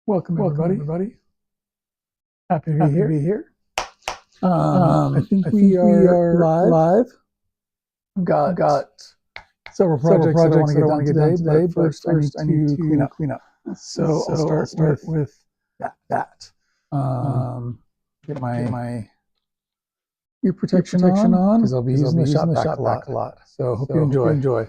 Welcome everybody. Happy to be here. I think we are live. I've got several projects that I want to get done today, but first I need to clean up. So I'll start with that. Get my ear protection on because I'll be using the shop vac a lot. So hope you enjoy.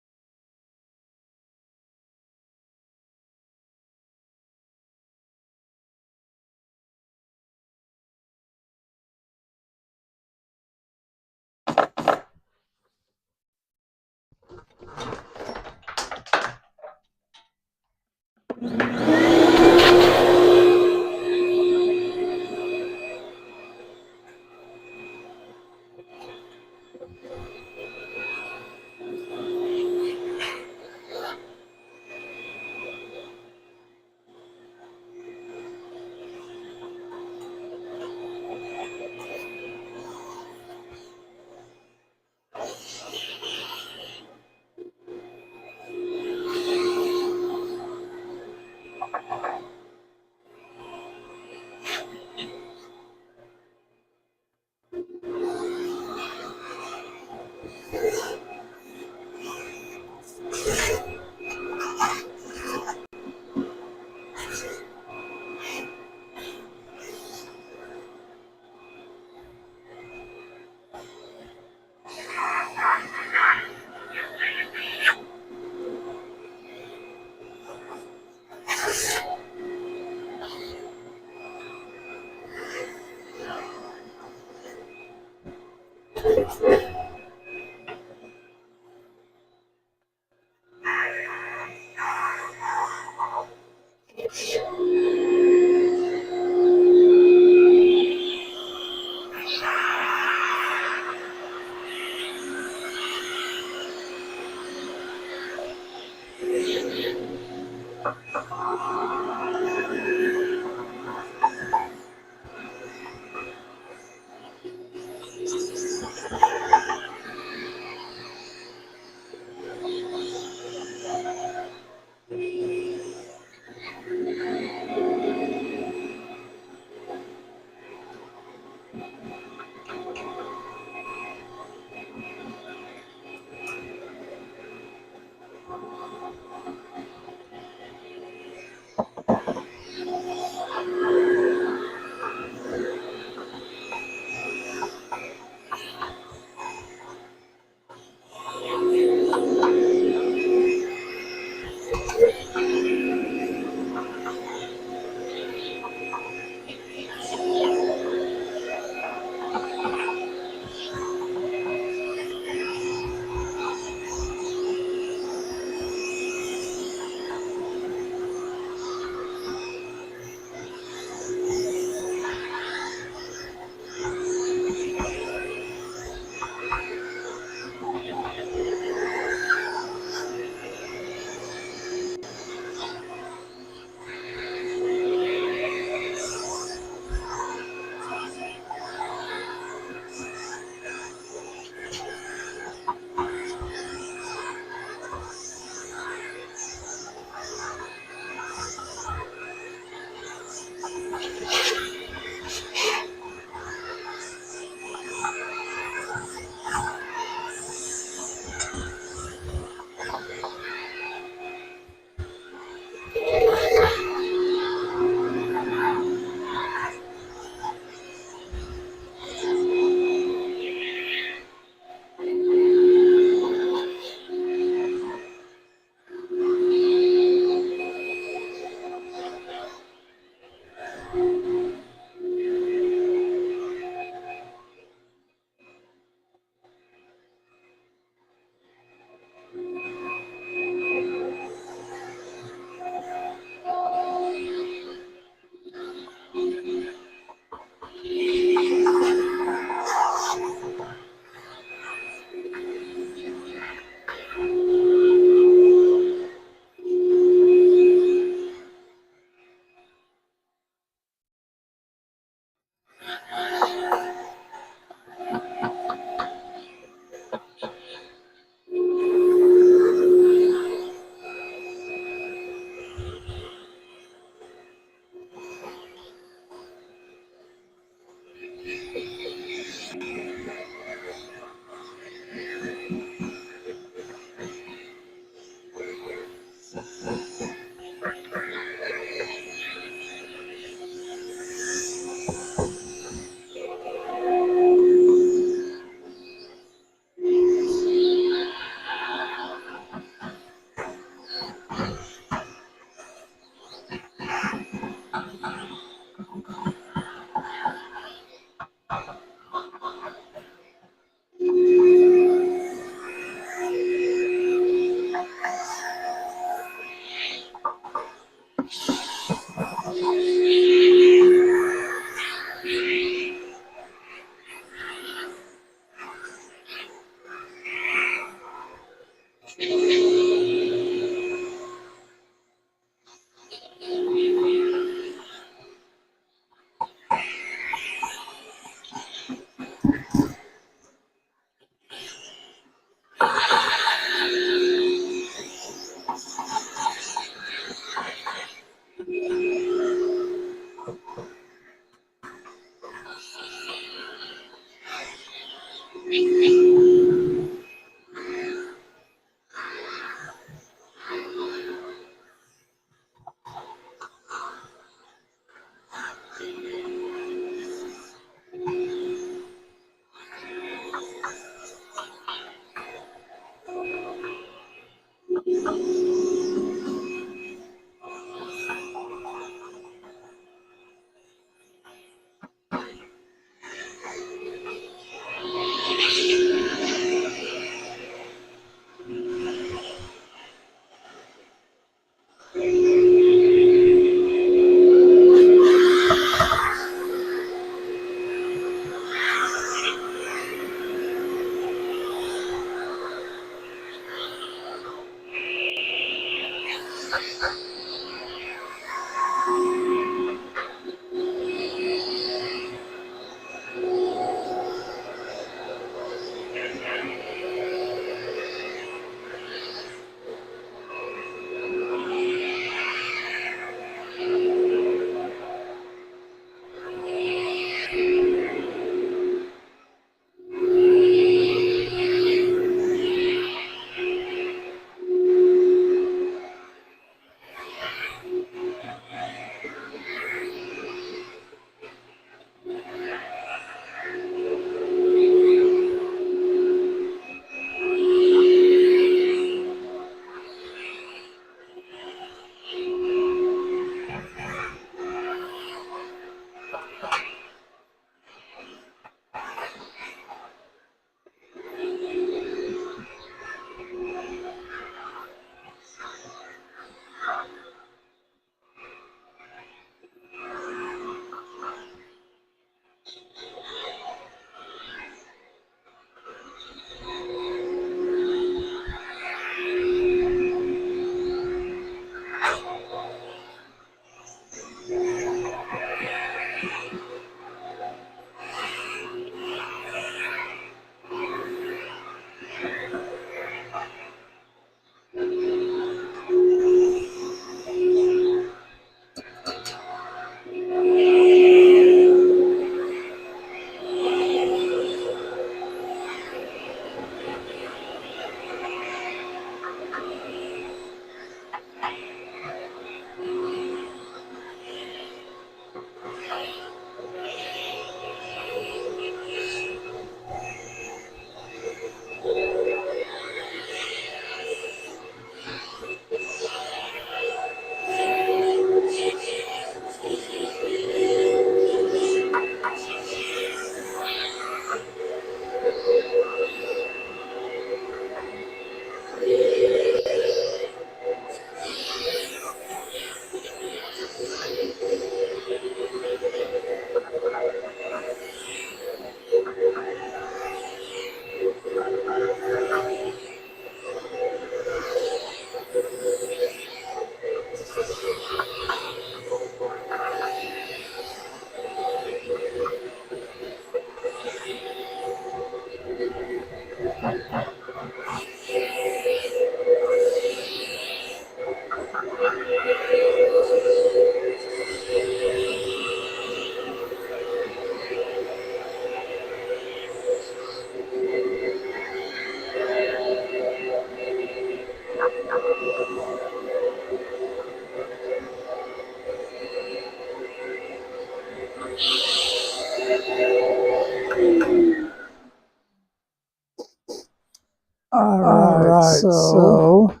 All right, so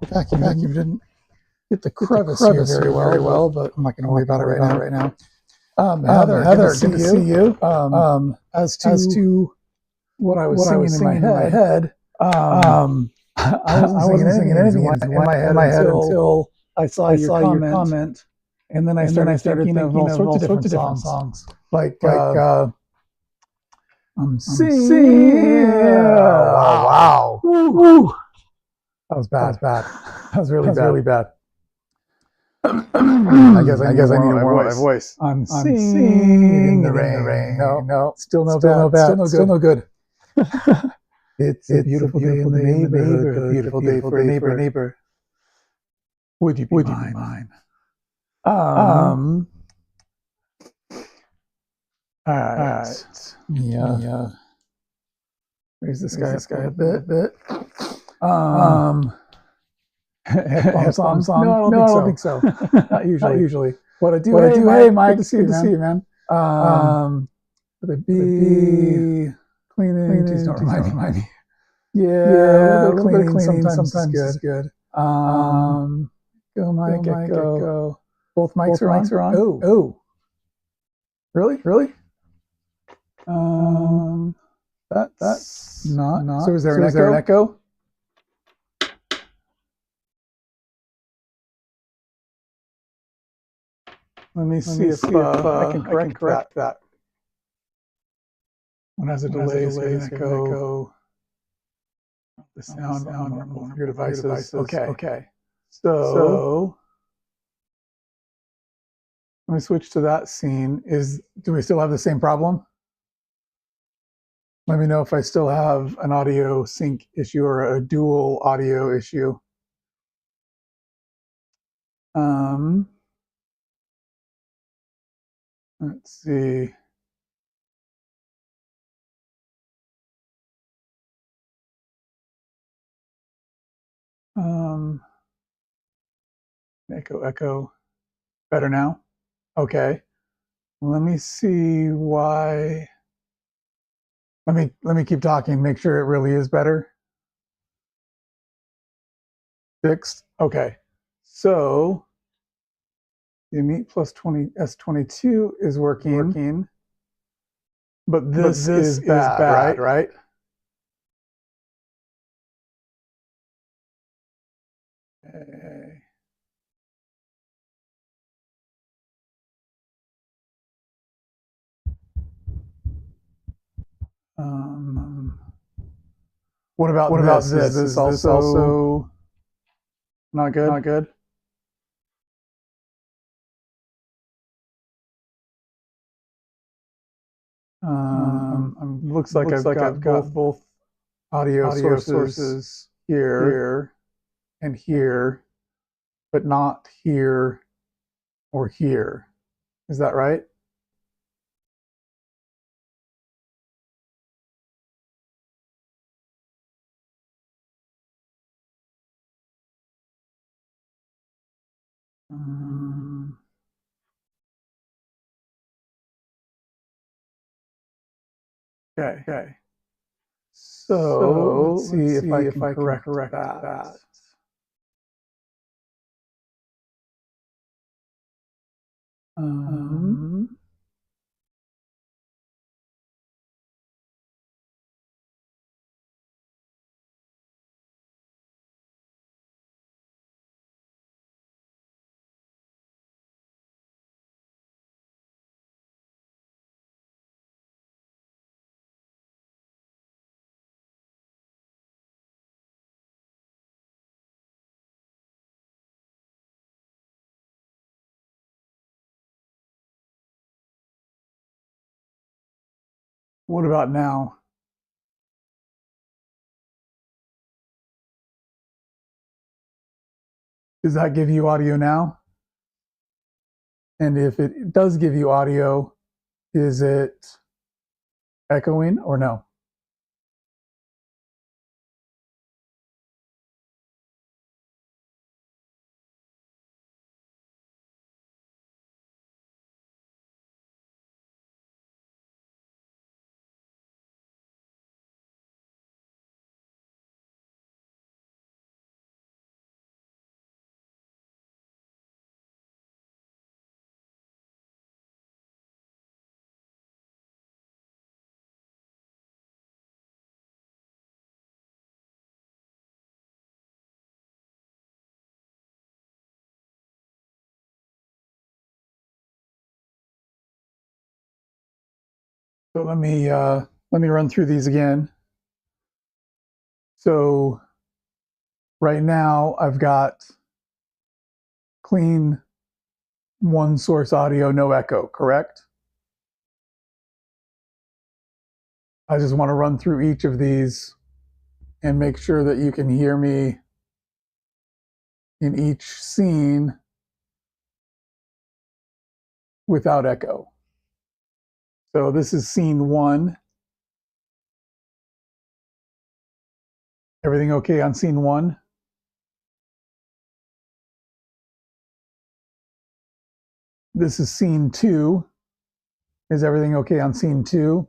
the vacuum didn't get the crevice here very well, but I'm not going to worry about it right now. Heather, good to see you. As to what I was singing in my head, I wasn't singing anything in my head until I saw your comment, and then I started thinking of all sorts of different songs. Like I'm seeing. Wow. Woo. That was bad. That was really bad. I guess I need to warm up my voice. I'm seeing the rain. No, still no bad. Still no good. It's a beautiful day in the neighborhood. A beautiful day for a neighbor. Would you be mine? All right. Yeah. Raise this guy a bit. Headphone song? No, I don't think so. Not usually. What I do, hey, Mike, good to see you, man. The bee cleaning, please don't remind me. Yeah, a little bit of cleaning sometimes is good. Go, Mike, go. Both mics are on? Oh. Really? That's not. So is there an echo? Let me see if I can correct that. One has a delay, an echo. The sound on your devices. Okay. So let me switch to that scene. Do we still have the same problem? Let me know if I still have an audio sync issue or a dual audio issue. Let's see. Echo. Better now? Okay. Let me see why. Let me keep talking, make sure it really is better. Fixed. Okay. So the Meet Plus 20 S22 is working. But this is bad, right? Okay. What about this? Is this also not good? Not good. Looks like I've got both audio sources here and here, but not here or here. Is that right? Okay. So let's see if I can correct that. What about now? Does that give you audio now? And if it does give you audio, is it echoing or no? So let me run through these again. So right now I've got clean one source audio, no echo, correct? I just want to run through each of these and make sure that you can hear me in each scene without echo. So this is scene 1. Everything okay on scene 1? This is scene 2. Is everything okay on scene 2?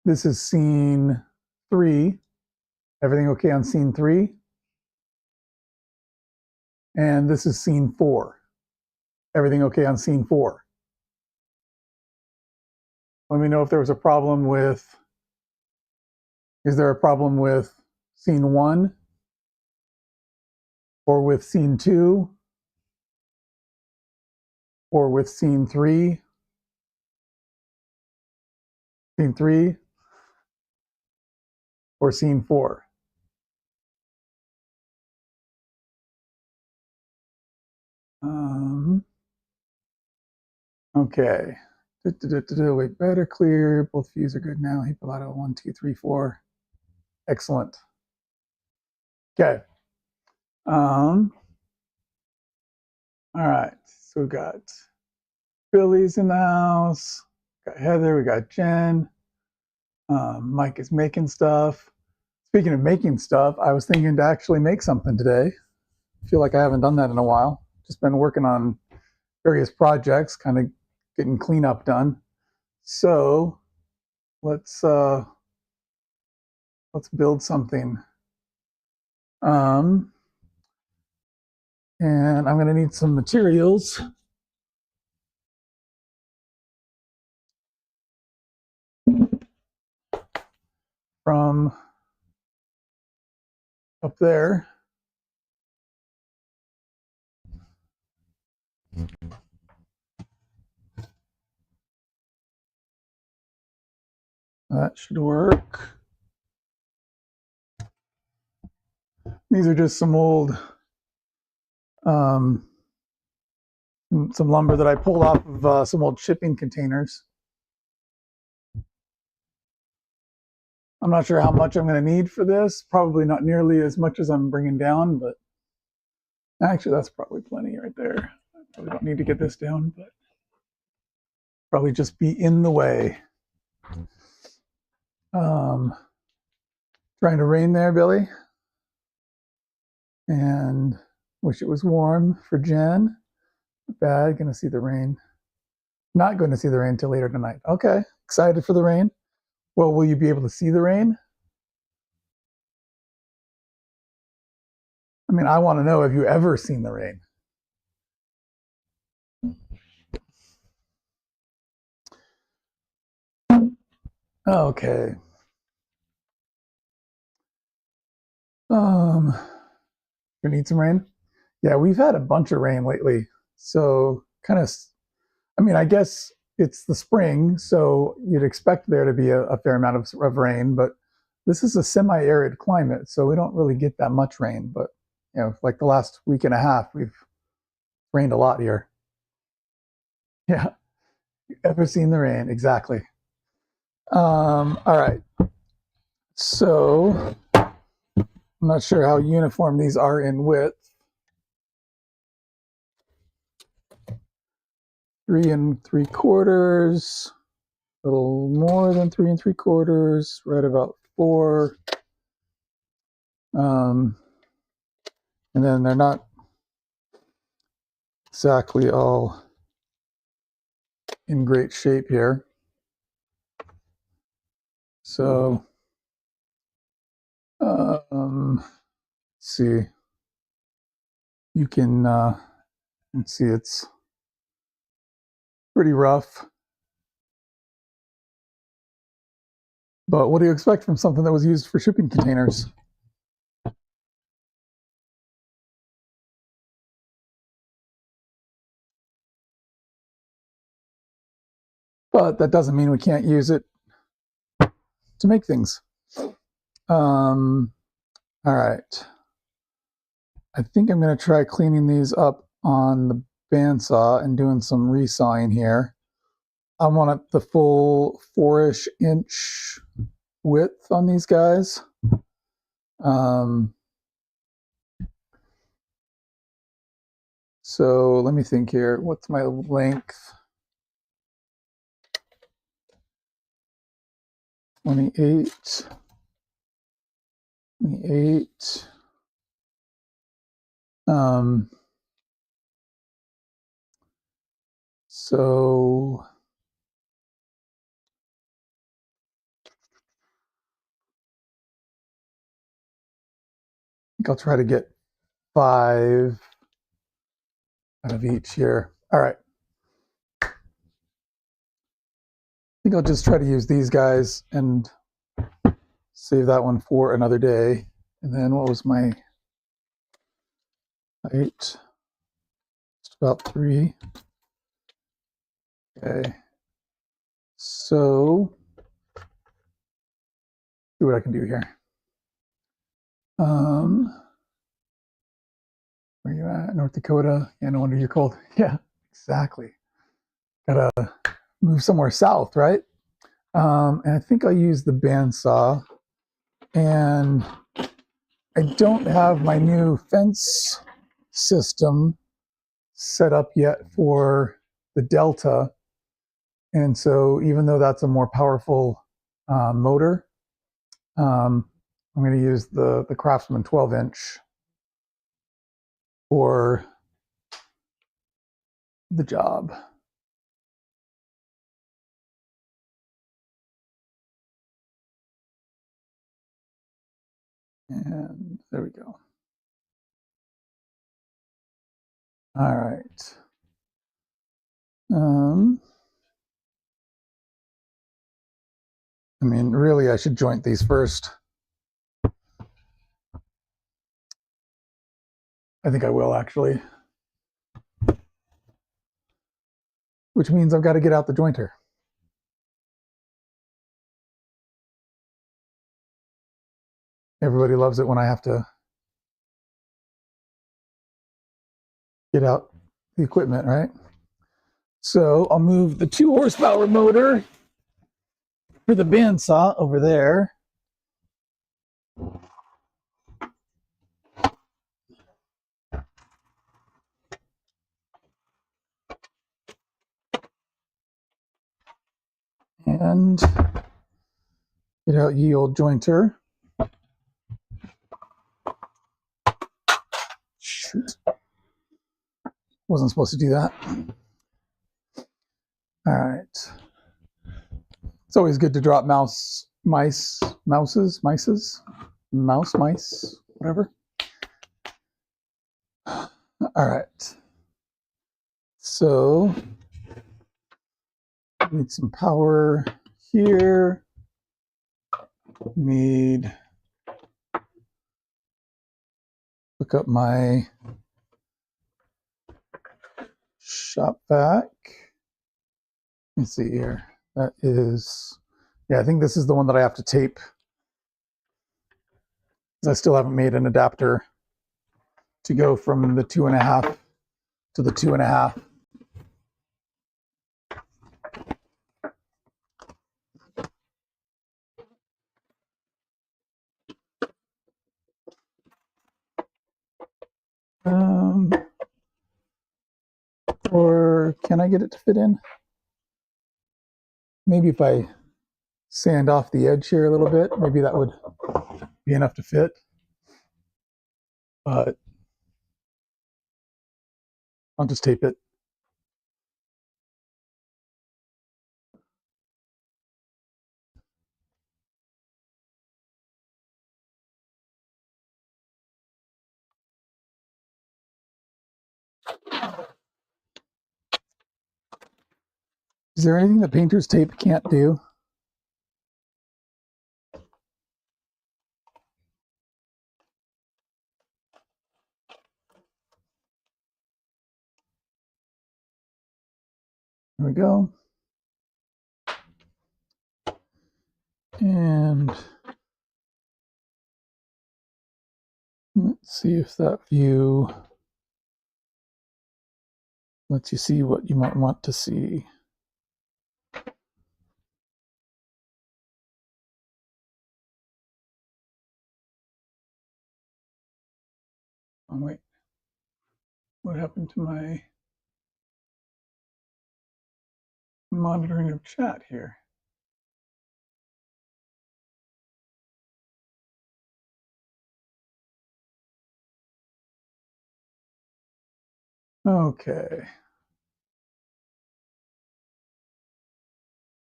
This is scene 3. Everything okay on scene 3? And this is scene 4. Everything okay on scene 4? Let me know if there was a problem with, is there a problem with scene 1 or with scene 2 or with scene 3? Scene 3 or scene 4? Okay. Wait, better, clear. Both views are good now. Hey, Pelado, 1, 2, 3, 4. Excellent. Okay. All right. So we got Billy's in the house. Got Heather. We got Jen. Mike is making stuff. Speaking of making stuff, I was thinking to actually make something today. I feel like I haven't done that in a while. Just been working on various projects, kind of getting cleanup done. So let's build something. And I'm going to need some materials. From up there. That should work. These are just some old, some lumber that I pulled off of some old shipping containers. I'm not sure how much I'm going to need for this. Probably not nearly as much as I'm bringing down, but actually that's probably plenty right there. I probably don't need to get this down, but probably just be in the way. Trying to rain there, Billy. And wish it was warm for Jen. Bad, gonna see the rain. Not going to see the rain till later tonight. Okay, excited for the rain. Well, will you be able to see the rain? I mean, I want to know, have you ever seen the rain? Okay. We need some rain. Yeah, we've had a bunch of rain lately. So kind of, I mean, I guess it's the spring, so you'd expect there to be a fair amount of rain, but this is a semi-arid climate, so we don't really get that much rain. But, you know, like the last week and a half, we've rained a lot here. Yeah. Ever seen the rain? Exactly. All right. So I'm not sure how uniform these are in width. 3 3/4, a little more than 3 3/4, right about 4. And then they're not exactly all in great shape here. So, let's see. You can let's see, it's pretty rough. But what do you expect from something that was used for shipping containers? but that doesn't mean we can't use it to make things. All right. I think I'm going to try cleaning these up on the bandsaw and doing some resawing here. I want it the full 4-ish inch width on these guys. So let me think here. What's my length? 28. 28. So I think I'll try to get 5 out of each here. All right. I think I'll just try to use these guys and save that one for another day. And then what was my height? Just about 3. Okay. So see what I can do here. Where are you at? North Dakota? Yeah, no wonder you're cold. Yeah, exactly. Gotta move somewhere south, right? And I think I'll use the bandsaw. And I don't have my new fence system set up yet for the Delta. And so even though that's a more powerful motor, I'm going to use the Craftsman 12-inch for the job. And there we go. All right. I mean, really, I should joint these first. I think I will, actually. Which means I've got to get out the jointer. Everybody loves it when I have to get out the equipment, right? So I'll move the 2 horsepower motor for the bandsaw over there. And get out ye old jointer. Shoot. Wasn't supposed to do that. All right. It's always good to drop mice, whatever. All right. So need some power here. Need hook up my shop vac. Let's see here. That is, yeah, I think this is the one that I have to tape. I still haven't made an adapter to go from the 2.5 to the 2.5. Or can I get it to fit in? Maybe if I sand off the edge here a little bit, maybe that would be enough to fit. But I'll just tape it. Is there anything that painter's tape can't do? There we go. And let's see if that view lets you see what you might want to see. Oh, wait. What happened to my monitoring of chat here? Okay.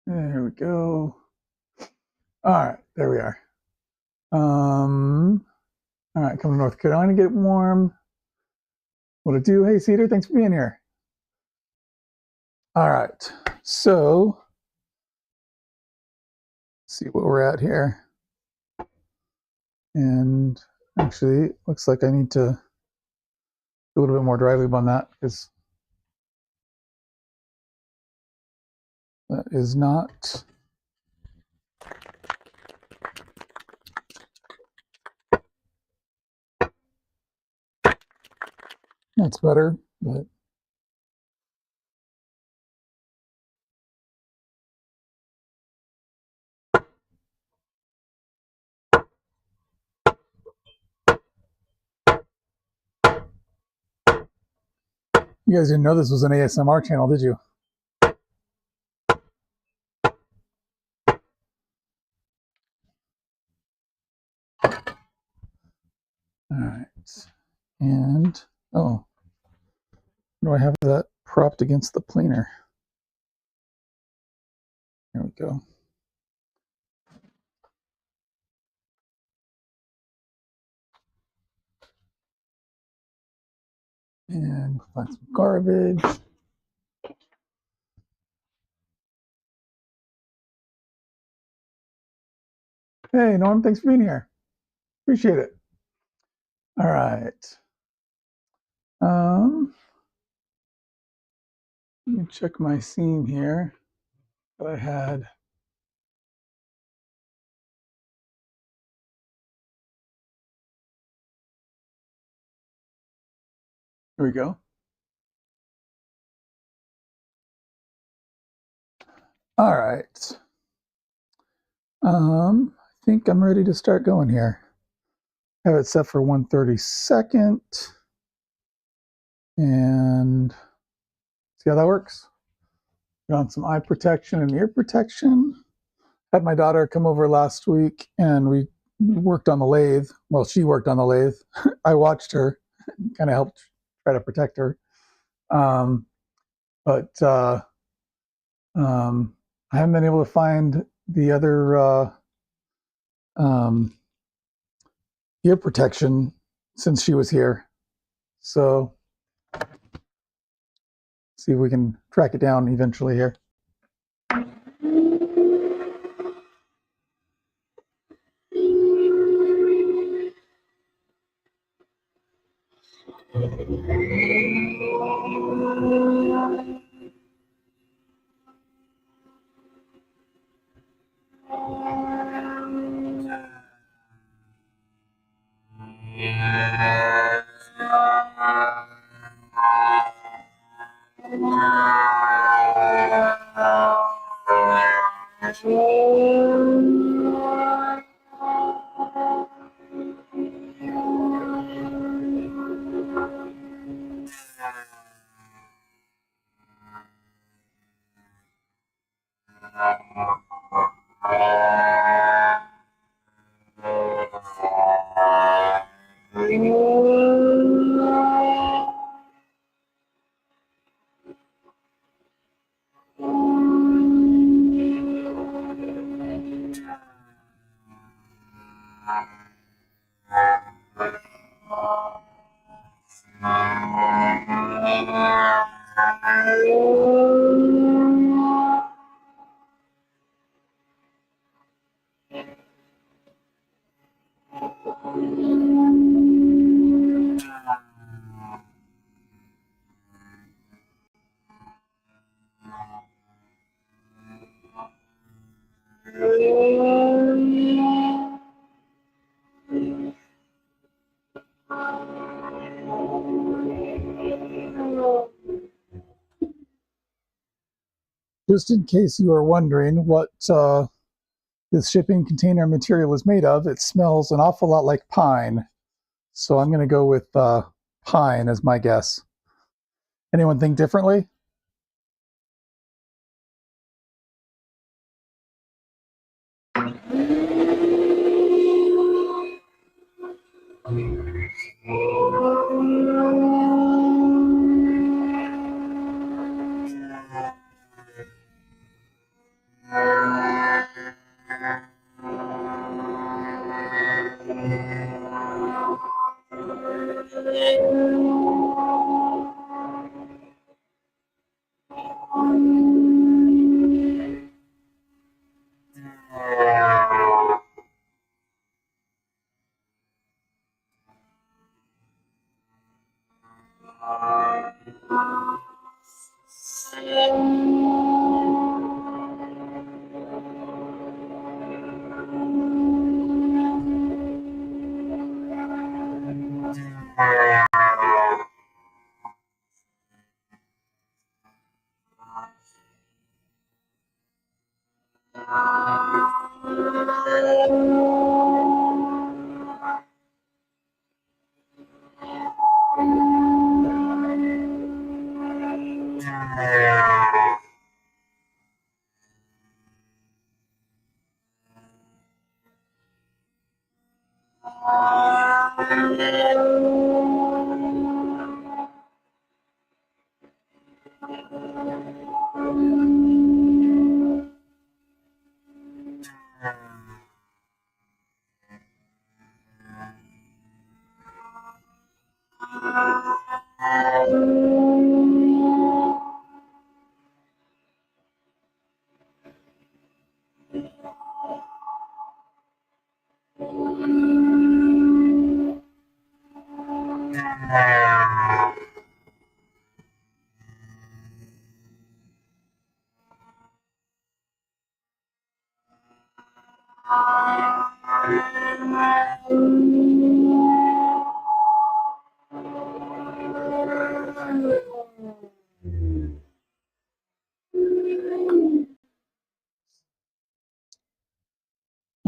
There we go. All right, there we are. All right, coming to North Carolina, get warm. What to do? Hey, Cedar, thanks for being here. All right, so let's see what we're at here. And actually, looks like I need to do a little bit more dry lube on that because that is not. That's better, but you guys didn't know this was an ASMR channel, did you? All right, and oh, do I have that propped against the planer? There we go. And find some garbage. Hey, Norm, thanks for being here. Appreciate it. All right. Let me check my seam here that I had. Here we go. All right. I think I'm ready to start going here. Have it set for 1/32, and see how that works. Got on some eye protection and ear protection. Had my daughter come over last week and we worked on the lathe. Well, she worked on the lathe. I watched her, kind of helped try to protect her. But I haven't been able to find the other ear protection since she was here. So see if we can track it down eventually here. Just in case you are wondering what this shipping container material is made of, it smells an awful lot like pine. So I'm going to go with pine as my guess. Anyone think differently?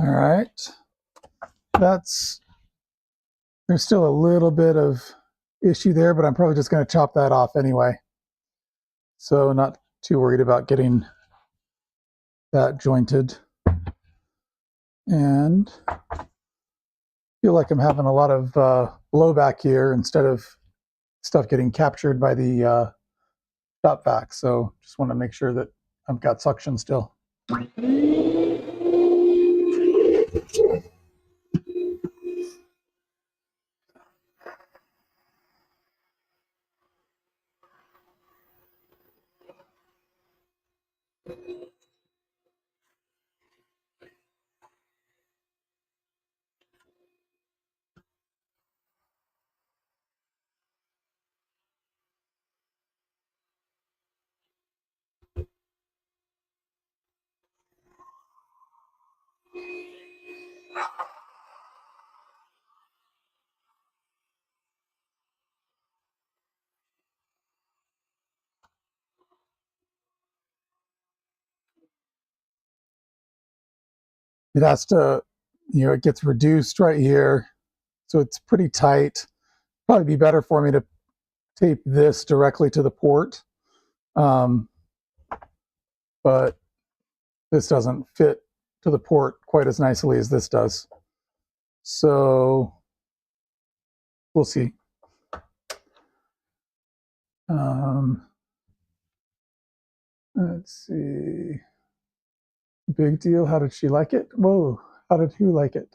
All right, there's still a little bit of issue there, but I'm probably just going to chop that off anyway. So not too worried about getting that jointed. And feel like I'm having a lot of blowback here instead of stuff getting captured by the shop vac. So just want to make sure that I've got suction still. It has to, it gets reduced right here. So it's pretty tight. Probably be better for me to tape this directly to the port. But this doesn't fit to the port quite as nicely as this does. So we'll see. Let's see. Big deal. How did she like it? Whoa. How did who like it?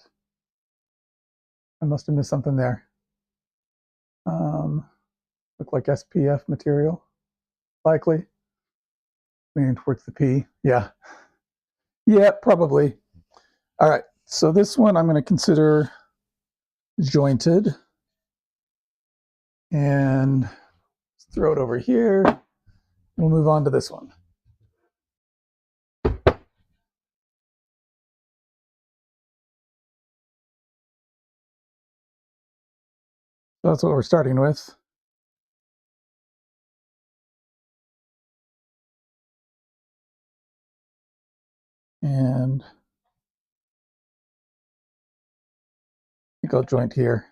I must have missed something there. Look like SPF material. Likely. Leaning towards the P. Yeah. Yeah, probably. All right. So this one I'm going to consider jointed. And throw it over here. We'll move on to this one. So that's what we're starting with. and go joint here.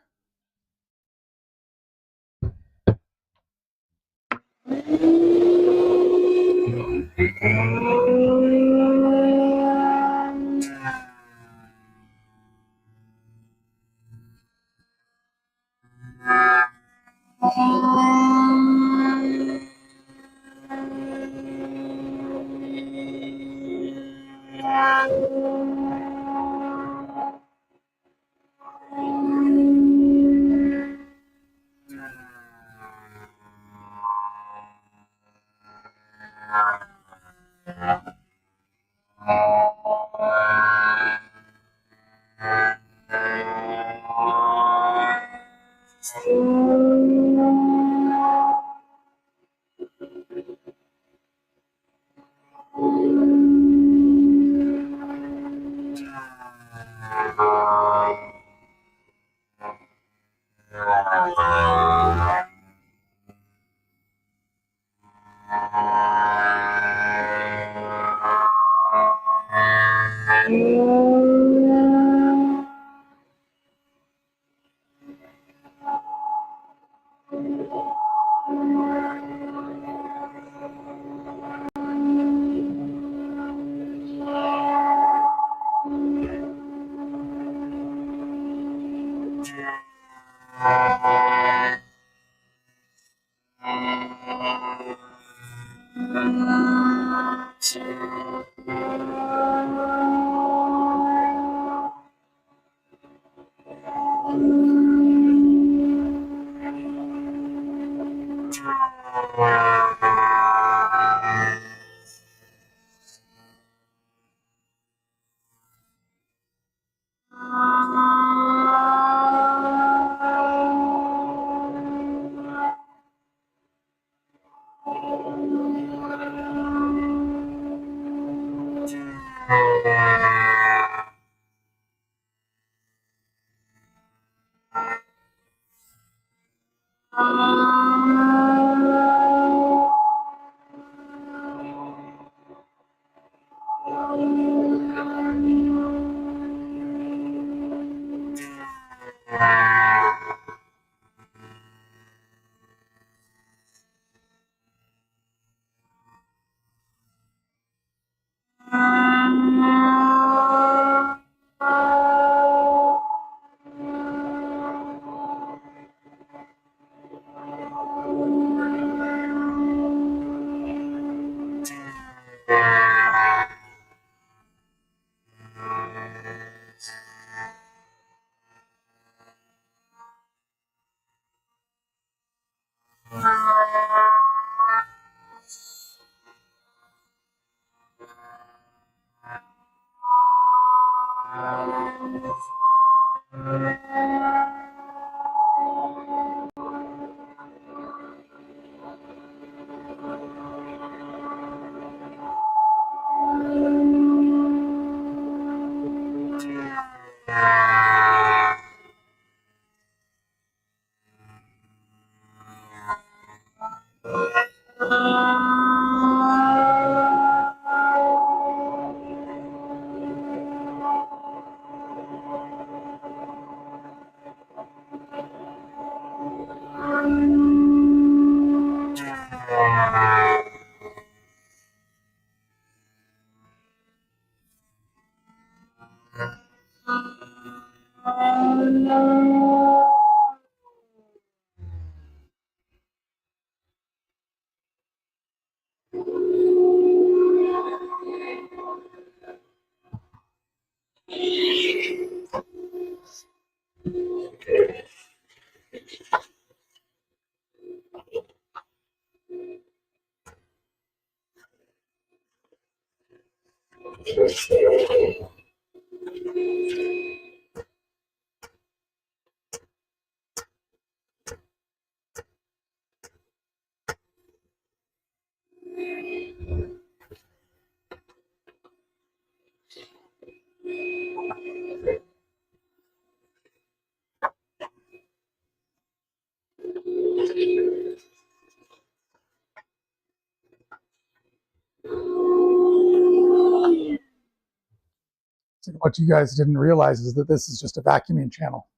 what you guys didn't realize is that this is just a vacuuming channel.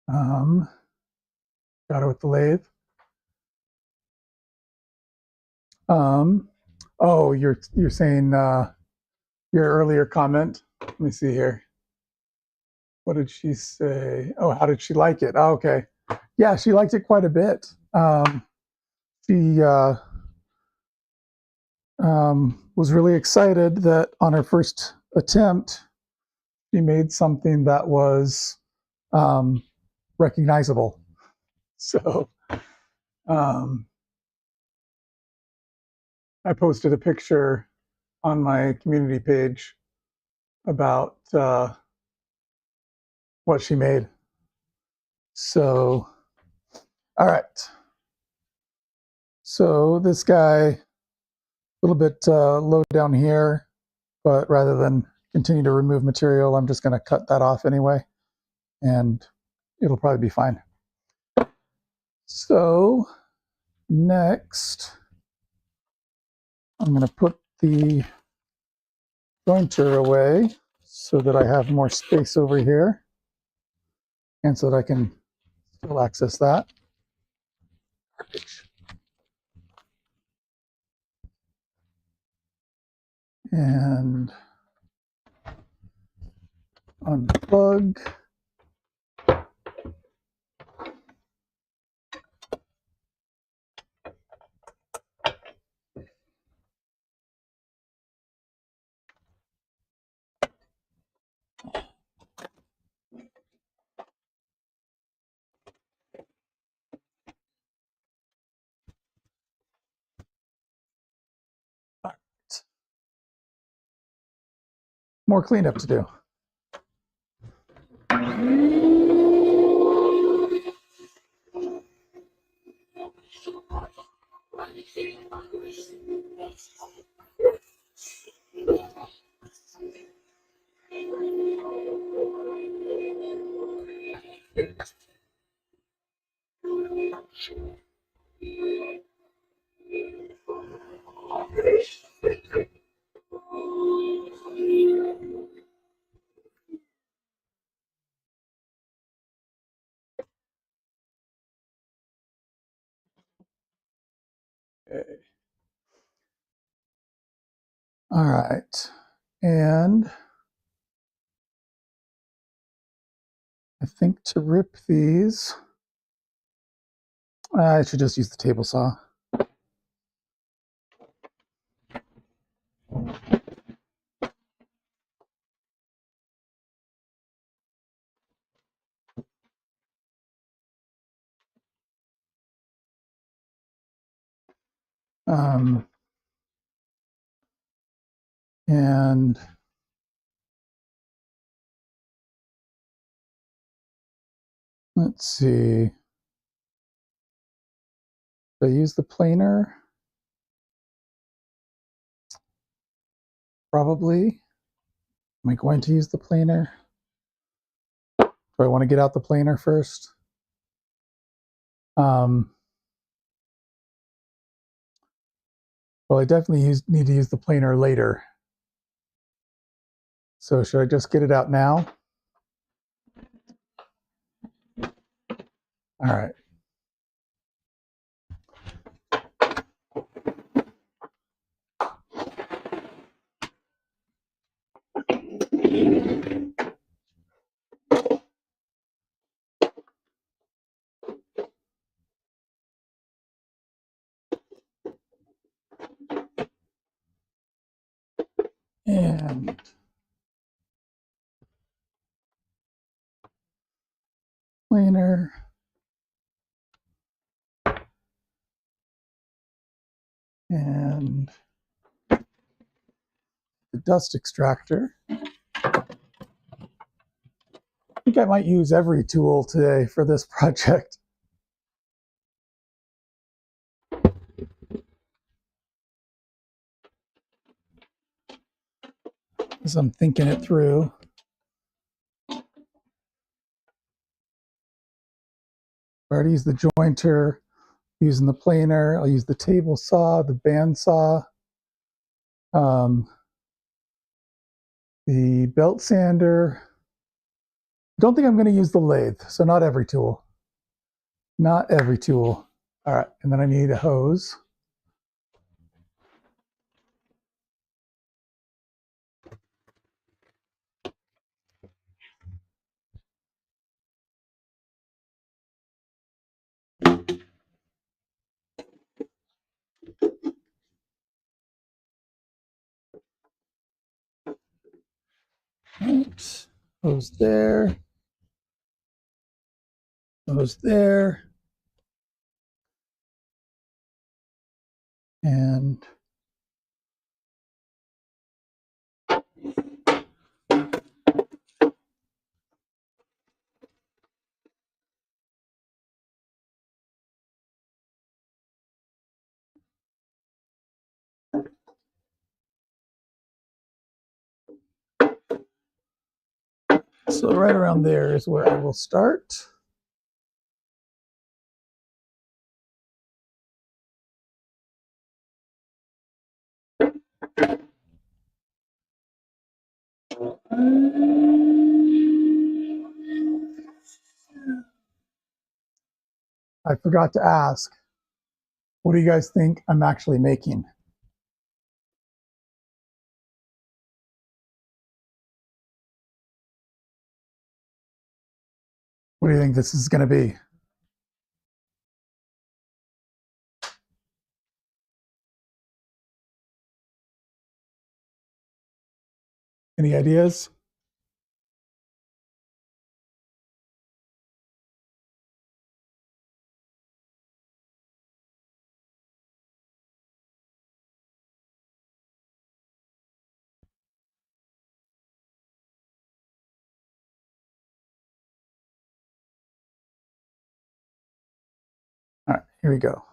Got it with the lathe. Oh, you're saying your earlier comment. Let me see here. What did she say? Oh, how did she like it? Oh, okay. Yeah, she liked it quite a bit. She was really excited that on her first attempt, she made something that was recognizable. So I posted a picture on my community page about what she made. So, all right. So this guy, a little bit low down here, but rather than continue to remove material, I'm just going to cut that off anyway, and it'll probably be fine. So next, I'm going to put the jointer away so that I have more space over here and so that I can still access that. And unplug. More cleanup to do. Okay. All right, and I think to rip these, I should just use the table saw. And let's see. Do I use the planer? Probably. Am I going to use the planer? Do I want to get out the planer first? Well, I definitely need to use the planer later. So should I just get it out now? All right. And planer. And the dust extractor. I think I might use every tool today for this project. As I'm thinking it through. I already used the jointer, using the planer. I'll use the table saw, the bandsaw. The belt sander. Don't think I'm going to use the lathe, so not every tool. Not every tool. All right, and then I need a hose. Oops. Hose there. Hose there. And so right around there is where I will start. I forgot to ask, what do you guys think I'm actually making? What do you think this is going to be? Any ideas? All right, here we go.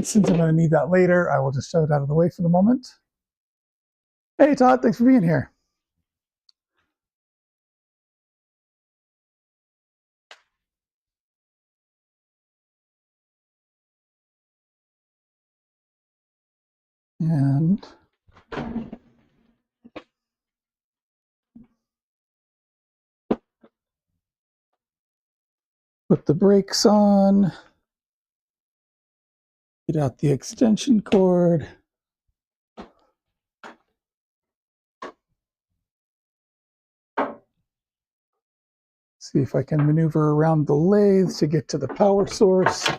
since I'm going to need that later, I will just shove it out of the way for the moment. Hey Todd, thanks for being here. And put the brakes on. Get out the extension cord. See if I can maneuver around the lathe to get to the power source.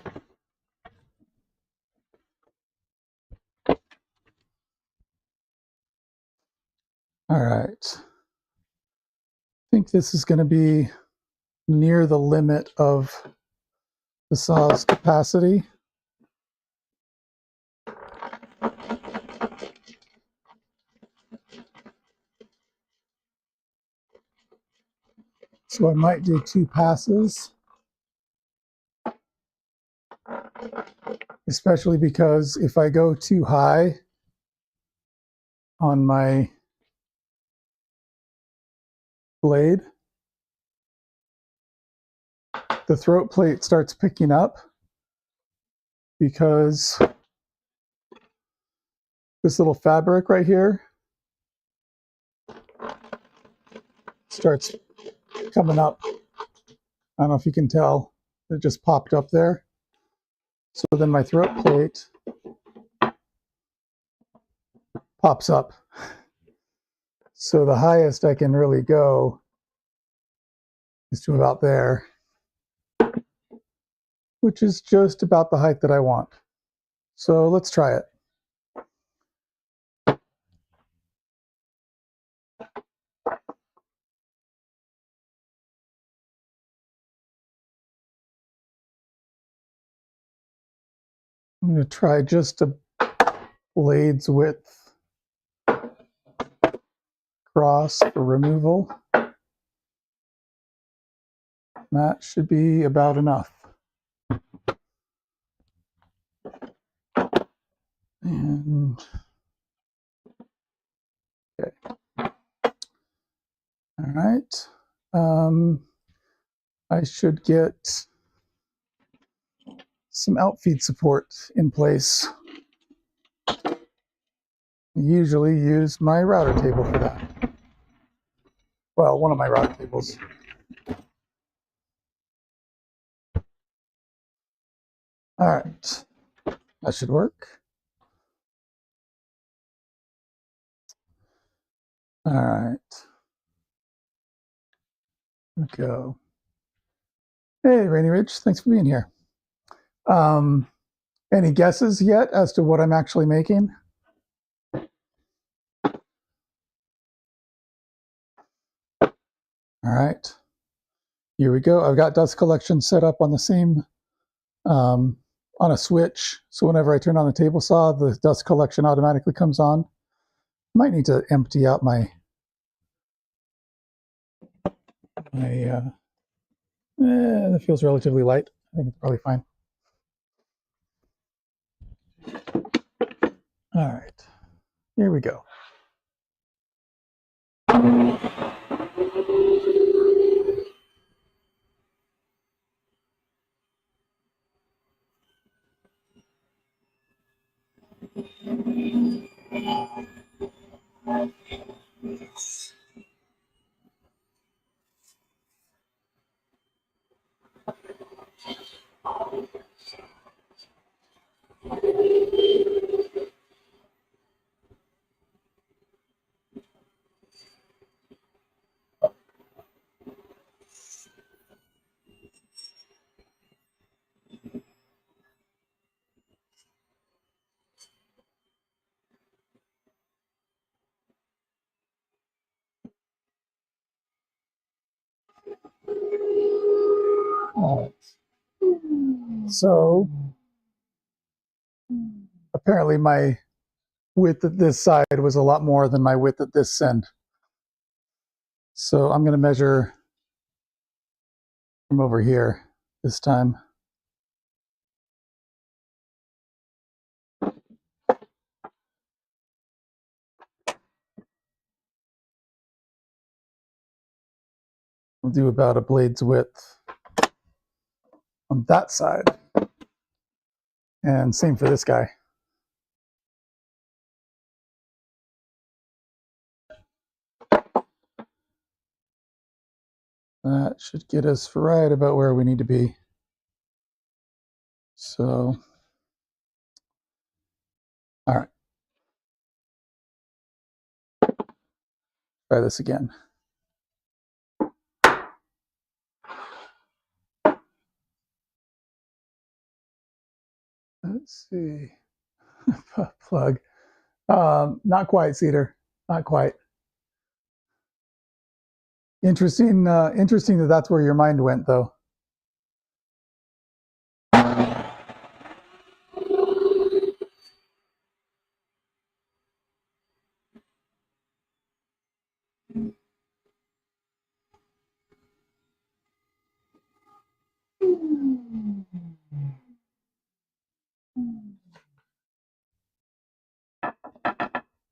All right. I think this is going to be near the limit of the saw's capacity. So I might do 2 passes, especially because if I go too high on my blade, the throat plate starts picking up because this little fabric right here starts coming up. I don't know if you can tell, it just popped up there. So then my throat plate pops up. So the highest I can really go is to about there, which is just about the height that I want. So let's try it. I'm going to try just a blade's width cross for removal. That should be about enough. And okay. All right. I should get some outfeed support in place. I usually use my router table for that. Well, one of my router tables. All right, that should work. All right, here we go. Hey, Rainy Ridge, thanks for being here. Any guesses yet as to what I'm actually making? All right, here we go. I've got dust collection set up on the same, on a switch. So whenever I turn on the table saw, the dust collection automatically comes on. Might need to empty out that feels relatively light. I think it's probably fine. All right, here we go. So apparently my width at this side was a lot more than my width at this end. So I'm going to measure from over here this time. We'll do about a blade's width on that side. And same for this guy. That should get us right about where we need to be. So, all right. Try this again. Let's see. Plug. Not quite, Cedar. Not quite. Interesting. Interesting that that's where your mind went, though.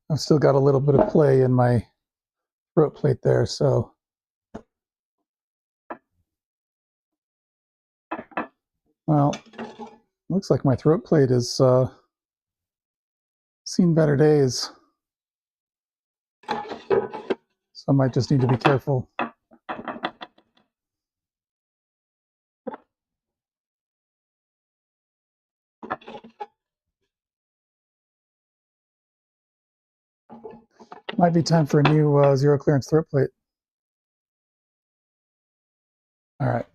I've still got a little bit of play in my throat plate there, so well, looks like my throat plate has seen better days, so I might just need to be careful. Might be time for a new zero clearance throat plate. All right.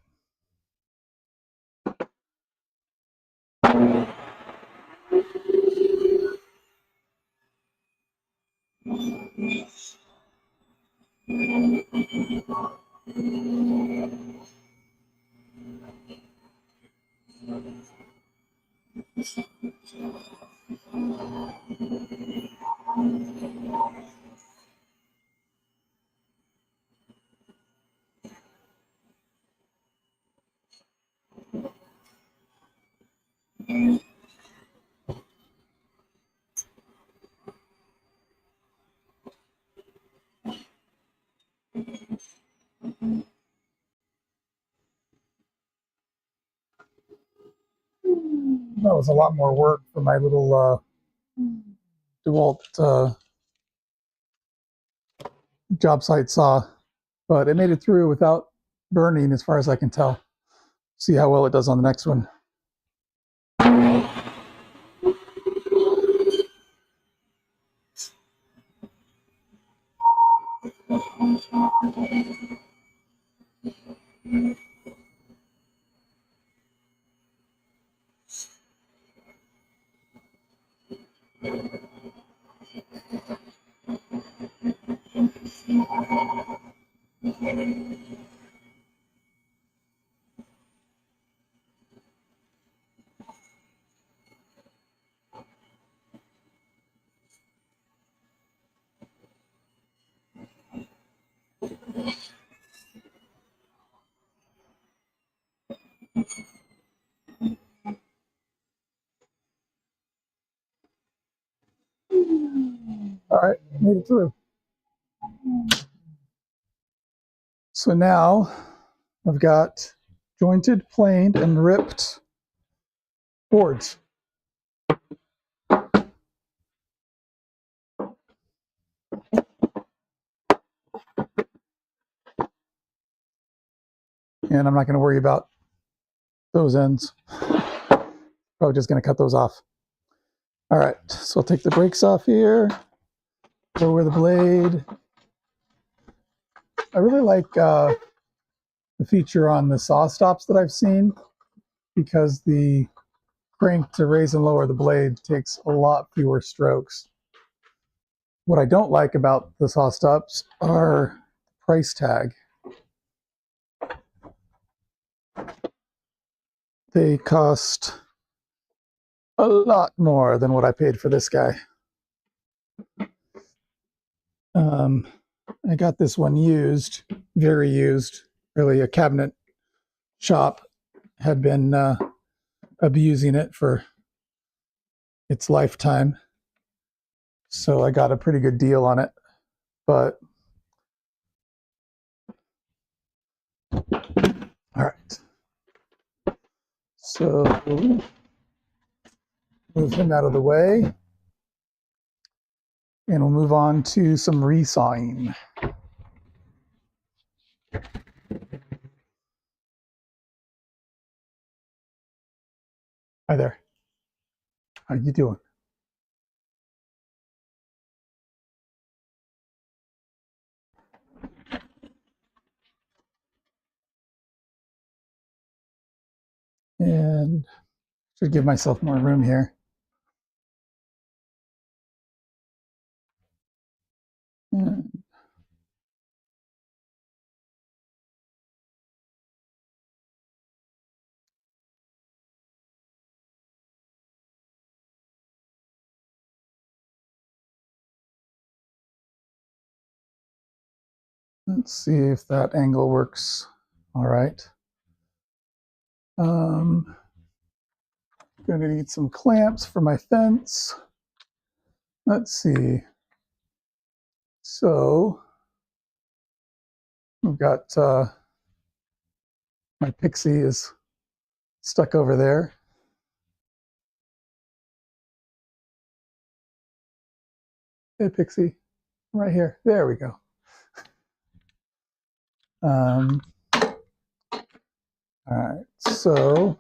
That was a lot more work for my little DeWalt job site saw, but it made it through without burning as far as I can tell. See how well it does on the next one. All right, made it through. So now I've got jointed, planed, and ripped boards. And I'm not going to worry about those ends. Probably just going to cut those off. All right, so I'll take the brakes off here, lower the blade. I really like the feature on the saw stops that I've seen, because the crank to raise and lower the blade takes a lot fewer strokes. What I don't like about the saw stops are the price tag. They cost a lot more than what I paid for this guy. I got this one used, very used, really. A cabinet shop had been abusing it for its lifetime, so I got a pretty good deal on it. But All right. So move him out of the way. And we'll move on to some resawing. Hi there. How you doing? And should give myself more room here. And let's see if that angle works. All right. Gonna need some clamps for my fence. Let's see. So we've got my pixie is stuck over there. Hey, pixie, right here. There we go. All right, so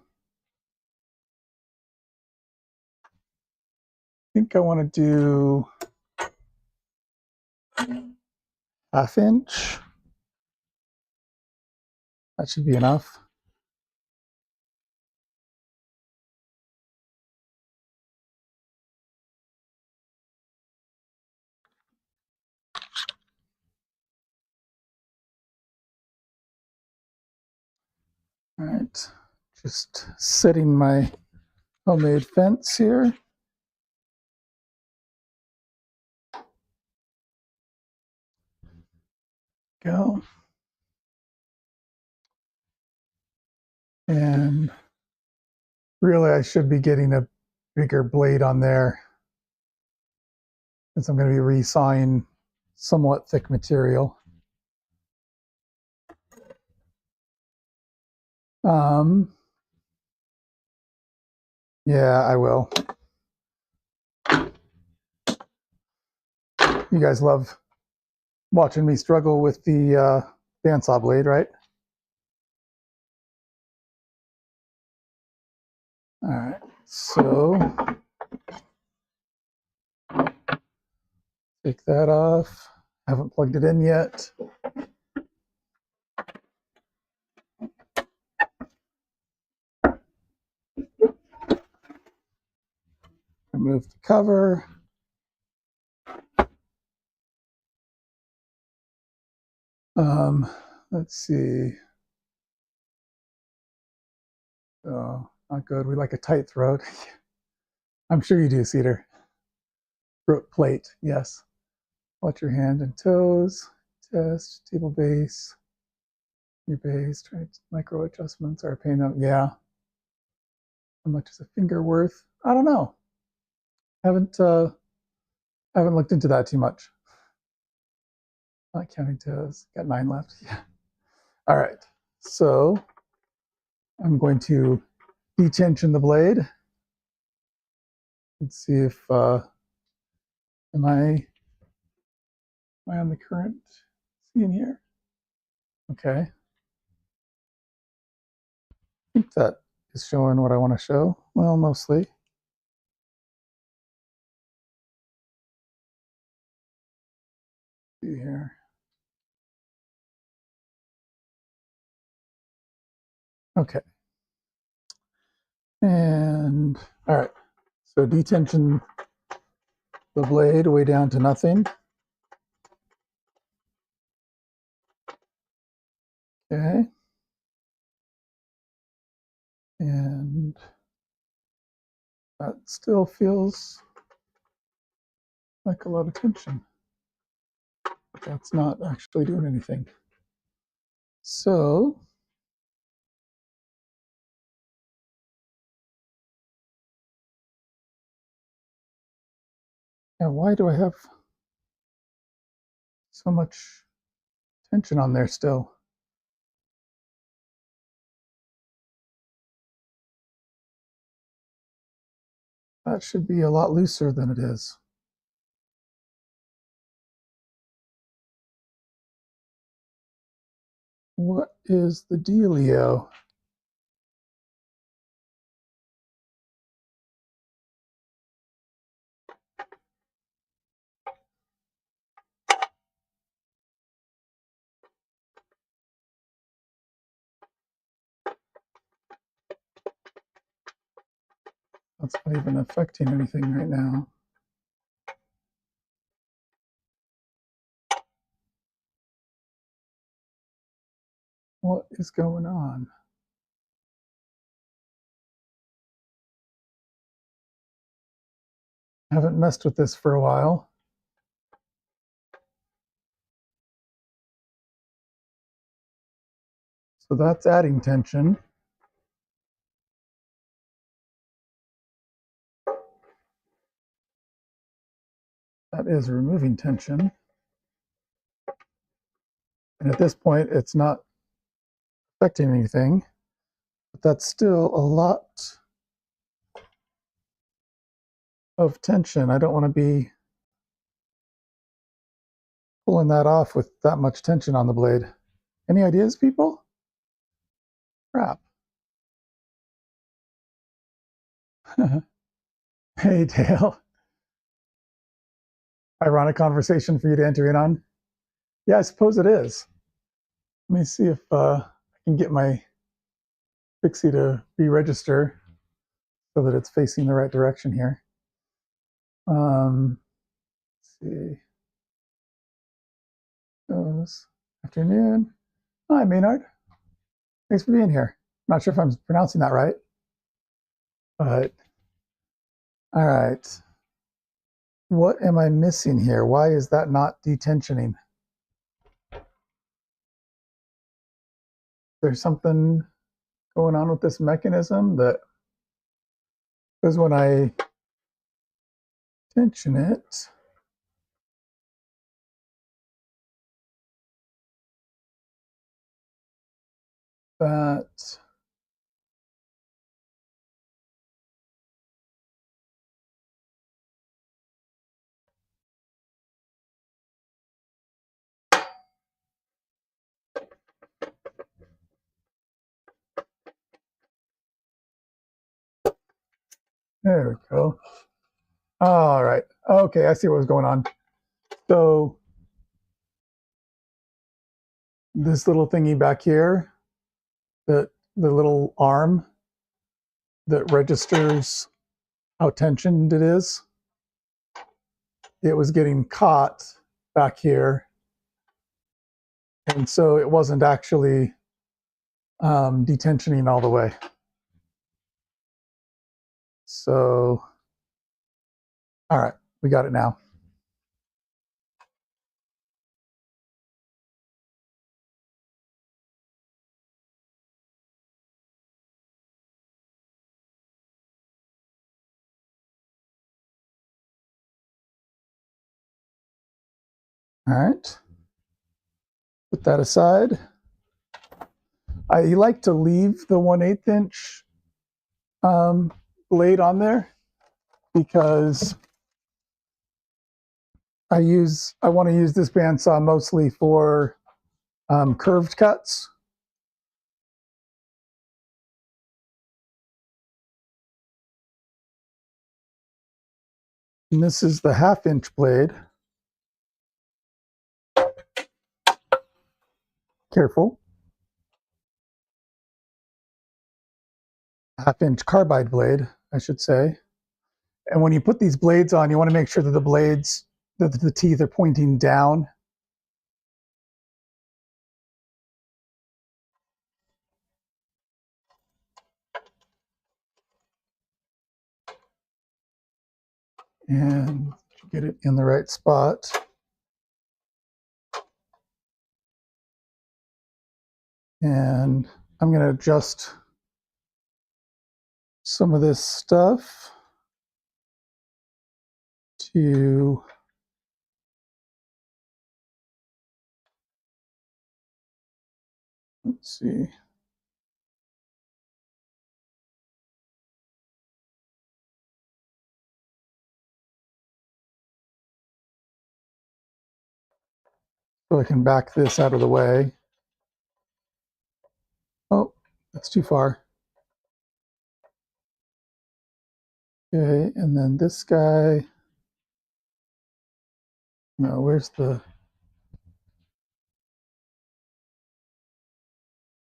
I think I want to do 1/2 inch. That should be enough. All right, just setting my homemade fence here. Go. And really, I should be getting a bigger blade on there since I'm going to be resawing somewhat thick material. Yeah, I will. You guys love watching me struggle with the bandsaw blade, right? All right, so take that off. Haven't plugged it in yet. Remove the cover. Let's see. Oh, not good. We like a tight throat. I'm sure you do, Cedar. Throat plate, yes. Watch your hand and toes. Test, table base. Your base, try micro adjustments are a pain out. Yeah. How much is a finger worth? I don't know. Haven't looked into that too much. Not counting toes. Got 9 left. Yeah. All right. So I'm going to detension the blade. Let's see if am I on the current scene here? Okay. I think that is showing what I want to show. Well, mostly. See here. Okay. And all right. So detension the blade way down to nothing. Okay. And that still feels like a lot of tension. But that's not actually doing anything. So now why do I have so much tension on there still? That should be a lot looser than it is. What is the dealio? That's not even affecting anything right now. What is going on? I haven't messed with this for a while. So that's adding tension. That is removing tension. And at this point, it's not affecting anything, but that's still a lot of tension. I don't want to be pulling that off with that much tension on the blade. Any ideas, people? Crap. Hey, Dale. Ironic conversation for you to enter in on? Yeah, I suppose it is. Let me see if I can get my Pixie to re-register so that it's facing the right direction here. Let's see. Goes afternoon. Hi, Maynard. Thanks for being here. Not sure if I'm pronouncing that right, but all right. What am I missing here? Why is that not detensioning? There's something going on with this mechanism that, because when I tension it, that there we go. All right. Okay, I see what was going on. So this little thingy back here, the little arm that registers how tensioned it is, it was getting caught back here. And so it wasn't actually detensioning all the way. So, all right, we got it now. All right, put that aside. I like to leave the 1/8 inch blade on there because I want to use this bandsaw mostly for curved cuts. And this is the 1/2 inch blade. Careful. 1/2 inch carbide blade, I should say. And when you put these blades on, you want to make sure that the teeth are pointing down. And get it in the right spot. And I'm going to adjust some of this stuff to let's see. So I can back this out of the way. Oh, that's too far. Okay, and then this guy. No, where's the...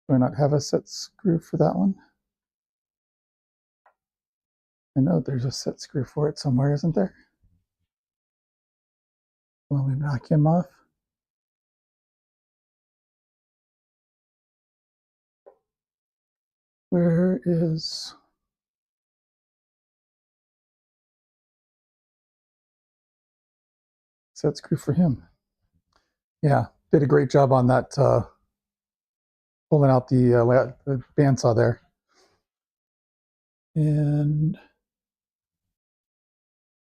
Do I not have a set screw for that one? I know there's a set screw for it somewhere, isn't there? Let me knock him off. Where is... set screw for him? Yeah, did a great job on that, pulling out the bandsaw there. And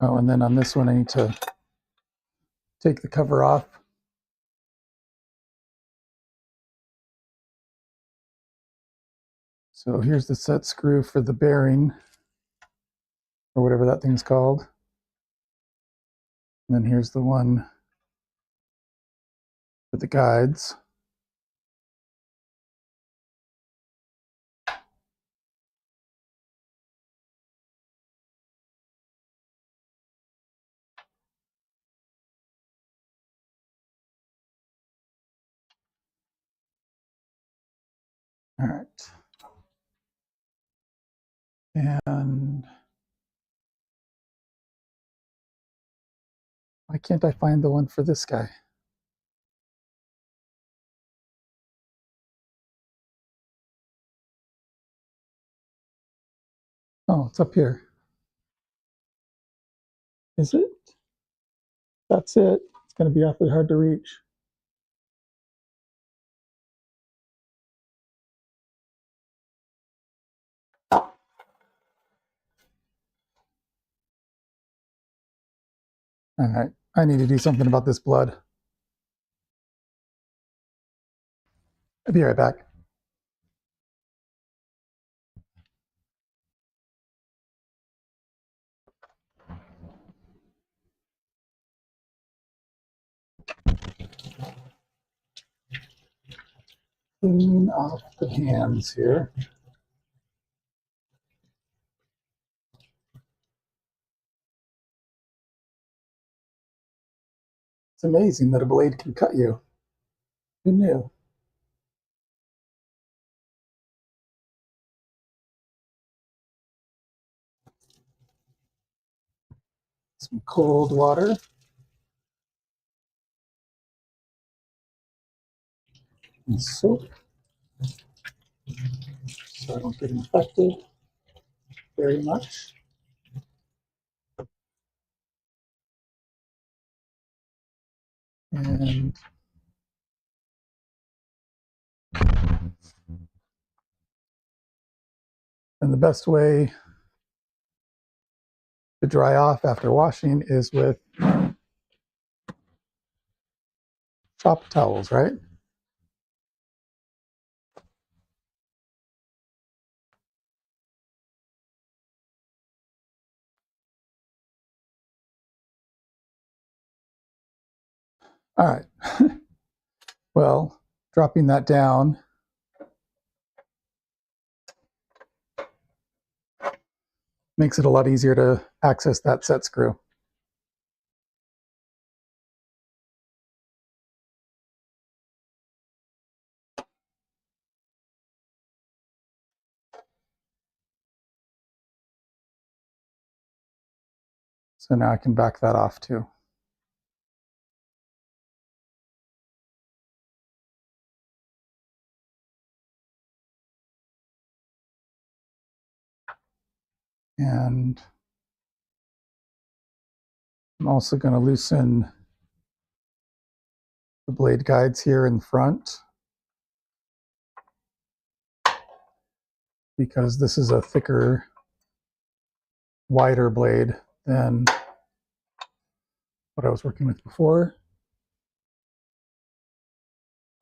oh, and then on this one I need to take the cover off. So here's the set screw for the bearing, or whatever that thing's called. And then here's the one for the guides. All right. And why can't I find the one for this guy? Oh, it's up here. Is it? That's it. It's going to be awfully hard to reach. All right. I need to do something about this blood. I'll be right back. Clean off the hands here. It's amazing that a blade can cut you. Who knew? Some cold water. And soap. So I don't get infected very much. And the best way to dry off after washing is with shop towels, right? All right. Well, dropping that down makes it a lot easier to access that set screw. So now I can back that off too. And I'm also going to loosen the blade guides here in front, because this is a thicker, wider blade than what I was working with before.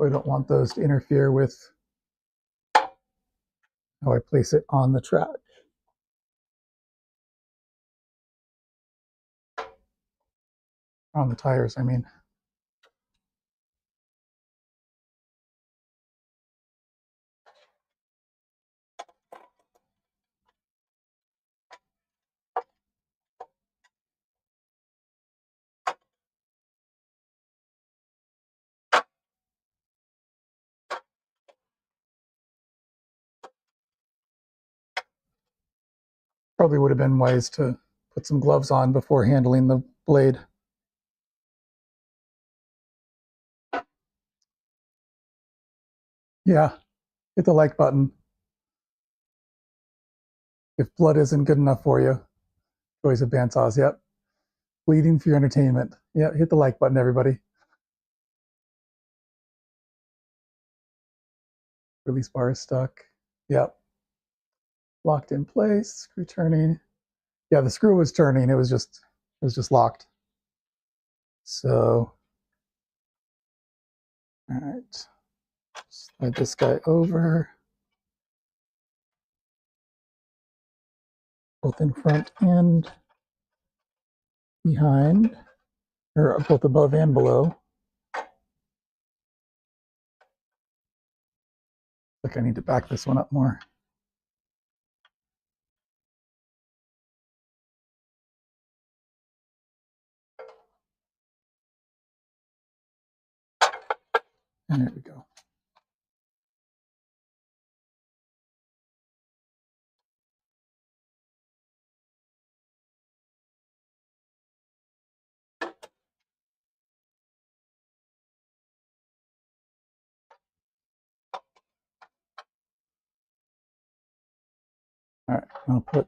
I don't want those to interfere with how I place it on the track. On the tires, I mean. Probably would have been wise to put some gloves on before handling the blade. Yeah, hit the like button. If blood isn't good enough for you, joys of bandsaws, yep. Bleeding for your entertainment. Yeah, hit the like button, everybody. Release bar is stuck. Yep. Locked in place, screw turning. Yeah, the screw was turning, it was just locked. So, all right. Slide this guy over. Both in front and behind, or both above and below. Like I need to back this one up more. And there we go. All right, I'll put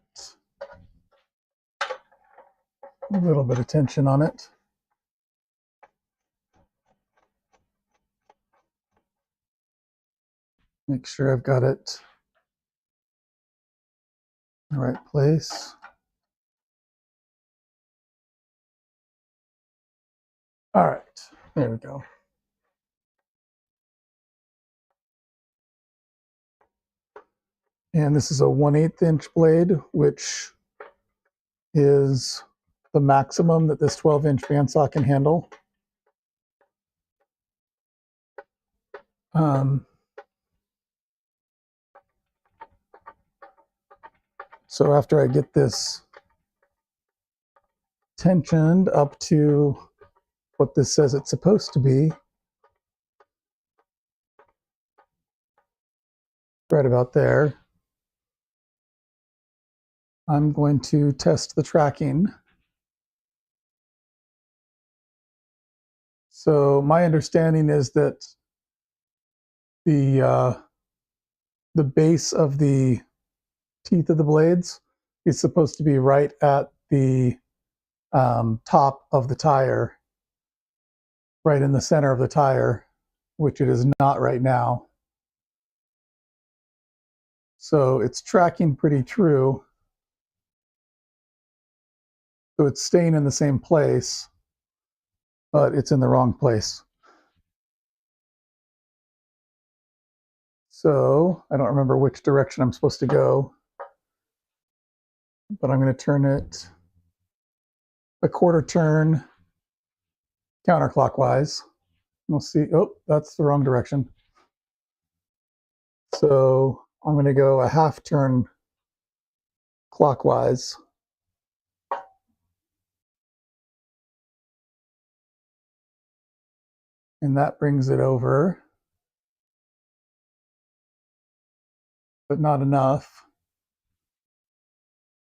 a little bit of tension on it. Make sure I've got it in the right place. All right, there we go. And this is a 1/8 inch blade, which is the maximum that this 12-inch bandsaw can handle. So after I get this tensioned up to what this says it's supposed to be, right about there, I'm going to test the tracking. So my understanding is that the base of the teeth of the blades is supposed to be right at the top of the tire, right in the center of the tire, which it is not right now. So it's tracking pretty true. So it's staying in the same place, but it's in the wrong place. So I don't remember which direction I'm supposed to go, but I'm going to turn it a quarter turn counterclockwise. We'll see. Oh, that's the wrong direction. So I'm going to go a half turn clockwise. And that brings it over, but not enough.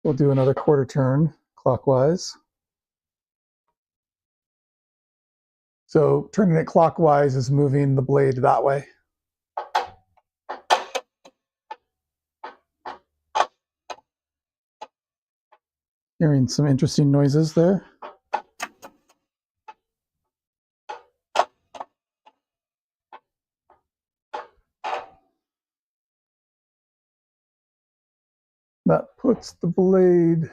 We'll do another quarter turn clockwise. So turning it clockwise is moving the blade that way. Hearing some interesting noises there. That puts the blade,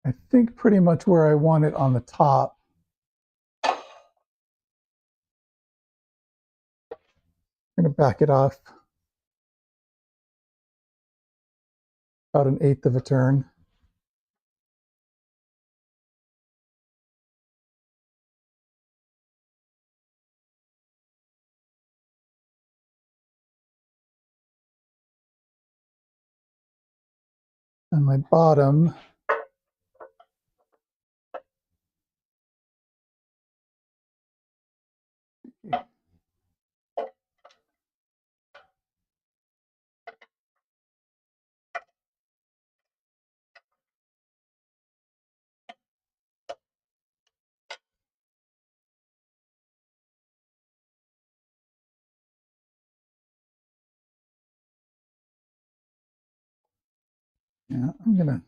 I think, pretty much where I want it on the top. I'm going to back it off about 1/8 of a turn. And my bottom, Yeah, I'm gonna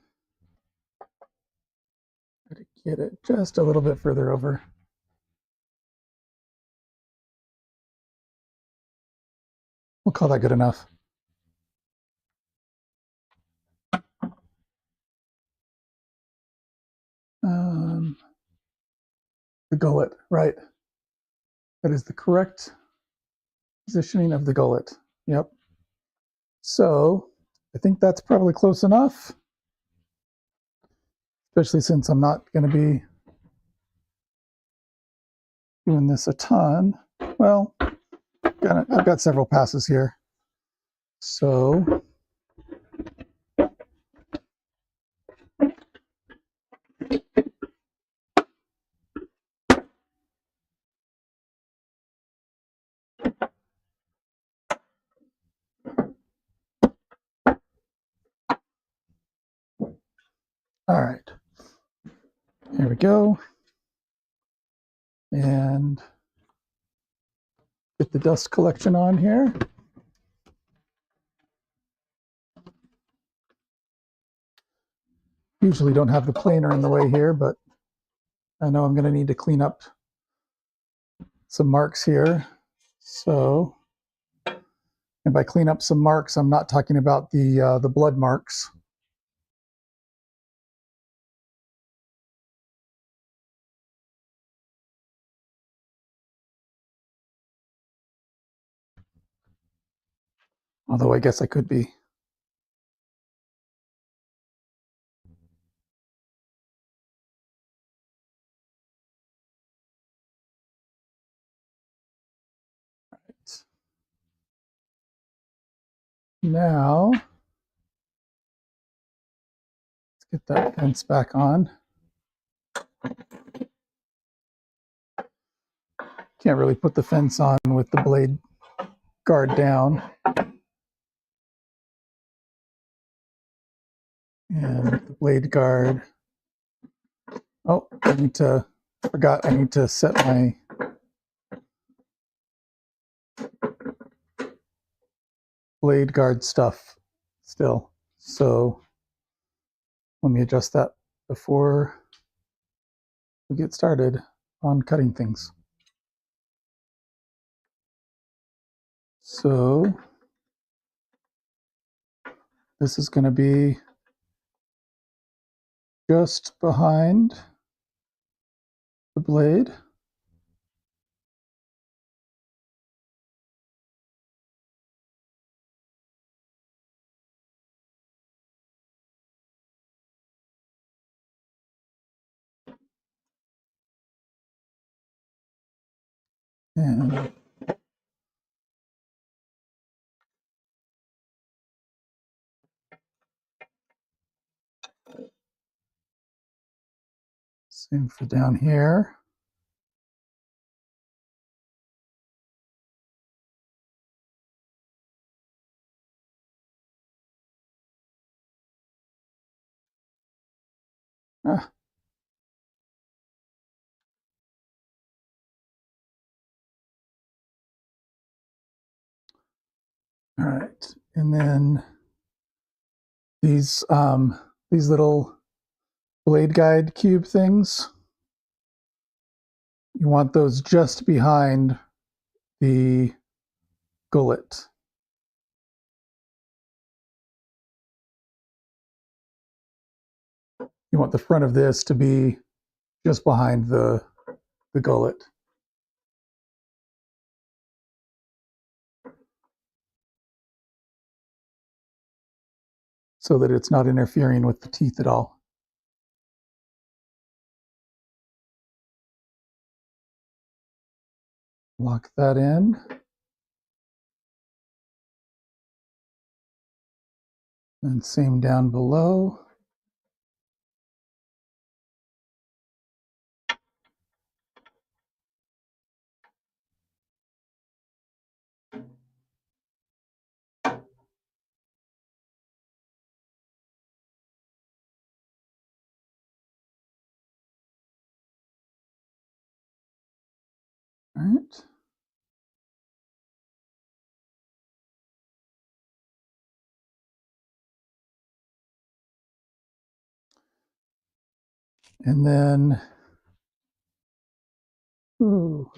try to get it just a little bit further over. We'll call that good enough. The gullet, right. That is the correct positioning of the gullet. Yep. So I think that's probably close enough, especially since I'm not going to be doing this a ton. Well, I've got several passes here. So all right, here we go. And get the dust collection on here. Usually don't have the planer in the way here, but I know I'm going to need to clean up some marks here. So, and by clean up some marks, I'm not talking about the blood marks. Although I guess I could be. Right. Now, let's get that fence back on. Can't really put the fence on with the blade guard down. And the blade guard. Oh, forgot I need to set my blade guard stuff still. So let me adjust that before we get started on cutting things. So this is going to be just behind the blade. And same for down here. Ah. All right, and then these little blade guide cube things, you want those just behind the gullet. You want the front of this to be just behind the gullet. So that it's not interfering with the teeth at all. Lock that in. And same down below. All right. And then, ooh,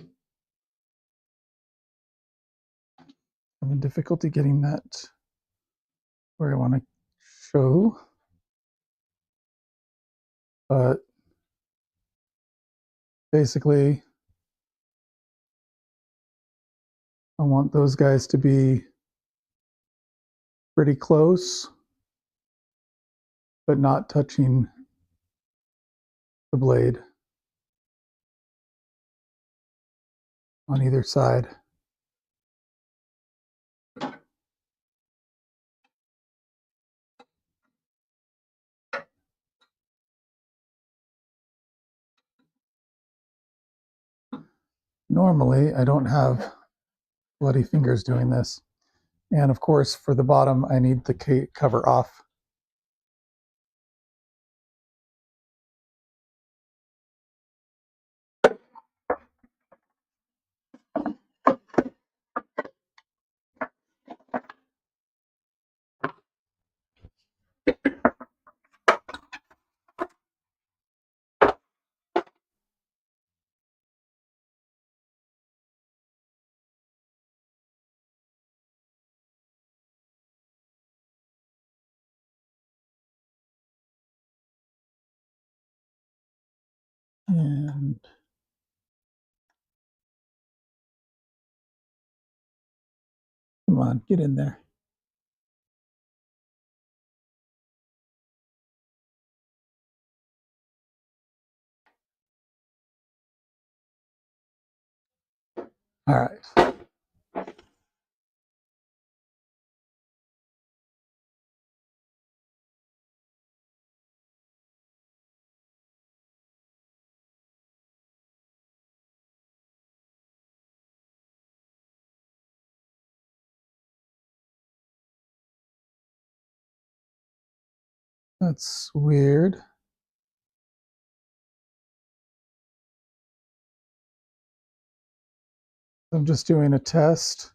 I'm having difficulty getting that where I want to show, but basically I want those guys to be pretty close, but not touching the blade on either side. Normally, I don't have bloody fingers doing this. And of course, for the bottom, I need the cover off. And come on, get in there. All right. That's weird. I'm just doing a test.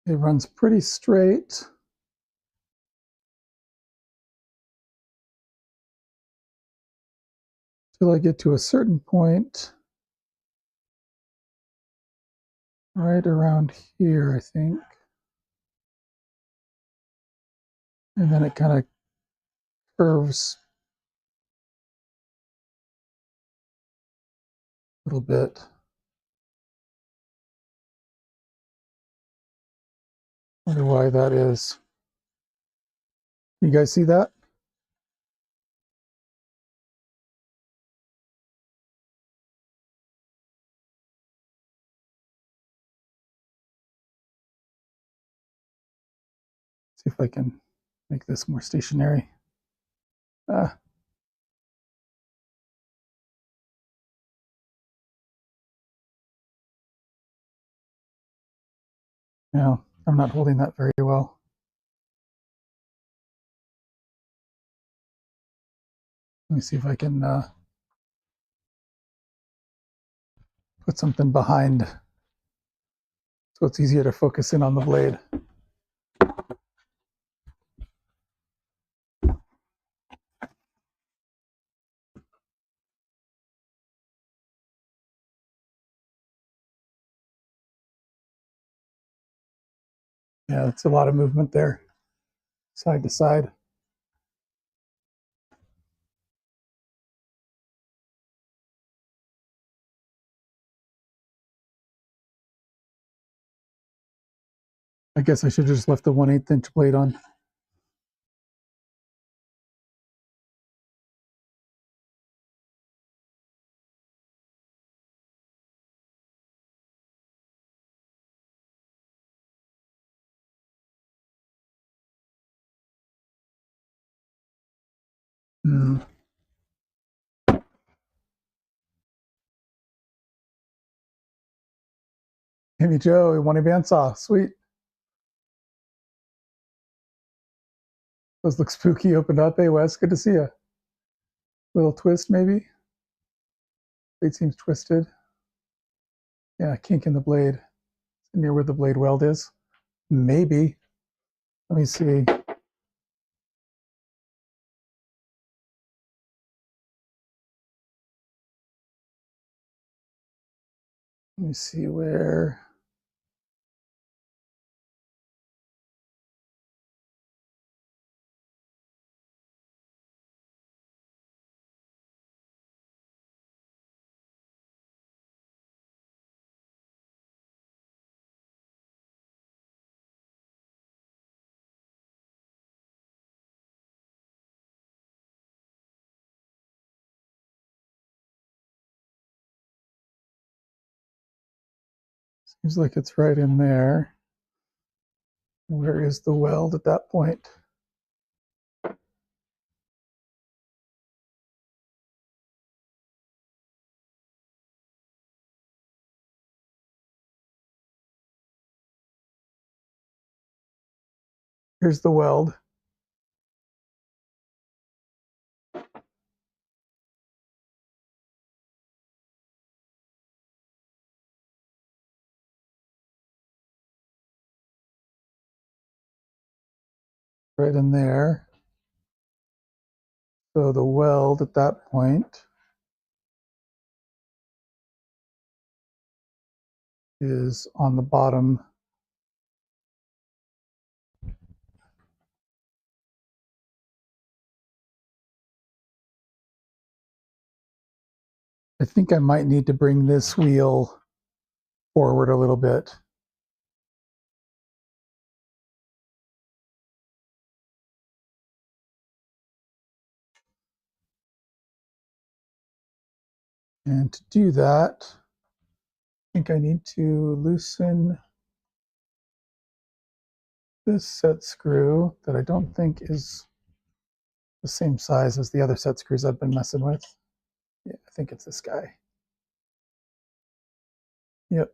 It runs pretty straight. Till I get to a certain point. Right around here, I think. And then it kind of curves a little bit. Wonder why that is. You guys see that? See if I can make this more stationary. Ah. No, I'm not holding that very well. Let me see if I can put something behind so it's easier to focus in on the blade. Yeah, it's a lot of movement there, side to side. I guess I should have just left the 1/8 inch blade on. Hmm. Hey, Joe, you want a bandsaw? Sweet. Those look spooky. Opened up. Hey, Wes, good to see you. Little twist, maybe. Blade seems twisted. Yeah, kink in the blade. Near where the blade weld is. Maybe. Let me see. Let me see where. Seems like it's right in there. Where is the weld at that point? Here's the weld. Right in there. So the weld at that point is on the bottom. I think I might need to bring this wheel forward a little bit. And to do that, I think I need to loosen this set screw that I don't think is the same size as the other set screws I've been messing with. Yeah, I think it's this guy. Yep.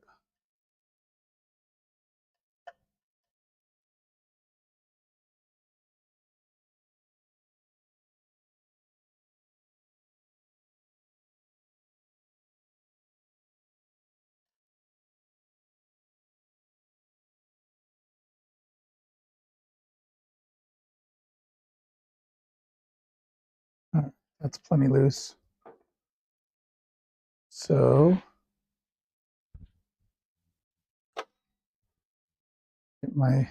All right, that's plenty loose. So get my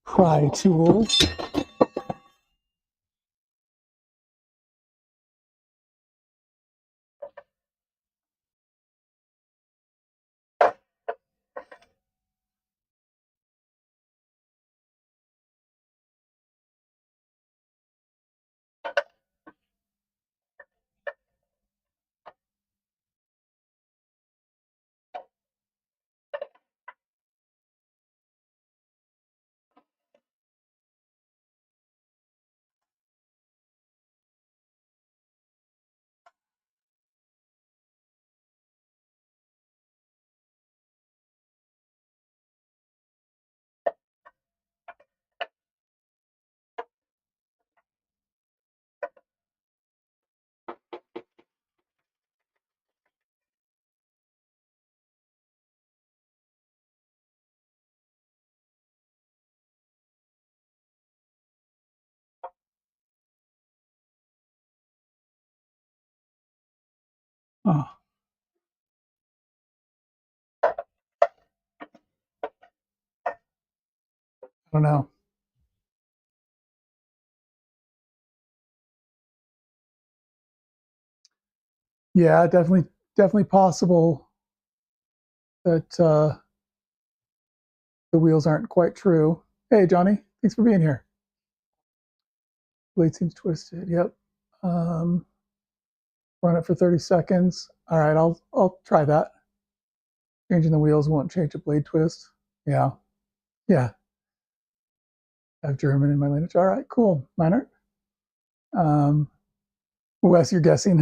pry tool. Oh, I don't know. Yeah, definitely possible that the wheels aren't quite true. Hey, Johnny, thanks for being here. Blade seems twisted. Yep. Run it for 30 seconds. All right, I'll try that. Changing the wheels won't change the blade twist. Yeah. Yeah. I have German in my lineage. All right, cool. Minor. Wes, you're guessing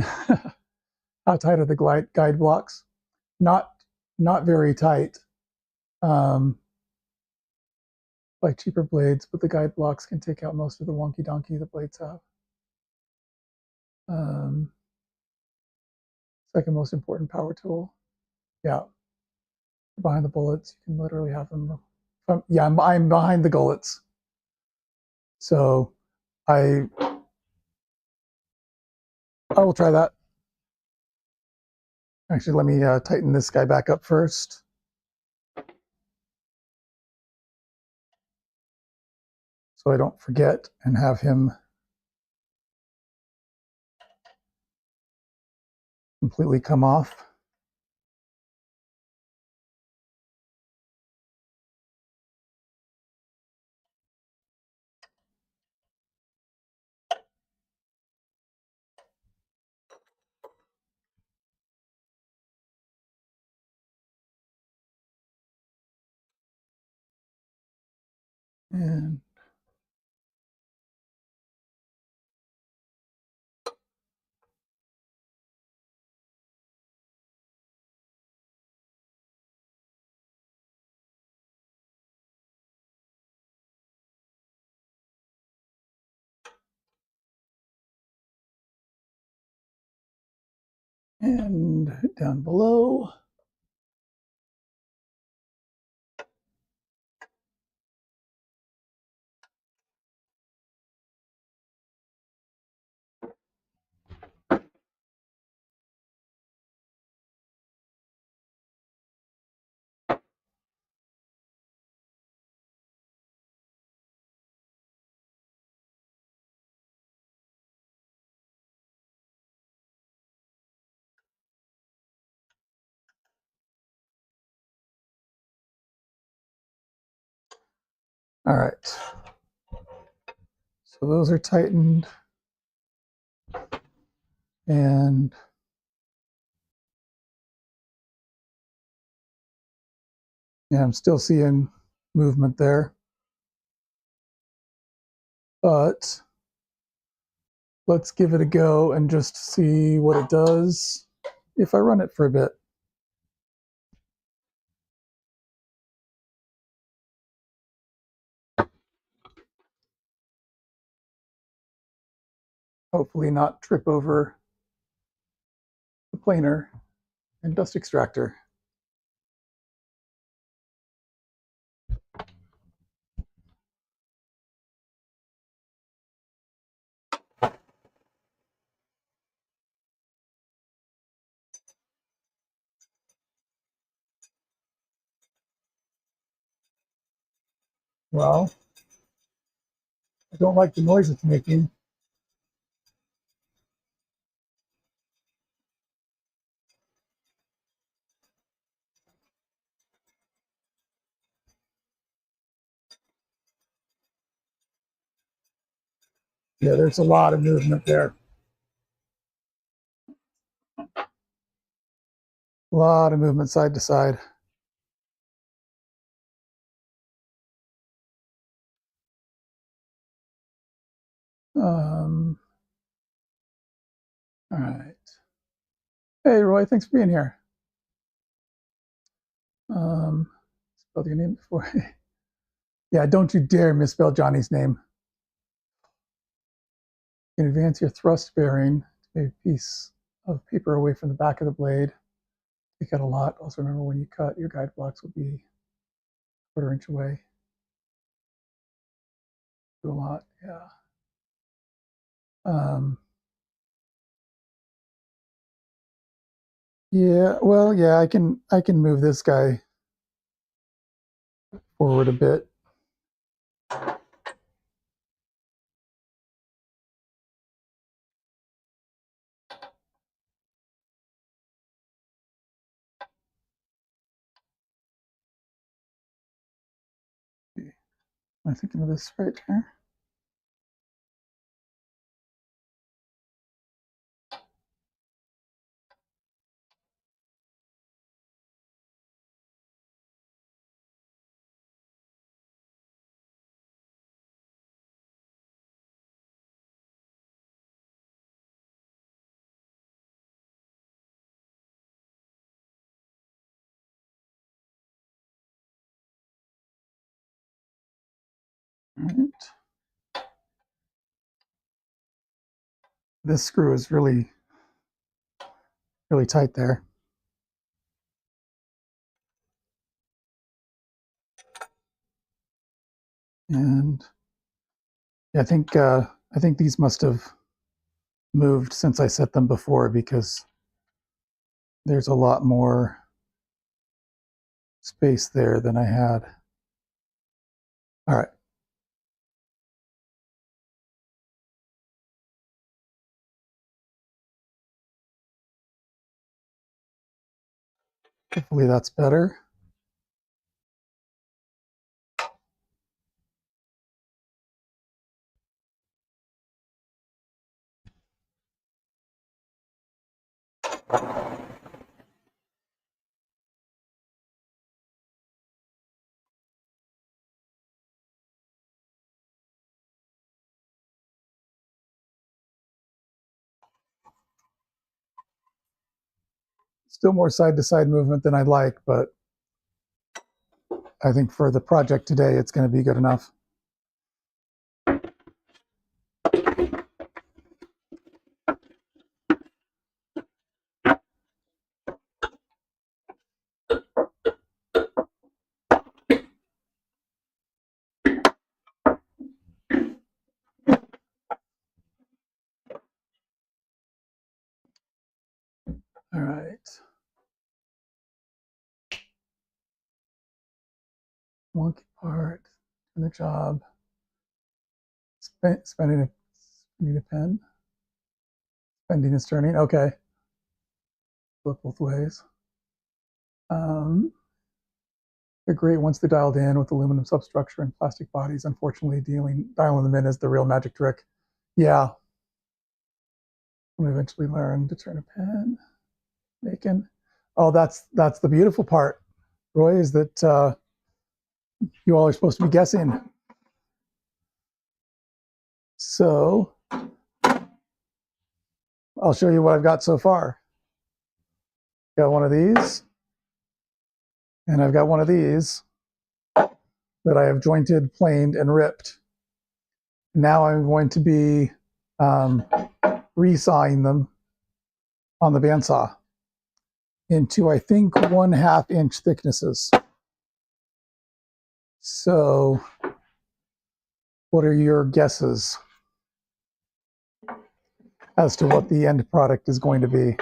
how tight are the guide blocks? Not very tight. Buy cheaper blades, but the guide blocks can take out most of the wonky donkey the blades have. Second most important power tool. Yeah. Behind the bullets, you can literally have them. Yeah, I'm behind the gullets. So I will try that. Actually, let me tighten this guy back up first. So I don't forget and have him completely come off. And down below. All right. So those are tightened. And yeah, I'm still seeing movement there. But let's give it a go and just see what it does if I run it for a bit. Hopefully not trip over the planer and dust extractor. Well, I don't like the noise it's making. Yeah, there's a lot of movement there. A lot of movement side to side. All right. Hey, Roy, thanks for being here. Spelled your name before. Yeah, don't you dare misspell Johnny's name. You can advance your thrust bearing to move a piece of paper away from the back of the blade. Take out a lot. Also remember when you cut, your guide blocks will be a 1/4 inch away. Do a lot, yeah. Yeah, well, yeah, I can move this guy forward a bit. Am I thinking of this right here? All right. This screw is really, really tight there. And yeah, I think these must have moved since I set them before because there's a lot more space there than I had. All right. Hopefully that's better. Still more side-to-side movement than I'd like, but I think for the project today, it's going to be good enough. All right. Wonky part in the job. Spending need a pen. Spending is turning. Okay. Flip both ways. They're great once they're dialed in with aluminum substructure and plastic bodies. Unfortunately, dialing them in is the real magic trick. Yeah. I'm eventually learn to turn a pen. Making. Oh, that's the beautiful part, Roy, is that you all are supposed to be guessing. So I'll show you what I've got so far. Got one of these, and I've got one of these that I have jointed, planed, and ripped. Now I'm going to be resawing them on the bandsaw into, I think, 1/2 inch thicknesses. So what are your guesses as to what the end product is going to be?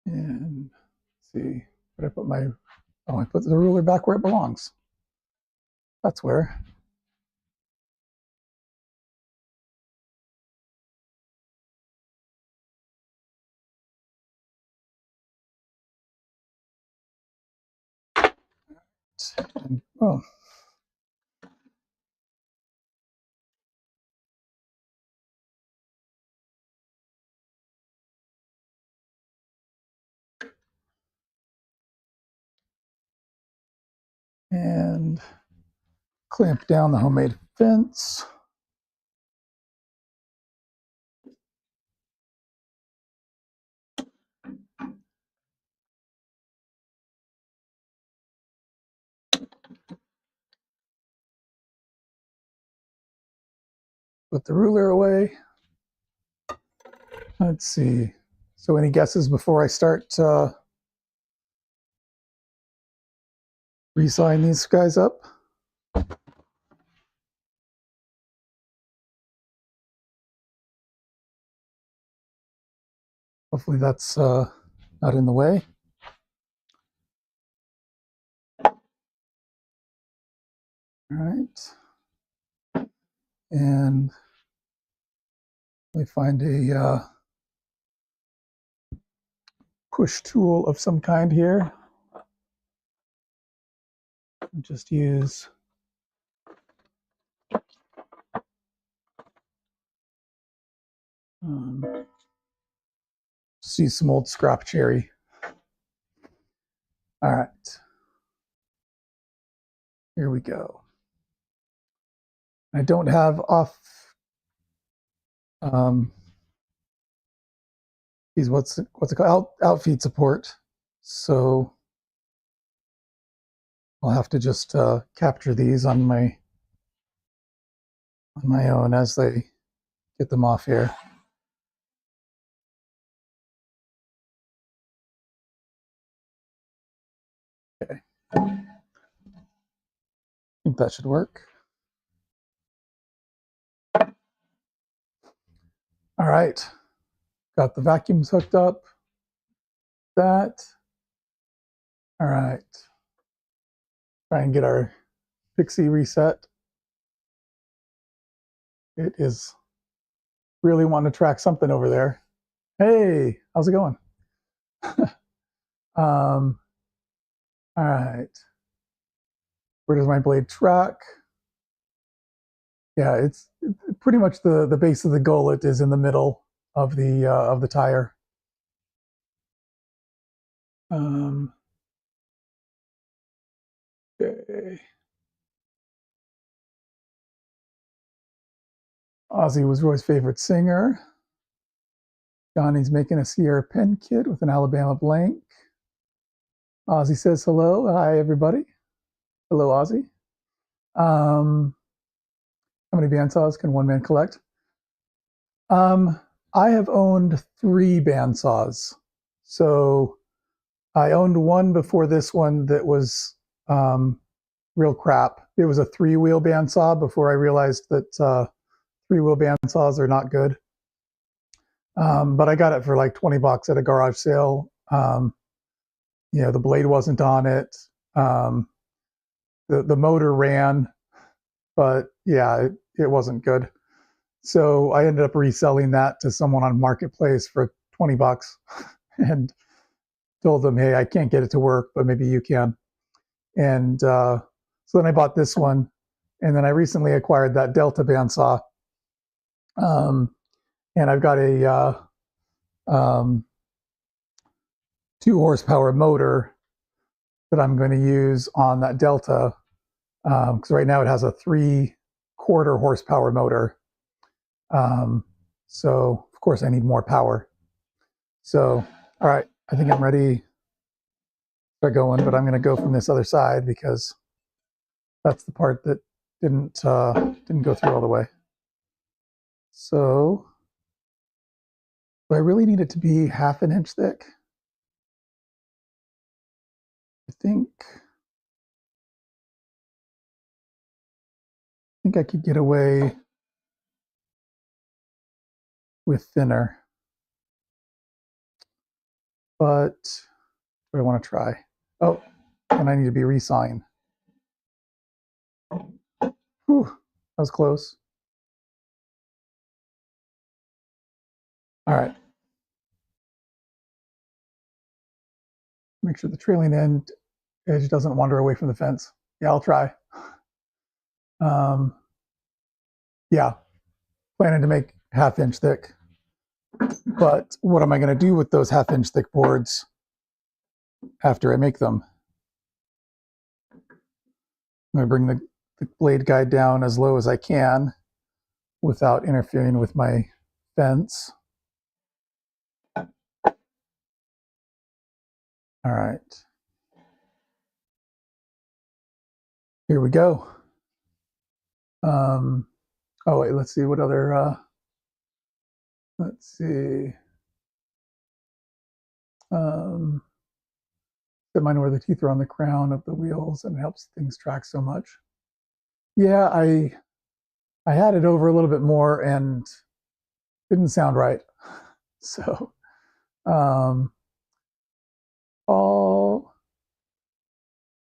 And let's see, did I put my, oh, I put the ruler back where it belongs. That's where. And, oh. And clamp down the homemade fence. Put the ruler away. Let's see. So any guesses before I start resawing these guys up? Hopefully that's not in the way. All right. And let me find a push tool of some kind here. Just use see some old scrap cherry. All right. Here we go. I don't have off these what's it called, outfeed support, so I'll have to just capture these on my own as they get them off here. Okay, I think that should work. All right, got the vacuums hooked up. That. All right. Try and get our pixie reset. It is really wanting to track something over there. Hey, how's it going? All right. Where does my blade track? Yeah, it's pretty much the base of the gullet is in the middle of the tire. Okay. Ozzy was Roy's favorite singer. Johnny's making a Sierra pen kit with an Alabama blank. Ozzy says hello. Hi, everybody. Hello, Ozzy. How many bandsaws can one man collect? I have owned 3 bandsaws. So I owned one before this one that was real crap. It was a 3-wheel bandsaw before I realized that 3-wheel bandsaws are not good. But I got it for like $20 at a garage sale. You know, the blade wasn't on it. The motor ran, but yeah, it wasn't good. So I ended up reselling that to someone on Marketplace for $20 and told them, hey, I can't get it to work, but maybe you can. And so then I bought this one, and then I recently acquired that Delta bandsaw. And I've got a 2 horsepower motor that I'm going to use on that Delta, because right now it has a 3/4 horsepower motor. So of course I need more power. So, all right, I think I'm ready to start going, but I'm going to go from this other side because that's the part that didn't go through all the way. So, do I really need it to be 1/2 inch thick? I think I could get away with thinner, but do I want to try? Oh, and I need to be resawing. Whew, that was close. All right. Make sure the trailing edge doesn't wander away from the fence. Yeah, I'll try. Yeah, planning to make 1/2 inch thick. But what am I going to do with those 1/2 inch thick boards after I make them? I'm going to bring the blade guide down as low as I can without interfering with my fence. All right. Here we go. Oh, wait, let's see what other, let's see. That mine where the teeth are on the crown of the wheels and it helps things track so much. Yeah, I had it over a little bit more and didn't sound right. So, Paul,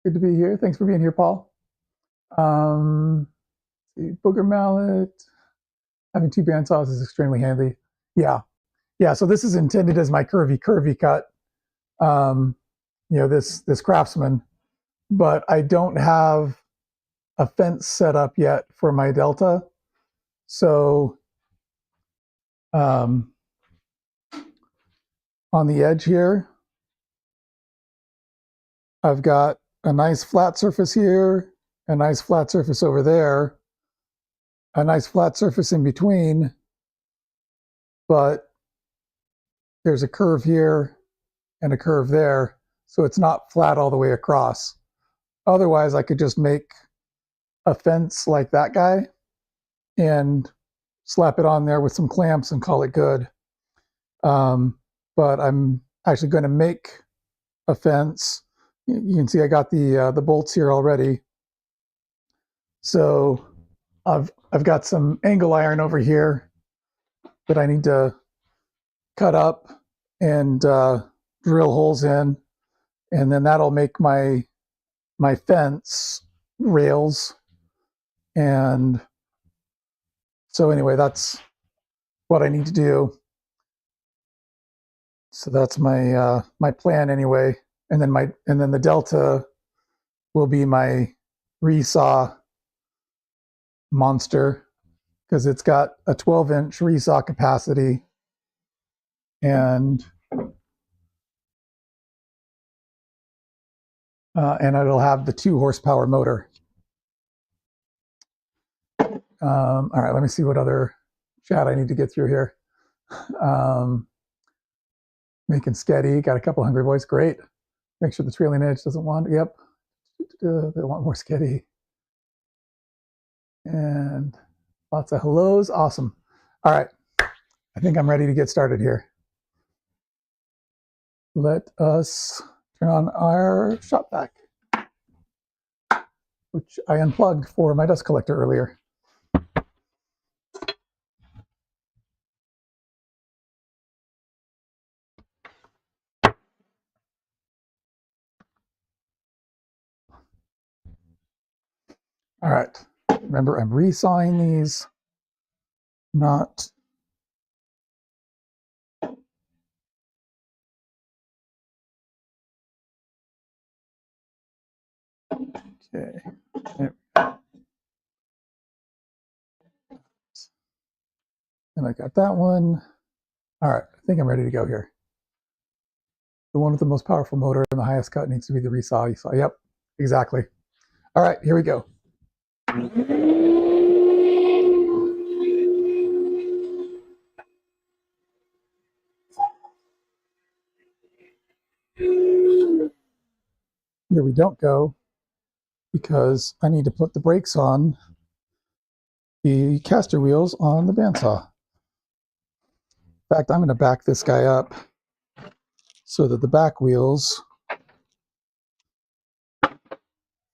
good to be here. Thanks for being here, Paul. See, booger mallet. Having 2 bandsaws is extremely handy. Yeah, yeah. So this is intended as my curvy cut. You know, this Craftsman, but I don't have a fence set up yet for my Delta. So on the edge here, I've got a nice flat surface here, a nice flat surface over there, a nice flat surface in between, but there's a curve here and a curve there, so it's not flat all the way across. Otherwise, I could just make a fence like that guy and slap it on there with some clamps and call it good. But I'm actually going to make a fence. You can see I got the bolts here already. So I've got some angle iron over here that I need to cut up and drill holes in, and then that'll make my fence rails. And so anyway, that's what I need to do. So that's my my plan anyway. And then the Delta will be my resaw monster, because it's got a 12-inch resaw capacity, and it'll have the 2 horsepower motor. All right, let me see what other chat I need to get through here. Making sketty, got a couple hungry boys, great. Make sure the trailing edge doesn't wander. Yep, they want more sketty. And lots of hellos, awesome. All right, I think I'm ready to get started here. Let us turn on our shop vac, which I unplugged for my dust collector earlier. All right, remember I'm resawing these, not okay. And I got that one. All right, I think I'm ready to go here. The one with the most powerful motor and the highest cut needs to be the resaw. You saw, yep, exactly. All right, here we go. Here we don't go, because I need to put the brakes on the caster wheels on the bandsaw. In fact, I'm going to back this guy up so that the back wheels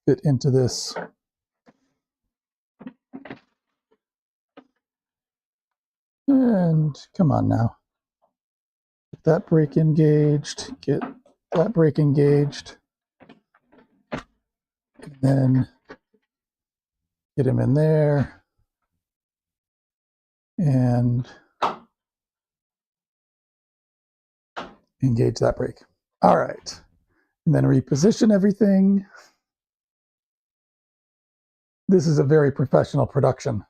fit into this. And come on now. Get that brake engaged, get that brake engaged, and then get him in there. And engage that brake. All right. And then reposition everything. This is a very professional production.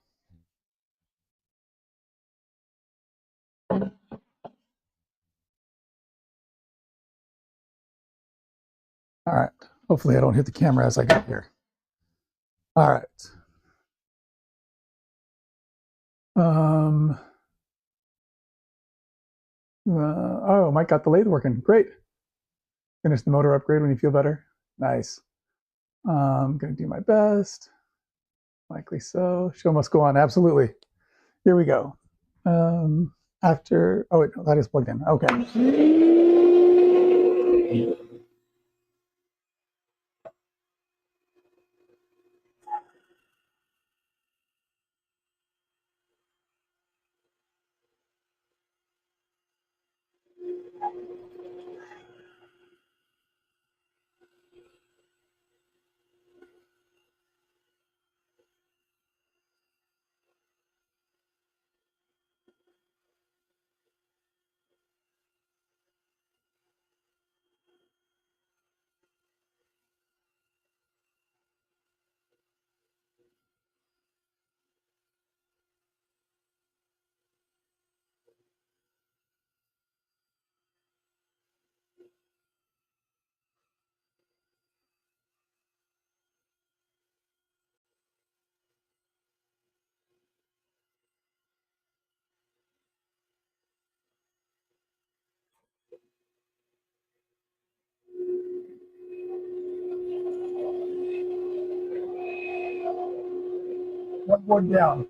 All right. Hopefully I don't hit the camera as I get here. All right. Oh, Mike got the lathe working. Great. Finish the motor upgrade when you feel better. Nice. I'm going to do my best. Likely so. Show must go on. Absolutely. Here we go. After, oh wait, no, that is plugged in. Okay. One board down.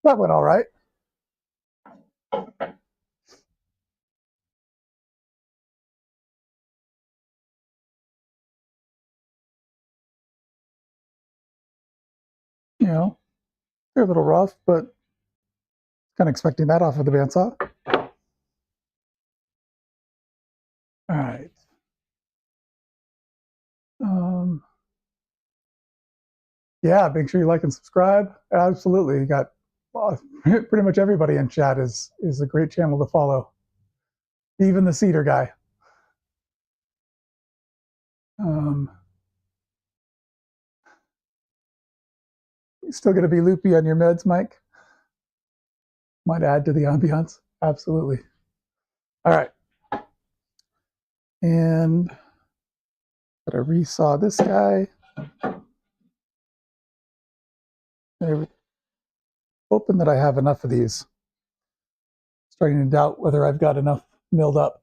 That went all right. You know, they're a little rough, but kind of expecting that off of the bandsaw. All right. Yeah, make sure you like and subscribe. Absolutely, you got pretty much everybody in chat is a great channel to follow. Even the cedar guy. You still going to be loopy on your meds, Mike? Might add to the ambiance. Absolutely. All right. And gotta resaw this guy. Hoping that I have enough of these. Starting to doubt whether I've got enough milled up.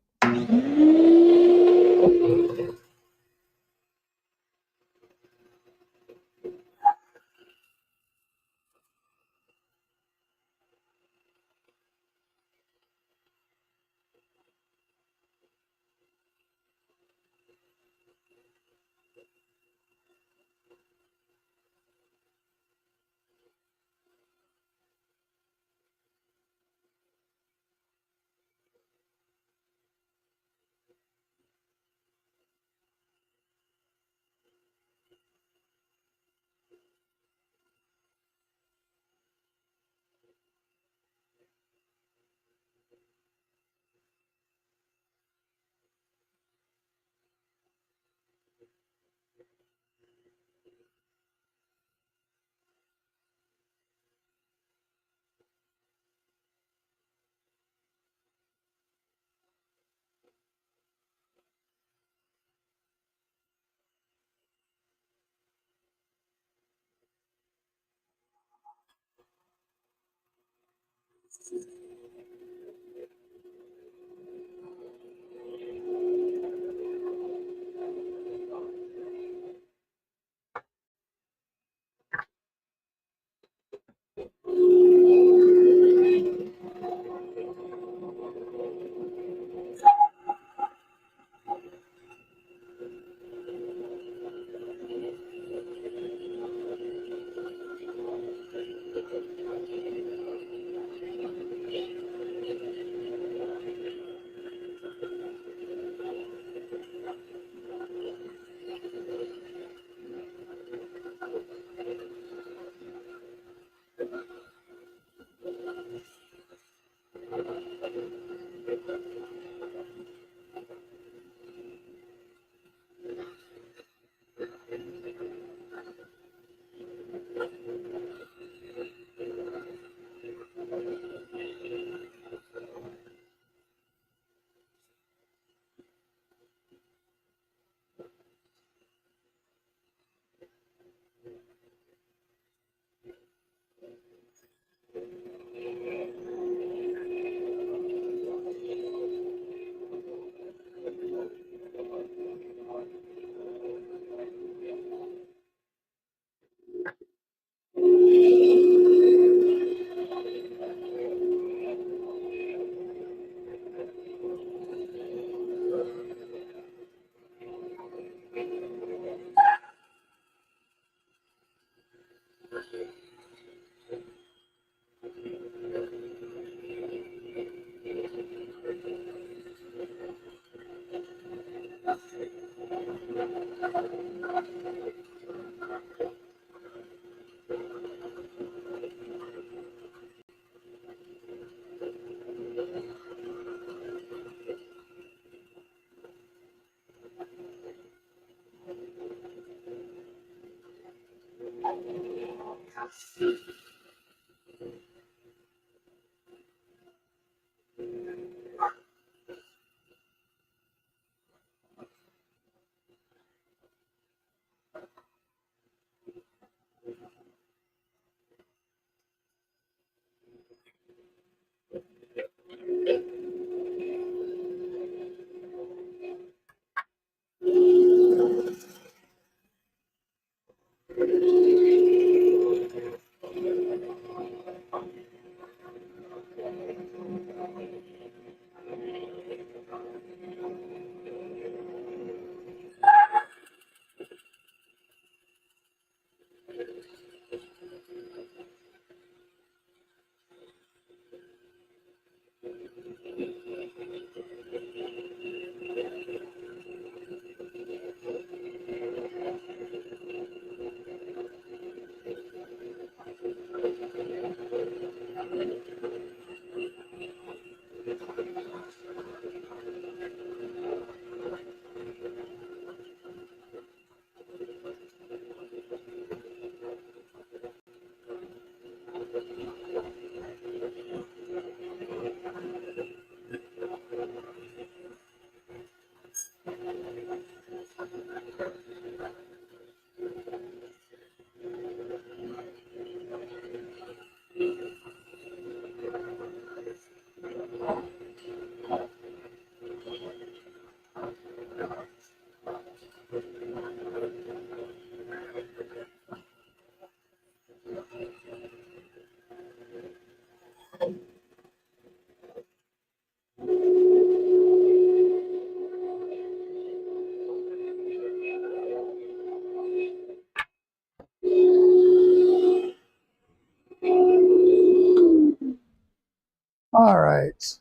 All right.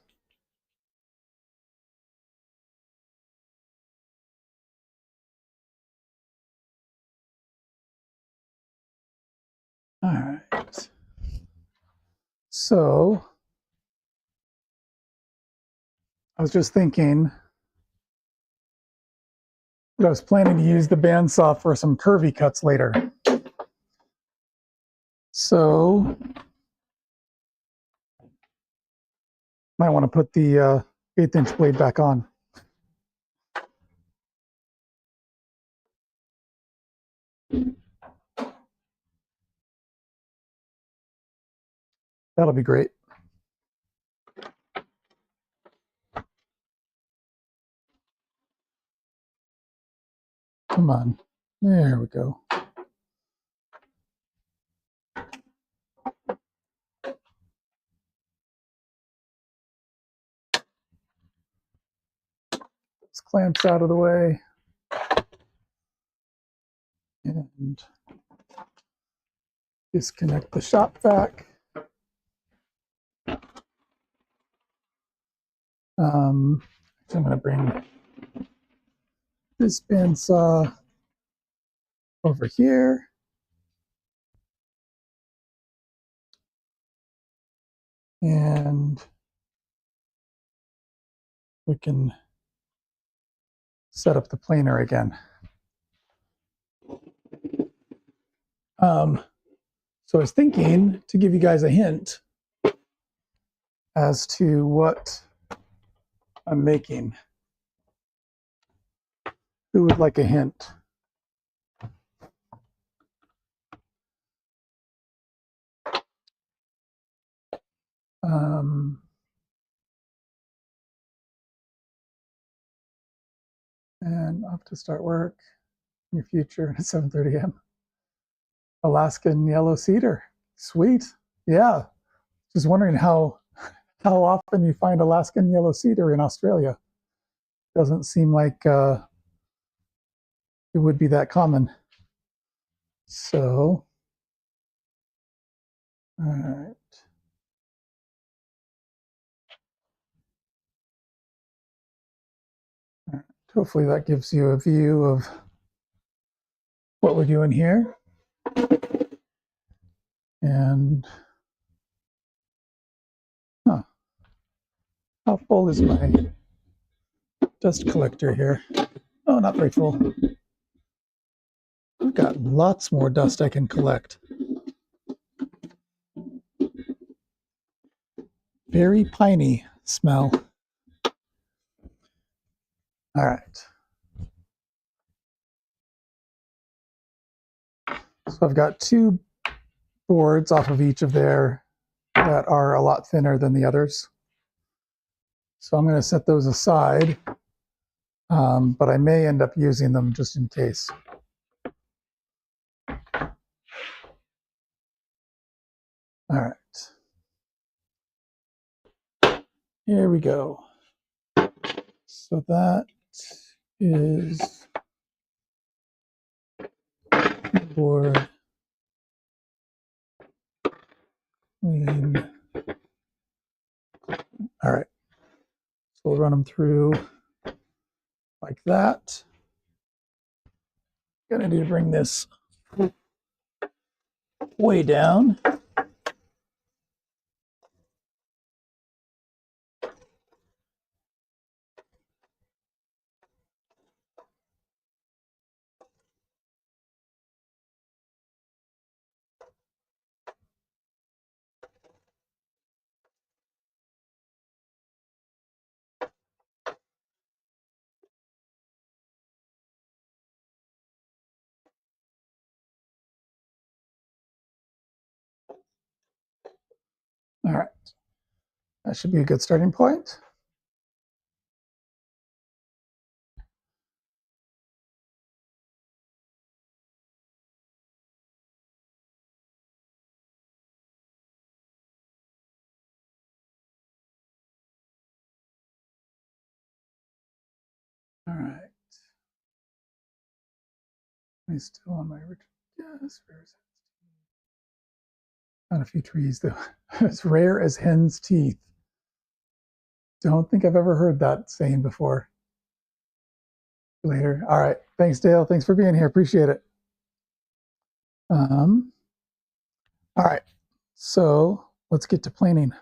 All right. So I was just thinking that I was planning to use the bandsaw for some curvy cuts later. So might want to put the 1/8" blade back on. That'll be great. Come on. There we go. Those clamps out of the way. And disconnect the shop vac. I'm going to bring this bandsaw over here. And we can set up the planer again. So I was thinking to give you guys a hint as to what I'm making. Who would like a hint? And off to start work in your future at 7:30 a.m. Alaskan yellow cedar. Sweet. Yeah. Just wondering how often you find Alaskan yellow cedar in Australia. Doesn't seem like it would be that common. So, all right. Hopefully that gives you a view of what we're doing here. And how full is my dust collector here? Oh, not very full. I've got lots more dust I can collect. Very piney smell. All right. So I've got 2 boards off of each of there that are a lot thinner than the others. So I'm going to set those aside, but I may end up using them just in case. All right. Here we go. So that is board. Clean. All right. So we'll run them through like that. Gonna need to bring this way down. All right. That should be a good starting point. All right. Am I still on my original? Yes, where is it? Found a few trees though. As rare as hen's teeth. Don't think I've ever heard that saying before. Later. All right. Thanks, Dale. Thanks for being here. Appreciate it. All right. So let's get to planing.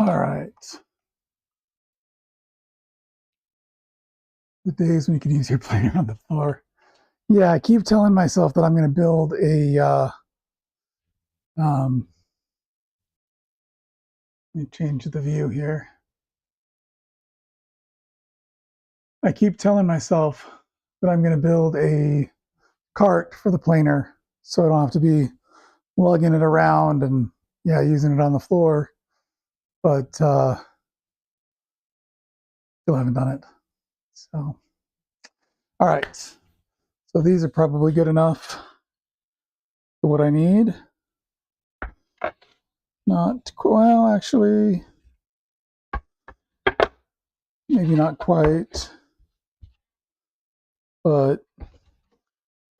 All right. The days when you can use your planer on the floor. Yeah, I keep telling myself that I'm going to build a, let me change the view here. I keep telling myself that I'm going to build a cart for the planer so I don't have to be lugging it around and, yeah, using it on the floor. but still haven't done it. So, all right. So these are probably good enough for what I need. Not well, actually, maybe not quite, but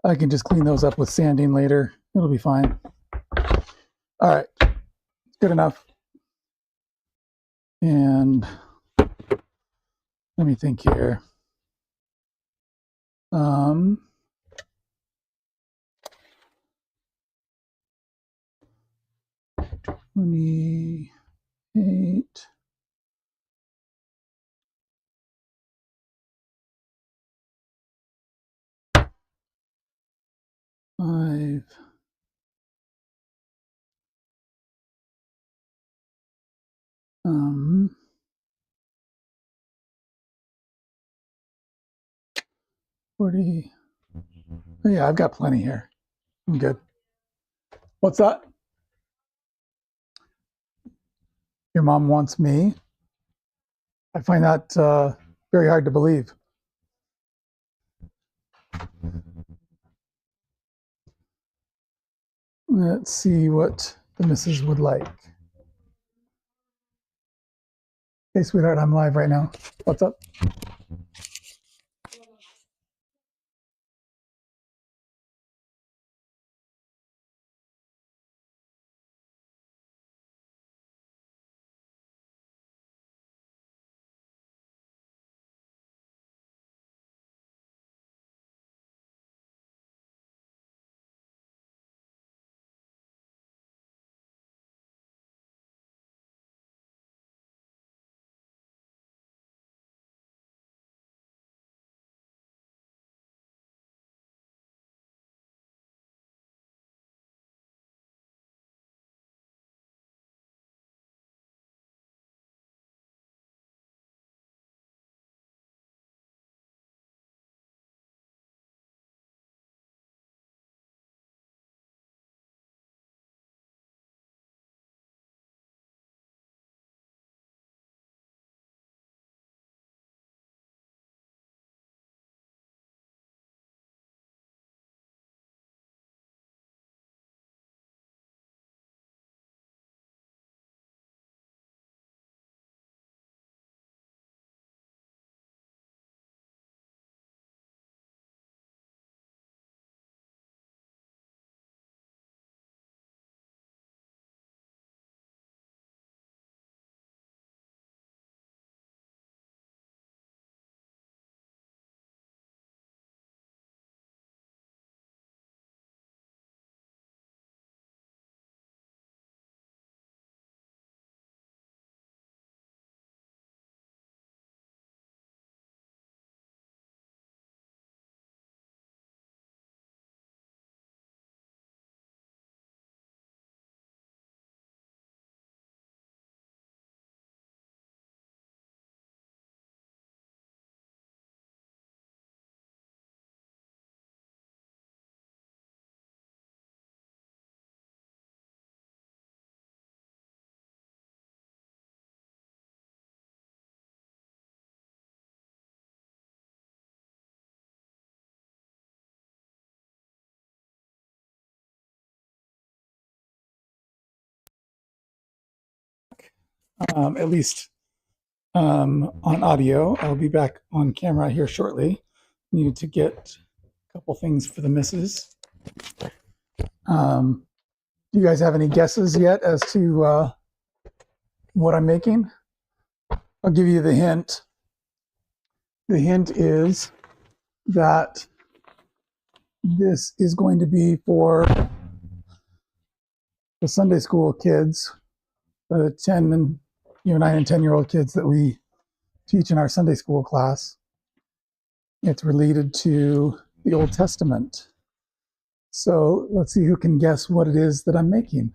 I can just clean those up with sanding later. It'll be fine. All right, good enough. And let me think here. 28. Five. Um, 40. Oh, yeah, I've got plenty here. I'm good. What's that? Your mom wants me? I find that very hard to believe. Let's see what the missus would like. Hey, sweetheart, I'm live right now. What's up? At least on audio. I'll be back on camera here shortly. Needed to get a couple things for the missus. Do you guys have any guesses yet as to what I'm making? I'll give you the hint. The hint is that this is going to be for the Sunday school kids, the 10 and 9 and 10-year-old kids that we teach in our Sunday school class. It's related to the Old Testament. So let's see who can guess what it is that I'm making.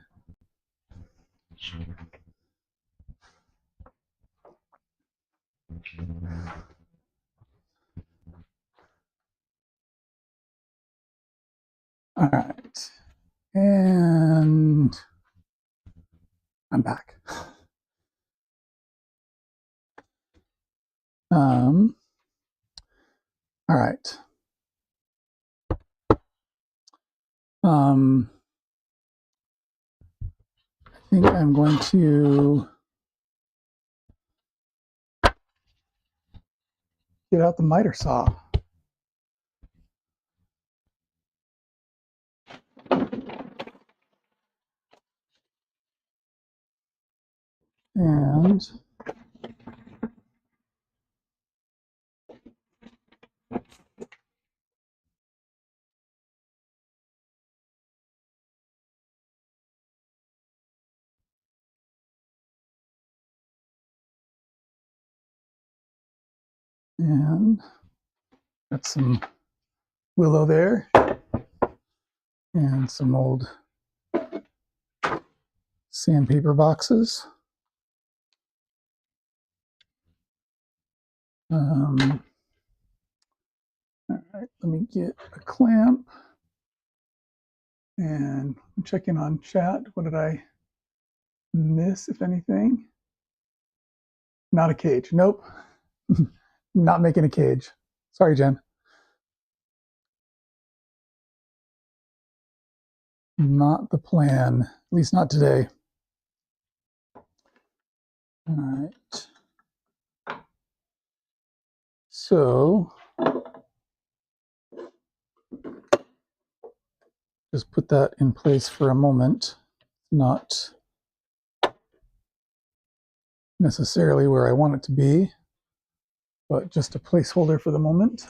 All right. And I'm back. All right. I think I'm going to get out the miter saw. And got some willow there and some old sandpaper boxes. All right, let me get a clamp. And I'm checking on chat. What did I miss, if anything? Not a cage. Nope. Not making a cage. Sorry, Jen. Not the plan. At least not today. All right. So just put that in place for a moment. Not necessarily where I want it to be, but just a placeholder for the moment.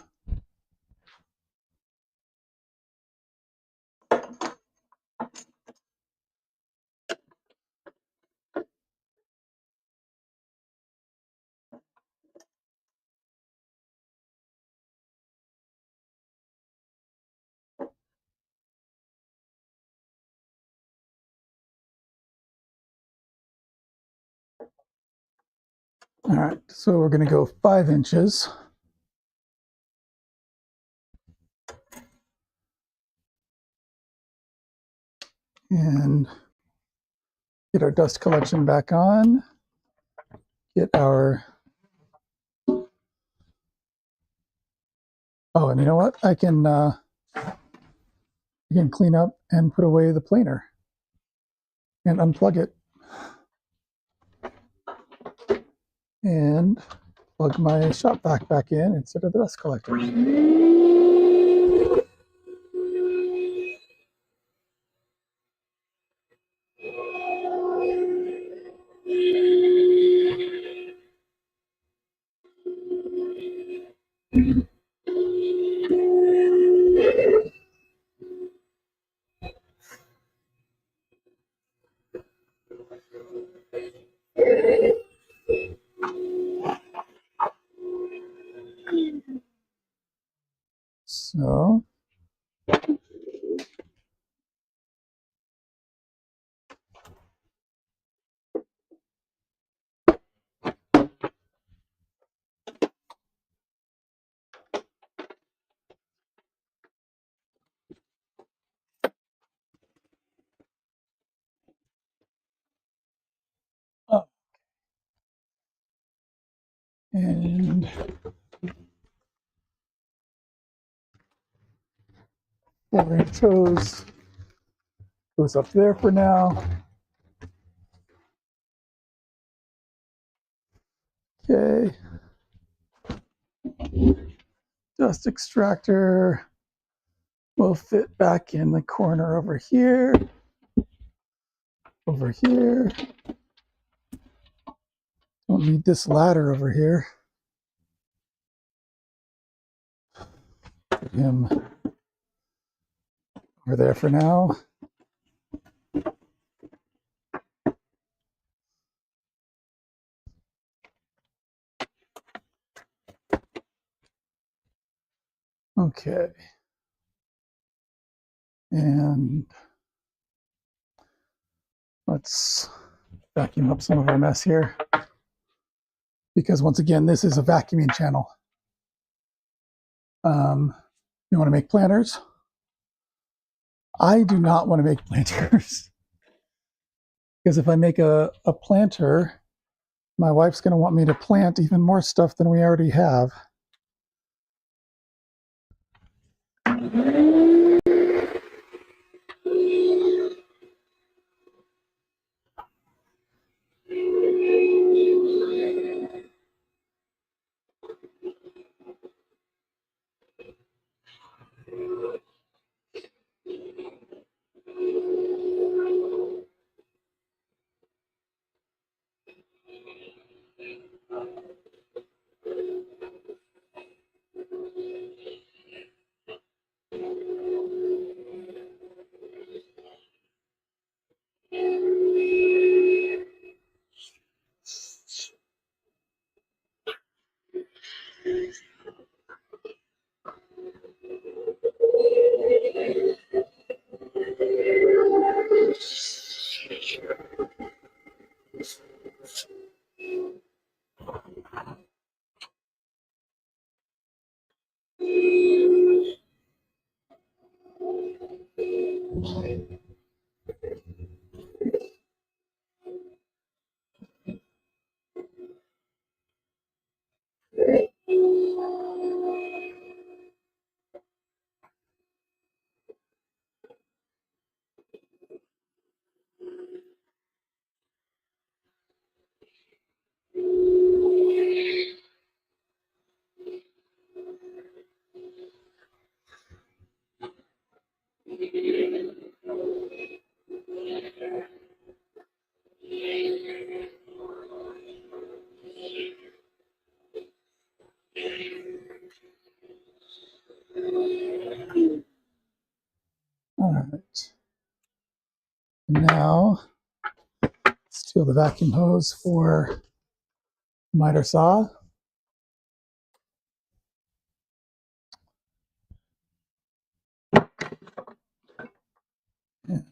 All right, so we're going to go 5 inches. And get our dust collection back on. Get our... Oh, and you know what? I can clean up and put away the planer and unplug it. And plug my shop vac back in instead of the dust collector. So and 4-inch hose goes up there for now. Okay. Dust extractor will fit back in the corner over here. Over here. Don't need this ladder over here. Put him over there for now. Okay. And let's vacuum up some of our mess here. Because once again, this is a vacuuming channel. You want to make planters? I do not want to make planters. Because if I make a planter, My wife's going to want me to plant even more stuff than we already have. All right. Now, steal the vacuum hose for miter saw.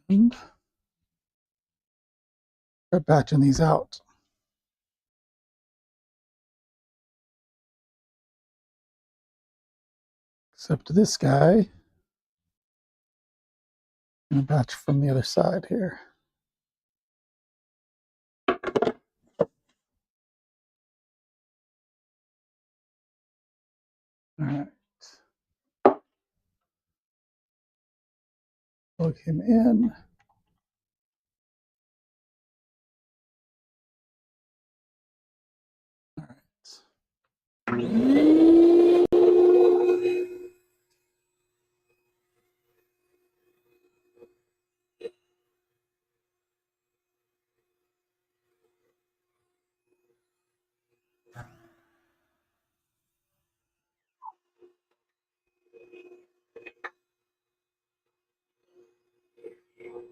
And start batching these out. Except this guy. I'm going to batch from the other side here. All right. Plug him in.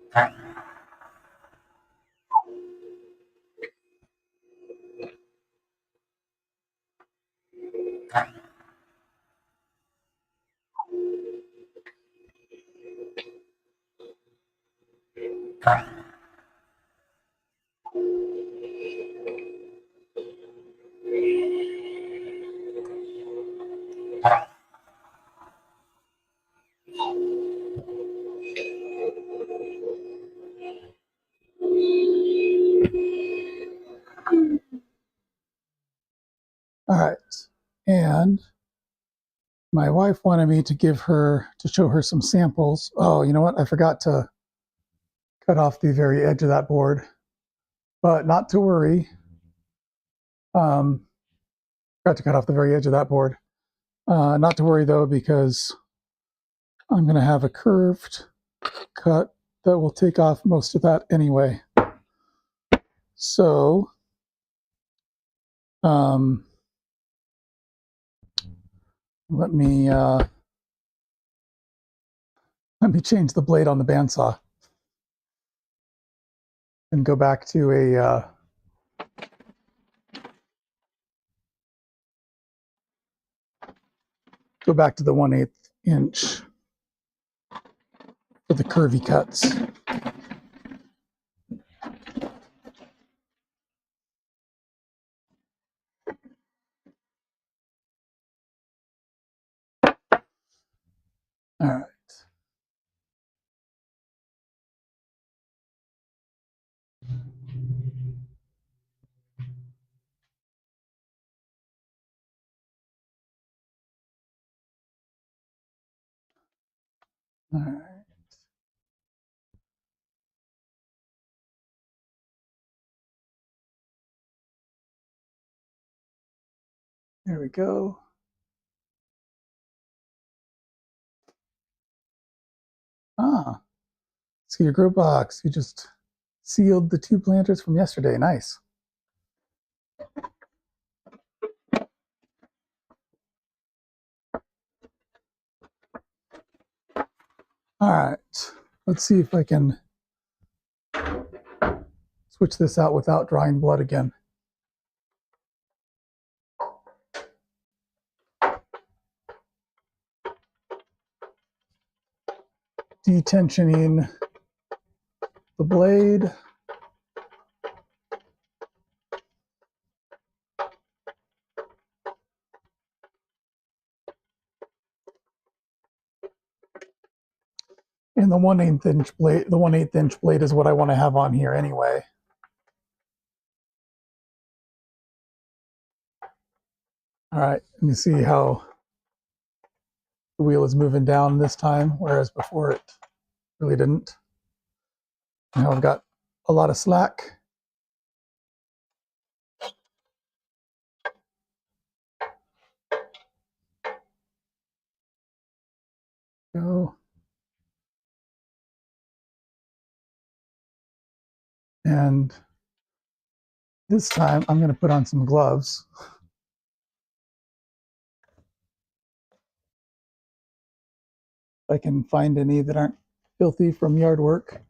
All right. All right. And my wife wanted me to show her some samples. Oh, you know what? I forgot to cut off the very edge of that board, but not to worry. Forgot to cut off the very edge of that board. Not to worry though, because I'm going to have a curved cut that will take off most of that anyway. So, let me change the blade on the bandsaw and go back to a go back to the 1/8 inch for the curvy cuts. All right. All right. There we go. Ah, see your grow box. You just sealed the 2 planters from yesterday. Nice. All right, let's see if I can switch this out without drawing blood again. Detensioning the blade. And the 1/8 inch blade, the 1/8 inch blade is what I want to have on here anyway. All right, and you see how the wheel is moving down this time, whereas before it really didn't. Now I've got a lot of slack. Go. And this time I'm going to put on some gloves. If I can find any that aren't filthy from yard work.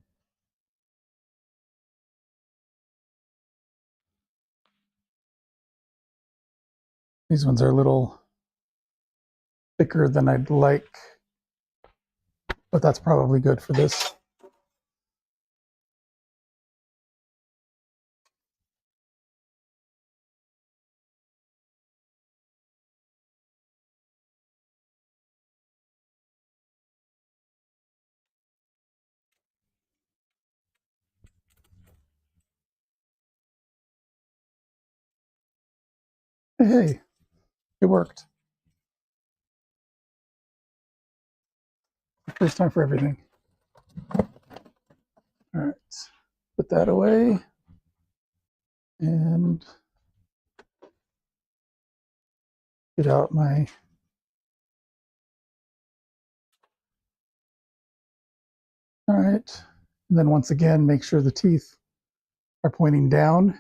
These ones are a little thicker than I'd like, but that's probably good for this. Hey, it worked. First time for everything. All right, put that away. And get out my all right. And then once again, make sure the teeth are pointing down.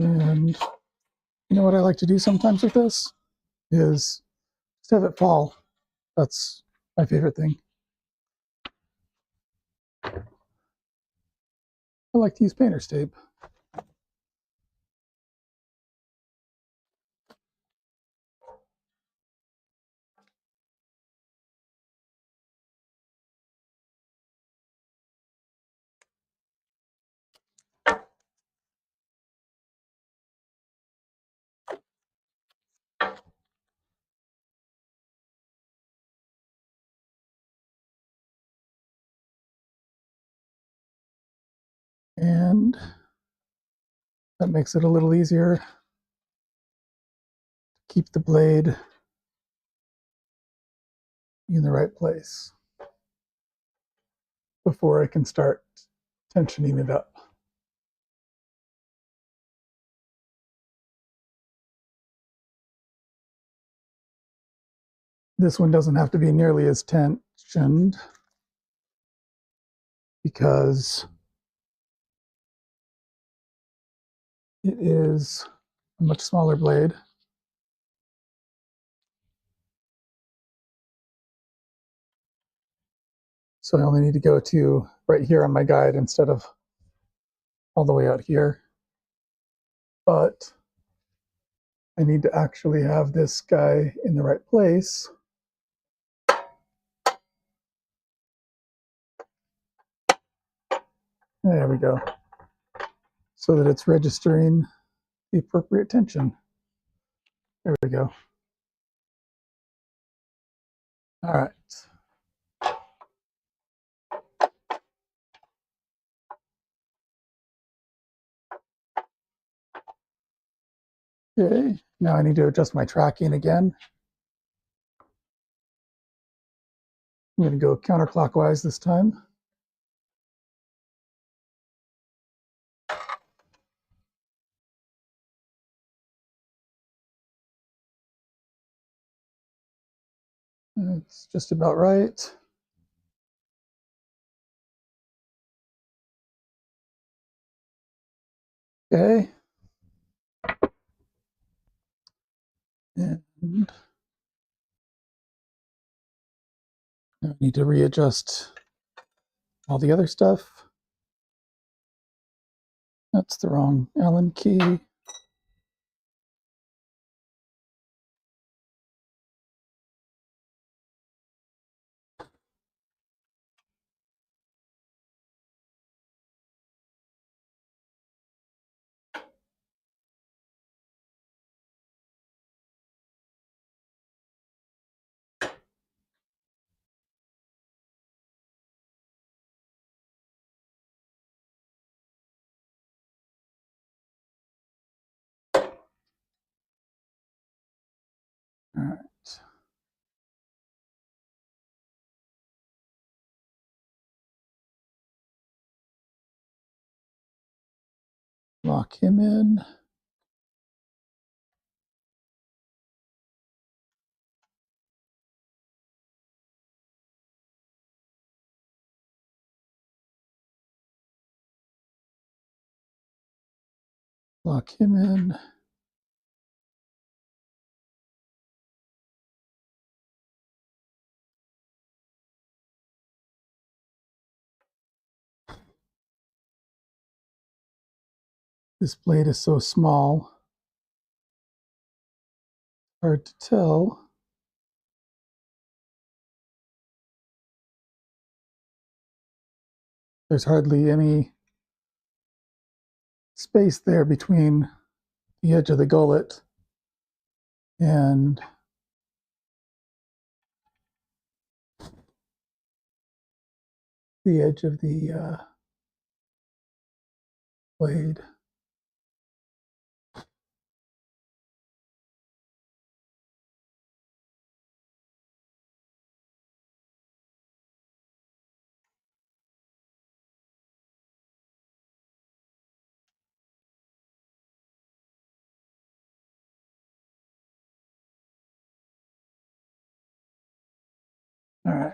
And you know what I like to do sometimes with this is just have it fall. That's my favorite thing. I like to use painter's tape. And that makes it a little easier to keep the blade in the right place before I can start tensioning it up. This one doesn't have to be nearly as tensioned because it is a much smaller blade. So I only need to go to right here on my guide instead of all the way out here. But I need to actually have this guy in the right place There we go. So that it's registering the appropriate tension. There we go. All right. Okay, now I need to adjust my tracking again. I'm going to go counterclockwise this time. It's just about right. Okay. And I need to readjust all the other stuff. That's the wrong Allen key. All right. Lock him in. Lock him in. This blade is so small, hard to tell. There's hardly any space there between the edge of the gullet and the edge of the blade. All right.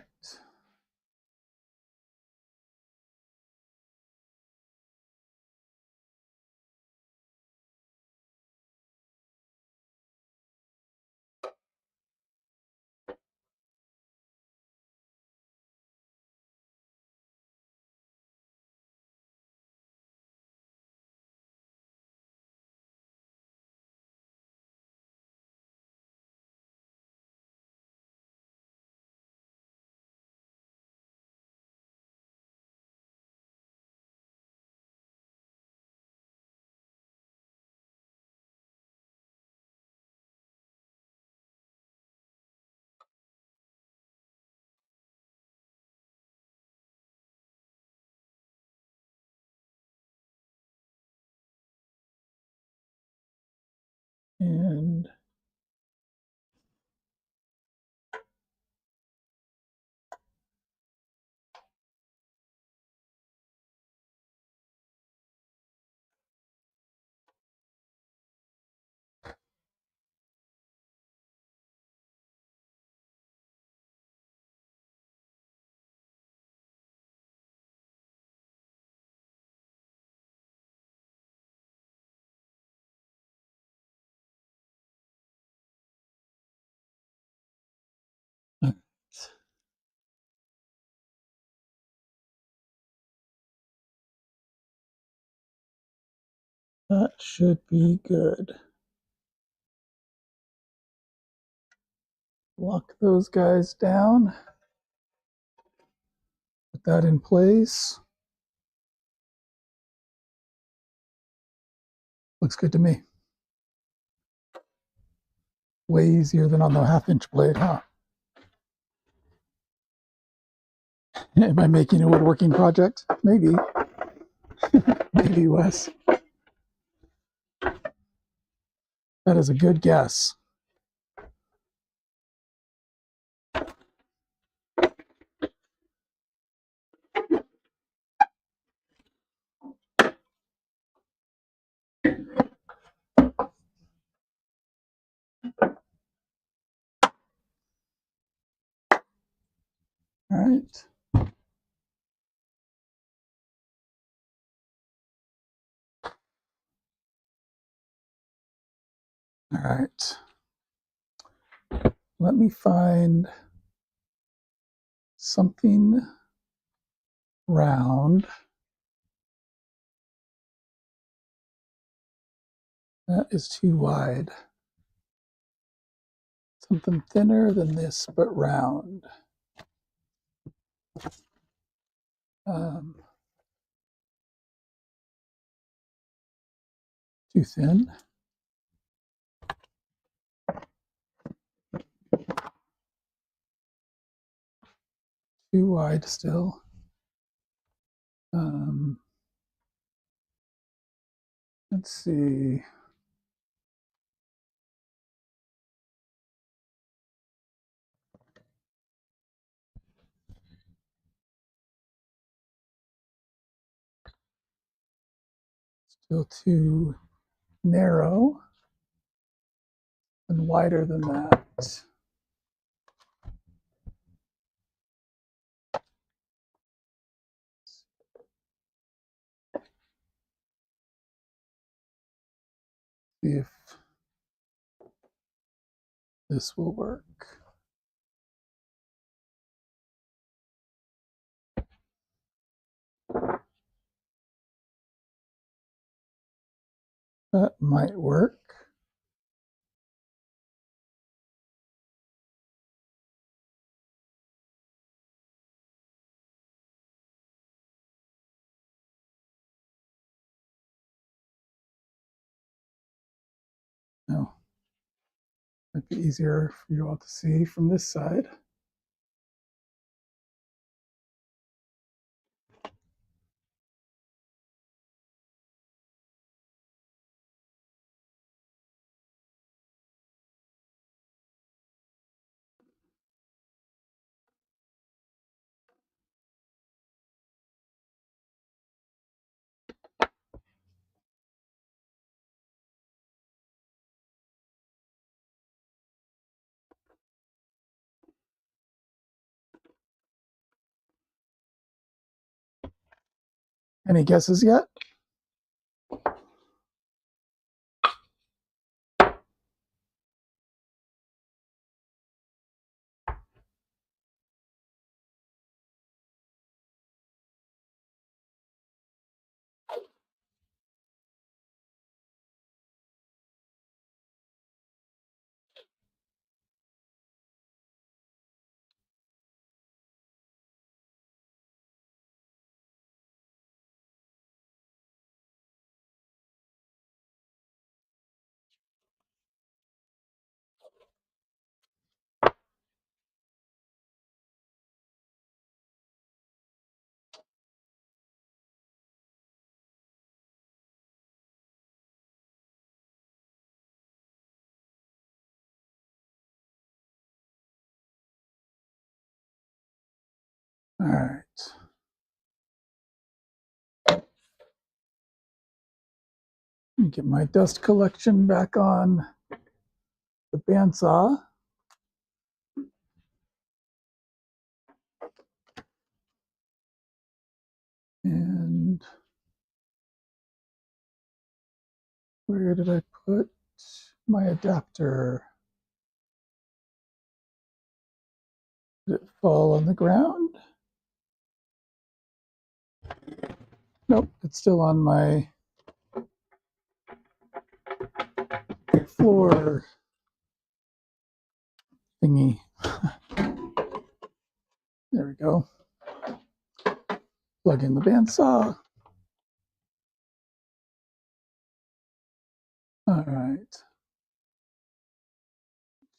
And that should be good. Lock those guys down. Put that in place. Looks good to me. Way easier than on the 1/2-inch blade, huh? Am I making a woodworking project? Maybe. Maybe, Wes. That is a good guess. All right. All right. Let me find something round. That is too wide. Something thinner than this, but round. Too thin. Too wide still. Let's see. Still too narrow and wider than that. See if this will work. That might work. No. Might be easier for you all to see from this side. Any guesses yet? All right. Let me get my dust collection back on the bandsaw. And where did I put my adapter? Did it fall on the ground? Nope, it's still on my floor thingy. There we go. Plug in the bandsaw. All right.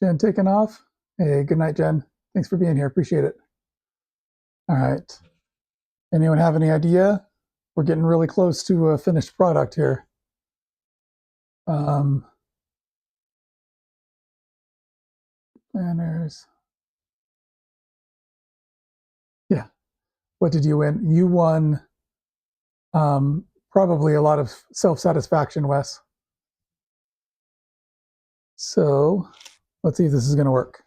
Jen taking off. Hey, good night, Jen. Thanks for being here. Appreciate it. All right. Anyone have any idea? We're getting really close to a finished product here. Planners. Yeah. What did you win? You won probably a lot of self-satisfaction, Wes. So let's see if this is going to work.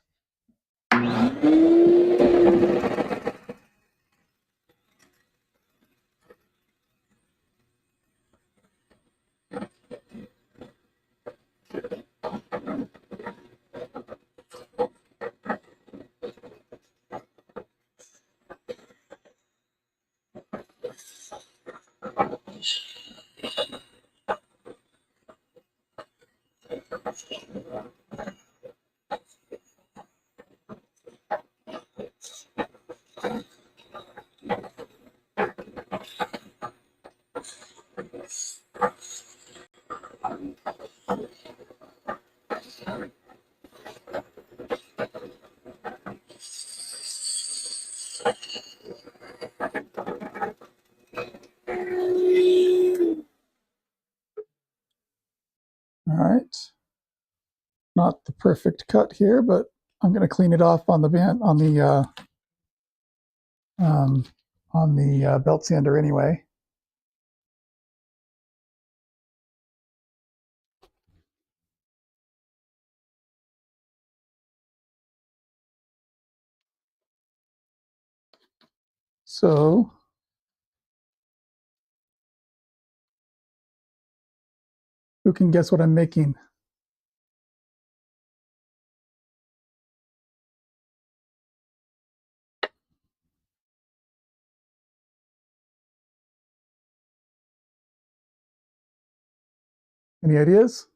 All right. Not the perfect cut here, but I'm going to clean it off on the belt sander anyway. So who can guess what I'm making? Any ideas?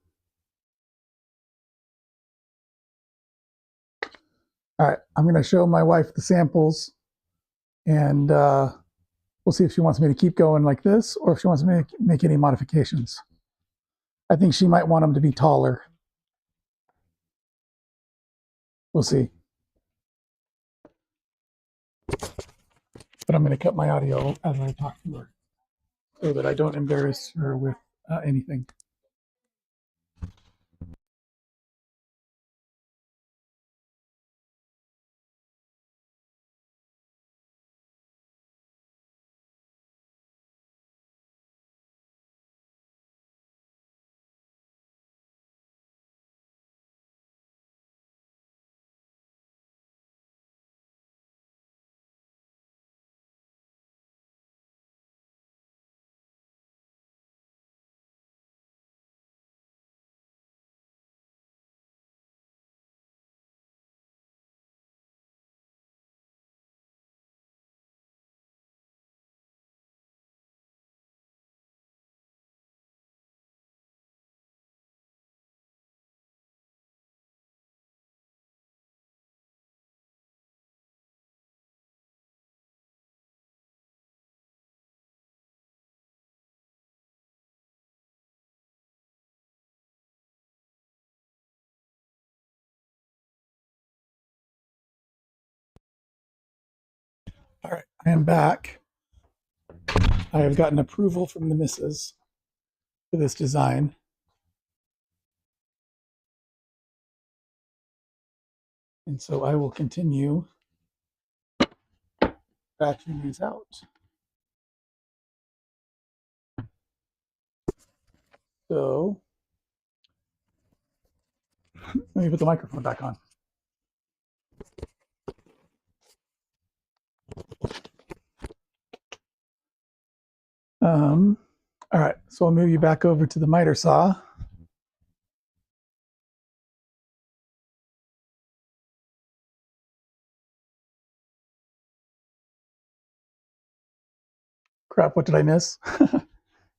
All right, I'm going to show my wife the samples, and we'll see if she wants me to keep going like this or if she wants me to make any modifications. I think she might want them to be taller. We'll see. But I'm going to cut my audio as I talk to her so that I don't embarrass her with anything. All right, I am back. I have gotten approval from the missus for this design. And so I will continue batching these out. So let me put the microphone back on. All right, so I'll move you back over to the miter saw. Crap, what did I miss?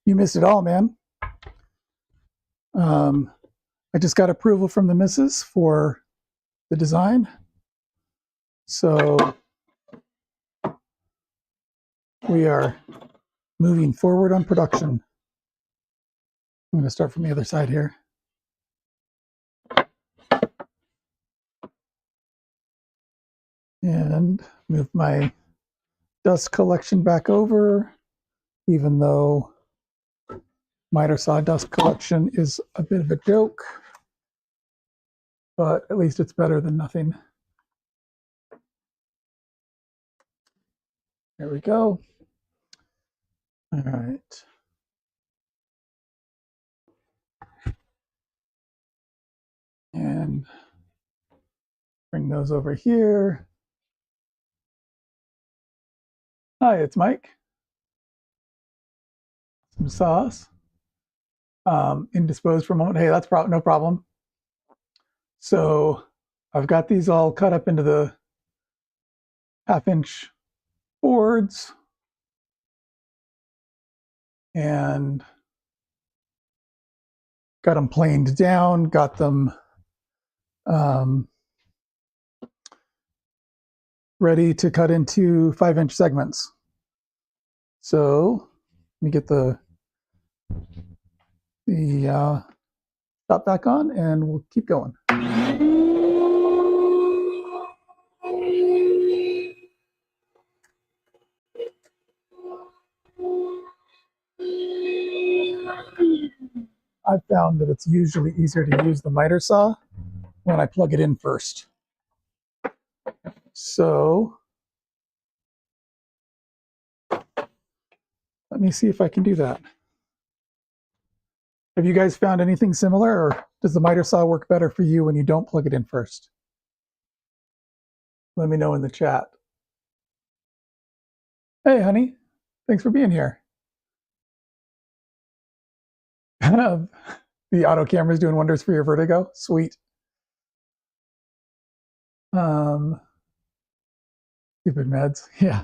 You missed it all, man. I just got approval from the missus for the design. So we are moving forward on production. I'm going to start from the other side here. And move my dust collection back over, even though miter saw dust collection is a bit of a joke, but at least it's better than nothing. There we go. All right. And bring those over here. Hi, it's Mike. Some sauce. Indisposed for a moment. Hey, that's no problem. So I've got these all cut up into the 1/2-inch boards. And got them planed down, got them ready to cut into 5-inch segments. So let me get the stop back on and we'll keep going. I've found that it's usually easier to use the miter saw when I plug it in first. So let me see if I can do that. Have you guys found anything similar, or does the miter saw work better for you when you don't plug it in first? Let me know in the chat. Hey, honey, thanks for being here. The auto camera is doing wonders for your vertigo. Sweet. Stupid meds. Yeah.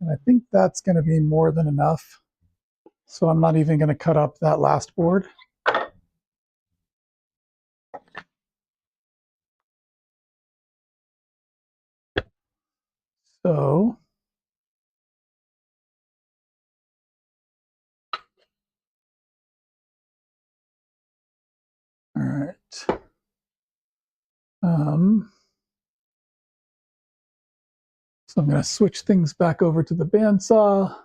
And I think that's going to be more than enough. So I'm not even going to cut up that last board. So all right. So I'm going to switch things back over to the bandsaw.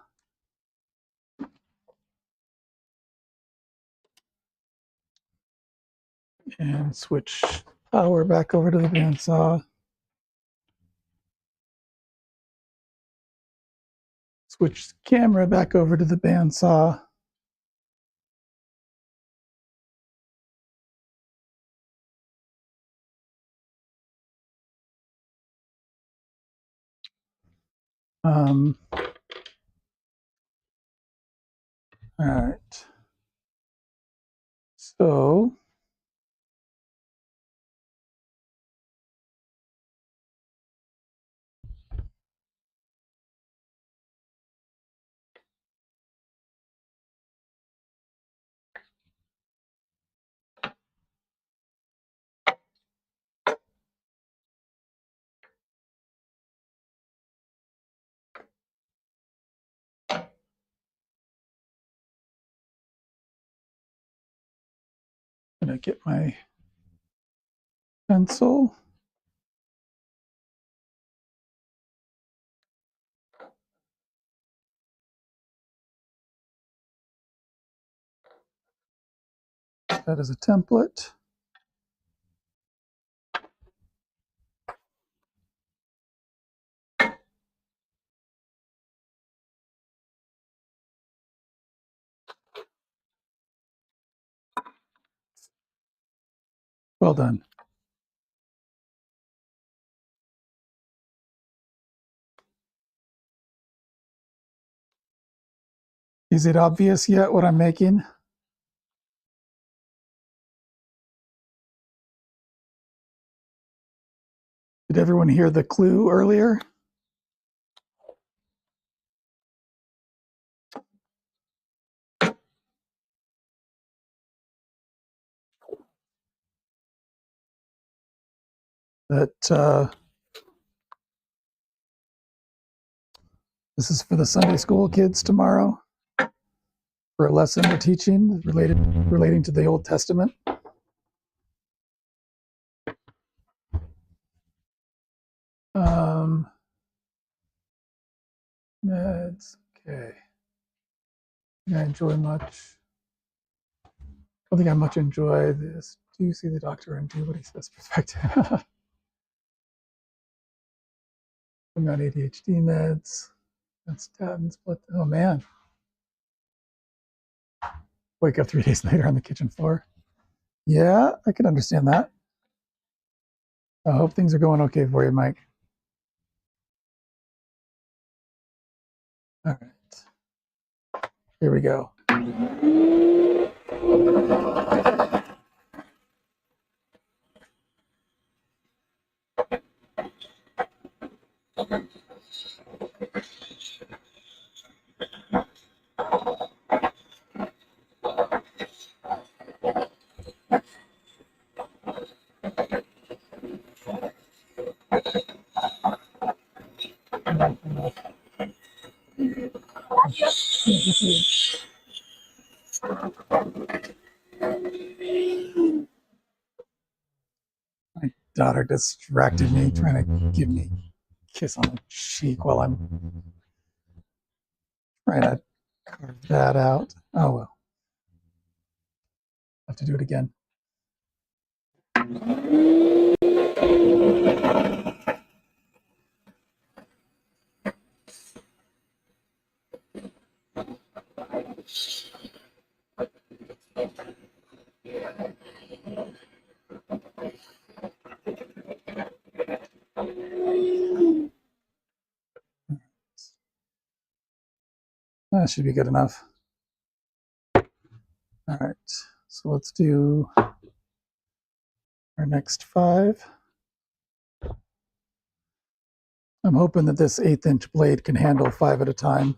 And switch power back over to the bandsaw. Switch camera back over to the bandsaw. All right. So I'm going to get my pencil. That is a template. Well done. Is it obvious yet what I'm making? Did everyone hear the clue earlier? That this is for the Sunday school kids tomorrow for a lesson we're teaching relating to the Old Testament. Meds. Okay. I enjoy much. I don't think I much enjoy this. Do you see the doctor and do what he says? Perspective. I'm on ADHD meds. That's statins. But oh man. Wake up 3 days later on the kitchen floor. Yeah, I can understand that. I hope things are going okay for you, Mike. All right. Here we go. My daughter distracted me, trying to give me a kiss on the cheek while I'm trying to carve that out. Oh well, have to do it again. That should be good enough. All right, so let's do our next 5. I'm hoping that this 1/8" blade can handle 5 at a time.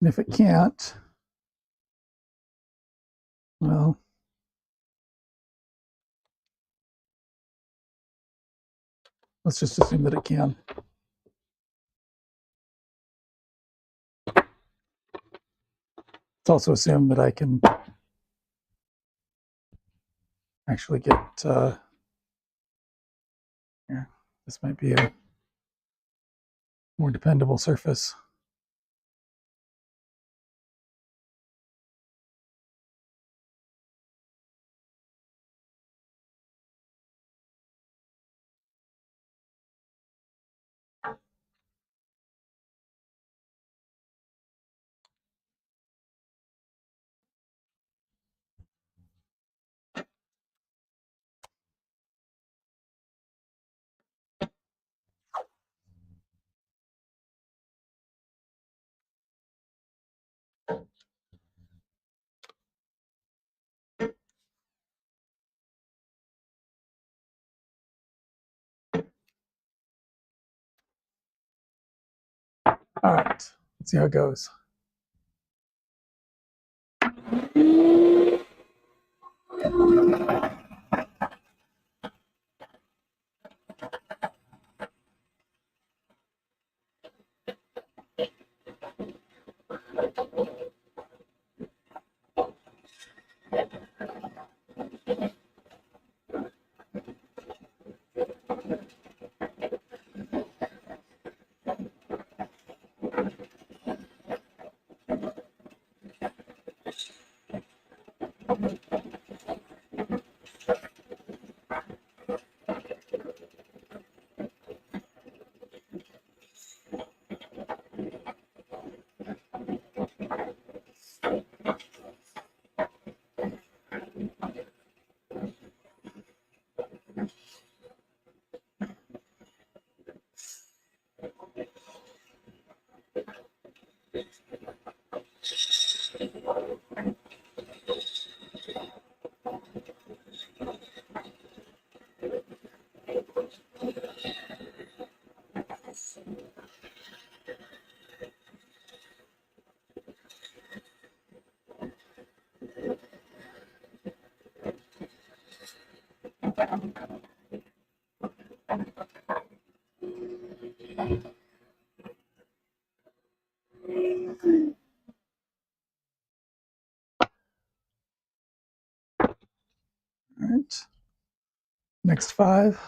And if it can't, well, let's just assume that it can. Let's also assume that I can actually get, here, this might be a more dependable surface. All right, let's see how it goes. All right, next 5.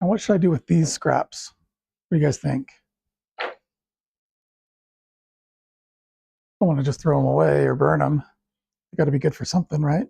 And what should I do with these scraps? What do you guys think? don't want to just throw them away or burn them. They got to be good for something, right?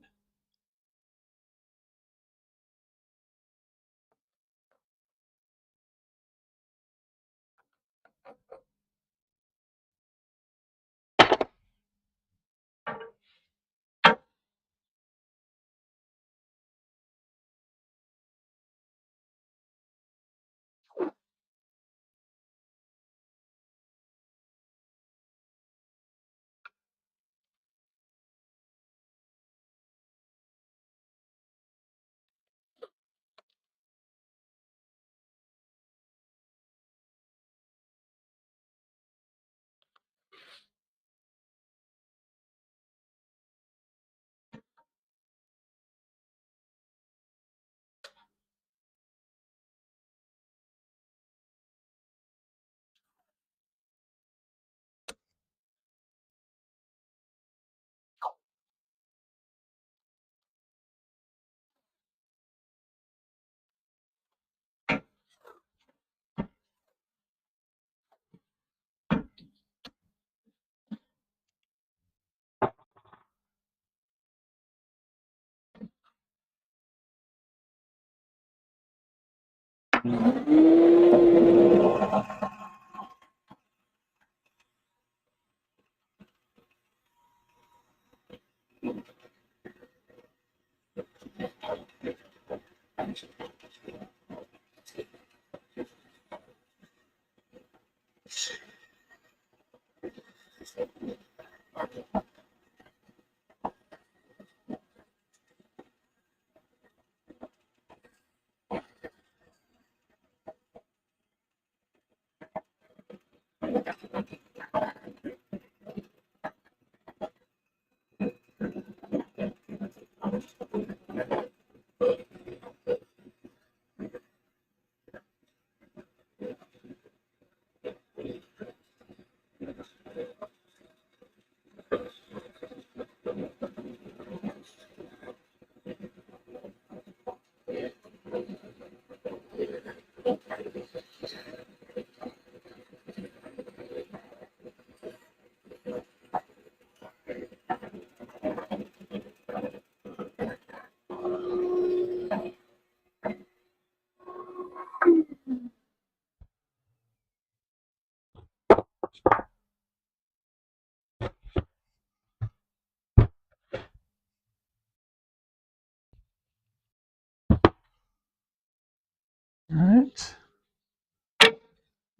All right.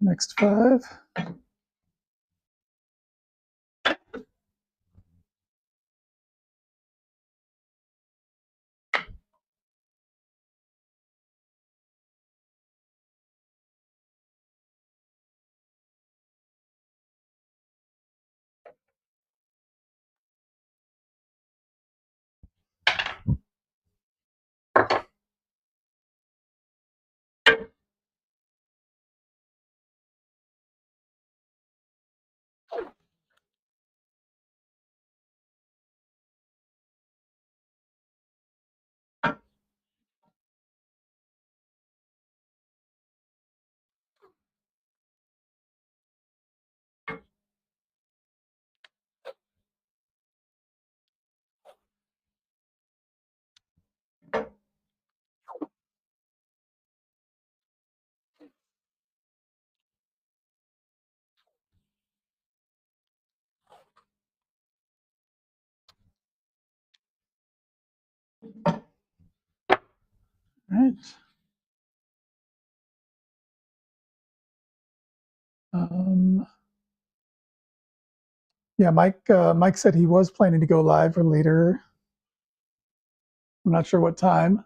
Next 5. All right. Yeah, Mike said he was planning to go live for later. I'm not sure what time.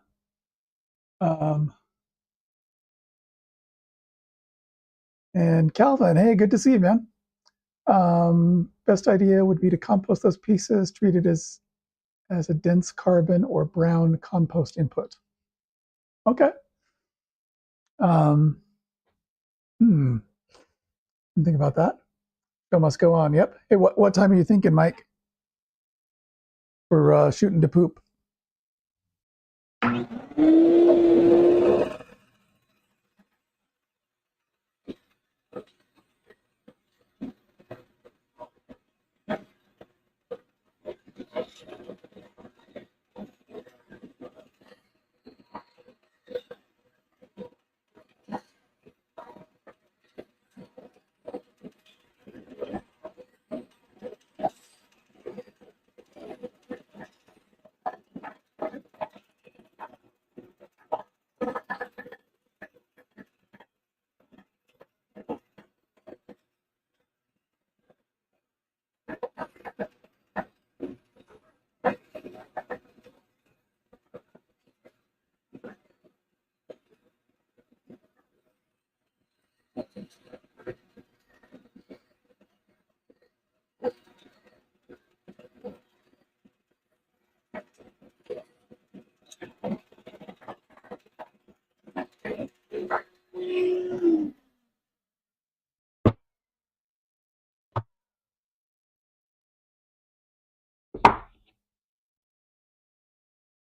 And Calvin, hey, good to see you, man. Best idea would be to compost those pieces, treat it as a dense carbon or brown compost input. Okay. Think about that. Show must go on. Yep. Hey, what time are you thinking, Mike, for shooting to poop?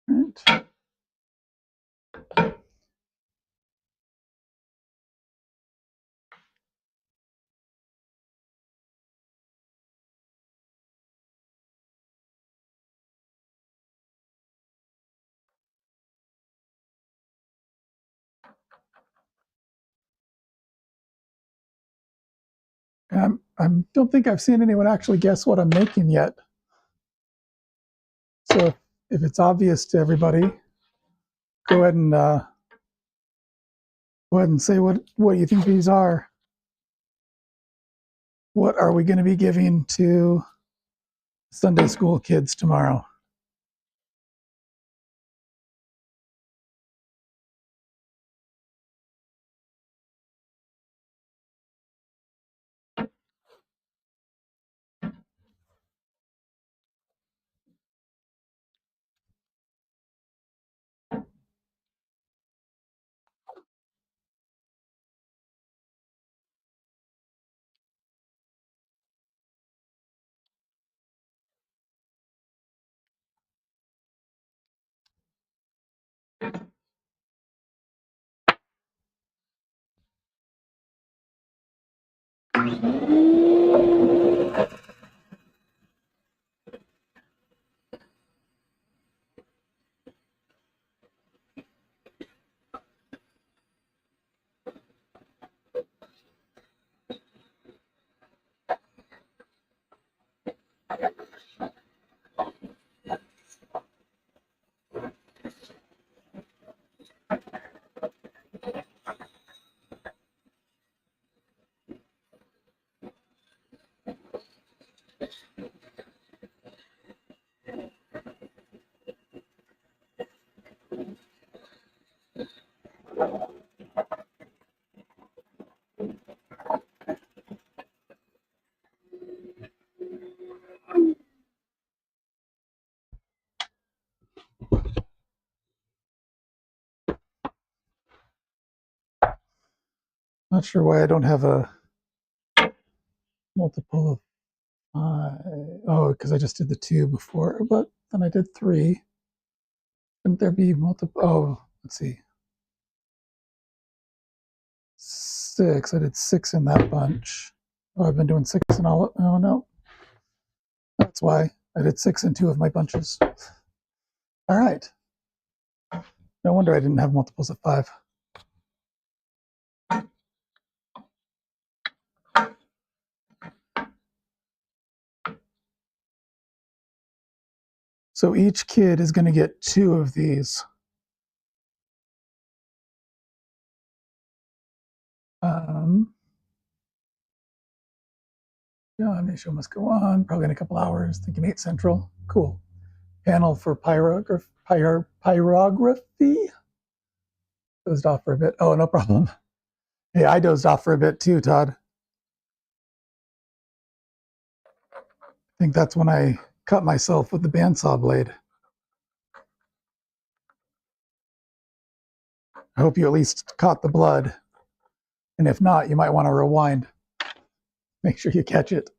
Right. I don't think I've seen anyone actually guess what I'm making yet. So if it's obvious to everybody, go ahead and say what you think these are. What are we going to be giving to Sunday school kids tomorrow? Not sure why I don't have a multiple of 5. Oh, because I just did the 2 before, but then I did 3. Shouldn't there be multiple? Oh, let's see. 6. I did 6 in that bunch. Oh, I've been doing 6 in all. Oh, no. That's why I did 6 in 2 of my bunches. All right. No wonder I didn't have multiples of 5. So each kid is going to get 2 of these. Yeah, the show must go on. Probably in a couple hours. Thinking 8 Central. Cool. Panel for pyrography. Dozed off for a bit. Oh, no problem. Hey, I dozed off for a bit too, Todd. I think that's when I cut myself with the bandsaw blade. I hope you at least caught the blood. And if not, you might want to rewind. Make sure you catch it.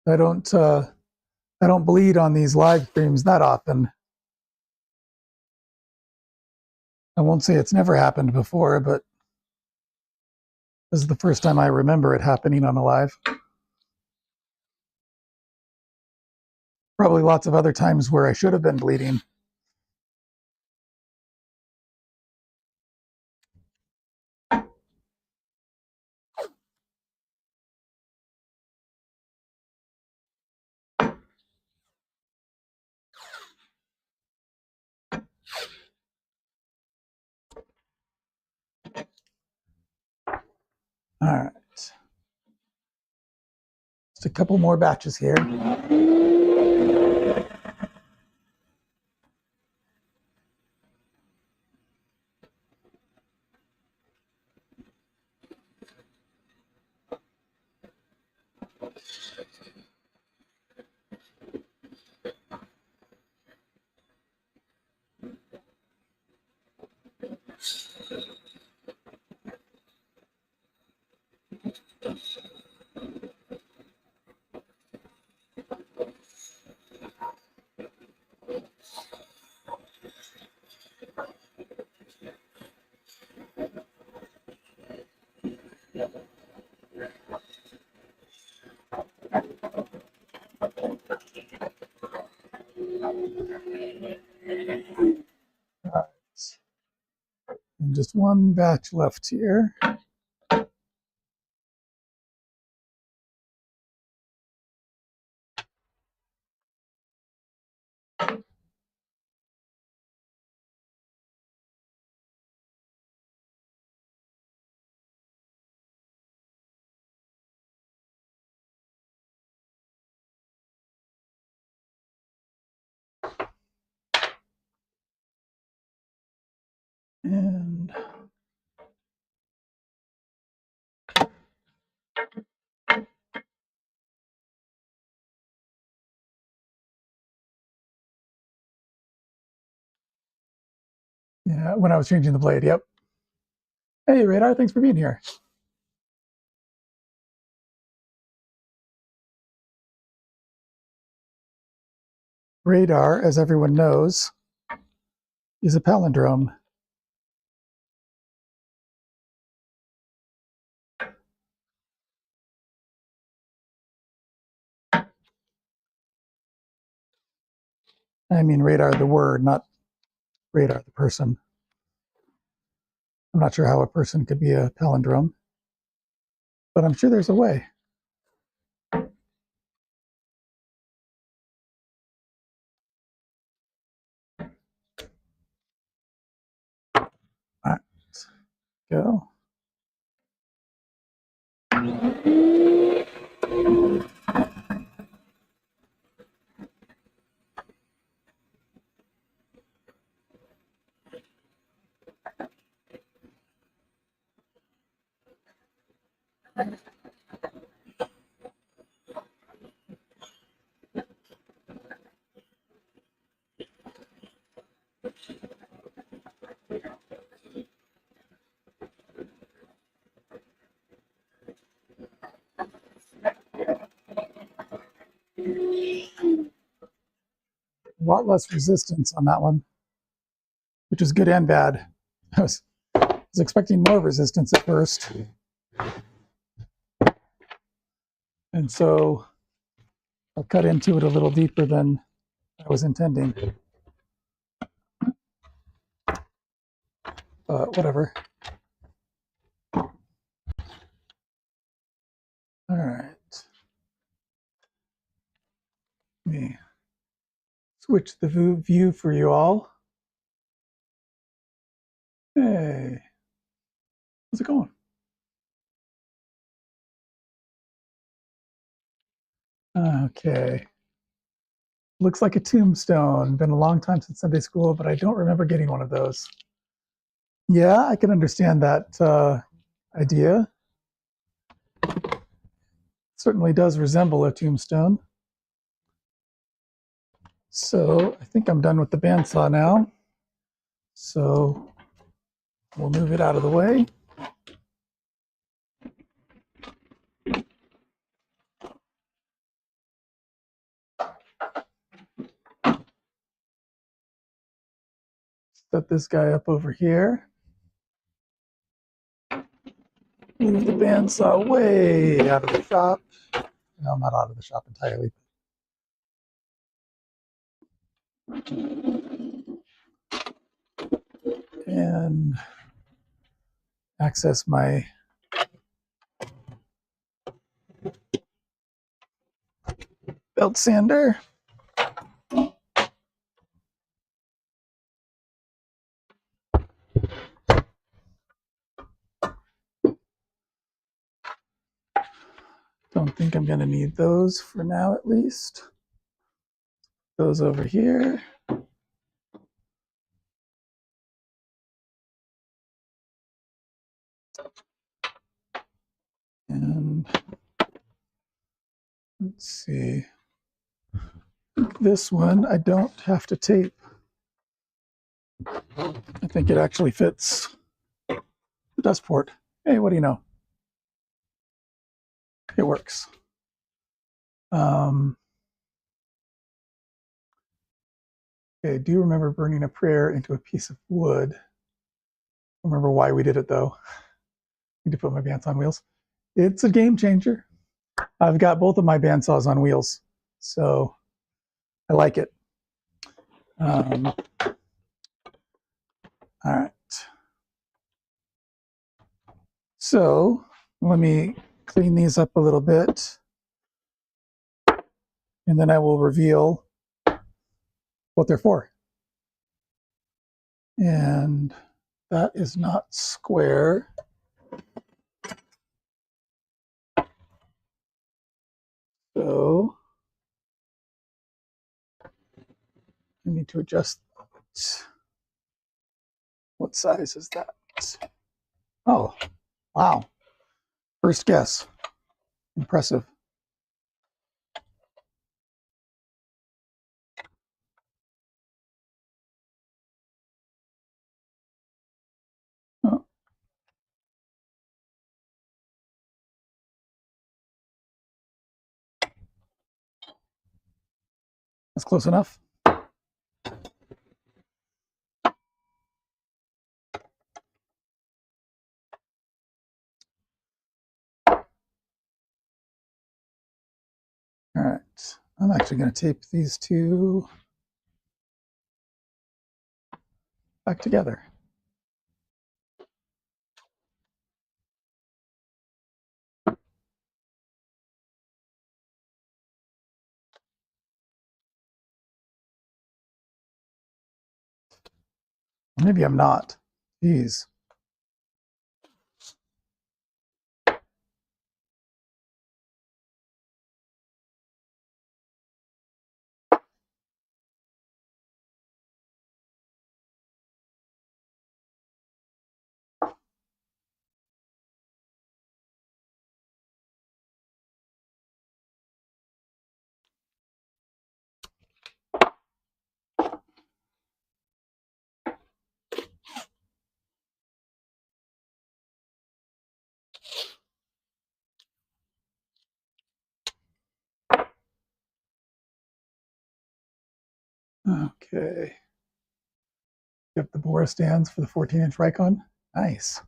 I don't bleed on these live streams that often. I won't say it's never happened before, but this is the first time I remember it happening on a live. Probably lots of other times where I should have been bleeding. All right. Just a couple more batches here. And just one batch left here. And yeah, when I was changing the blade, yep. Hey, Radar, thanks for being here. Radar, as everyone knows, is a palindrome. I mean radar the word, not radar the person. I'm not sure how a person could be a palindrome, but I'm sure there's a way. All right, let's go. A lot less resistance on that one, which is good and bad. I was expecting more resistance at first. And so I'll cut into it a little deeper than I was intending. Whatever. All right. Let me switch the view for you all. Hey, how's it going? Okay. Looks like a tombstone. Been a long time since Sunday school, but I don't remember getting one of those. Yeah, I can understand that idea. Certainly does resemble a tombstone. So I think I'm done with the bandsaw now. So we'll move it out of the way. Set this guy up over here. Move the bandsaw way out of the shop. No, not out of the shop entirely. And access my belt sander. Don't think I'm going to need those for now, at least. Those over here. And let's see. This one I don't have to tape. I think it actually fits the dust port. Hey, what do you know? it works. Okay, I do remember burning a prayer into a piece of wood. I don't remember why we did it though. I need to put my bandsaw on wheels. It's a game changer. I've got both of my bandsaws on wheels, so I like it. All right. So let me clean these up a little bit, and then I will reveal what they're for. And that is not square. So I need to adjust that. What size is that? Oh, wow. First guess. Impressive. Oh. That's close enough. All right. I'm actually going to tape these two back together. Maybe I'm not. Jeez. Okay. Yep, the bore stands for the 14-inch Rikon. Nice.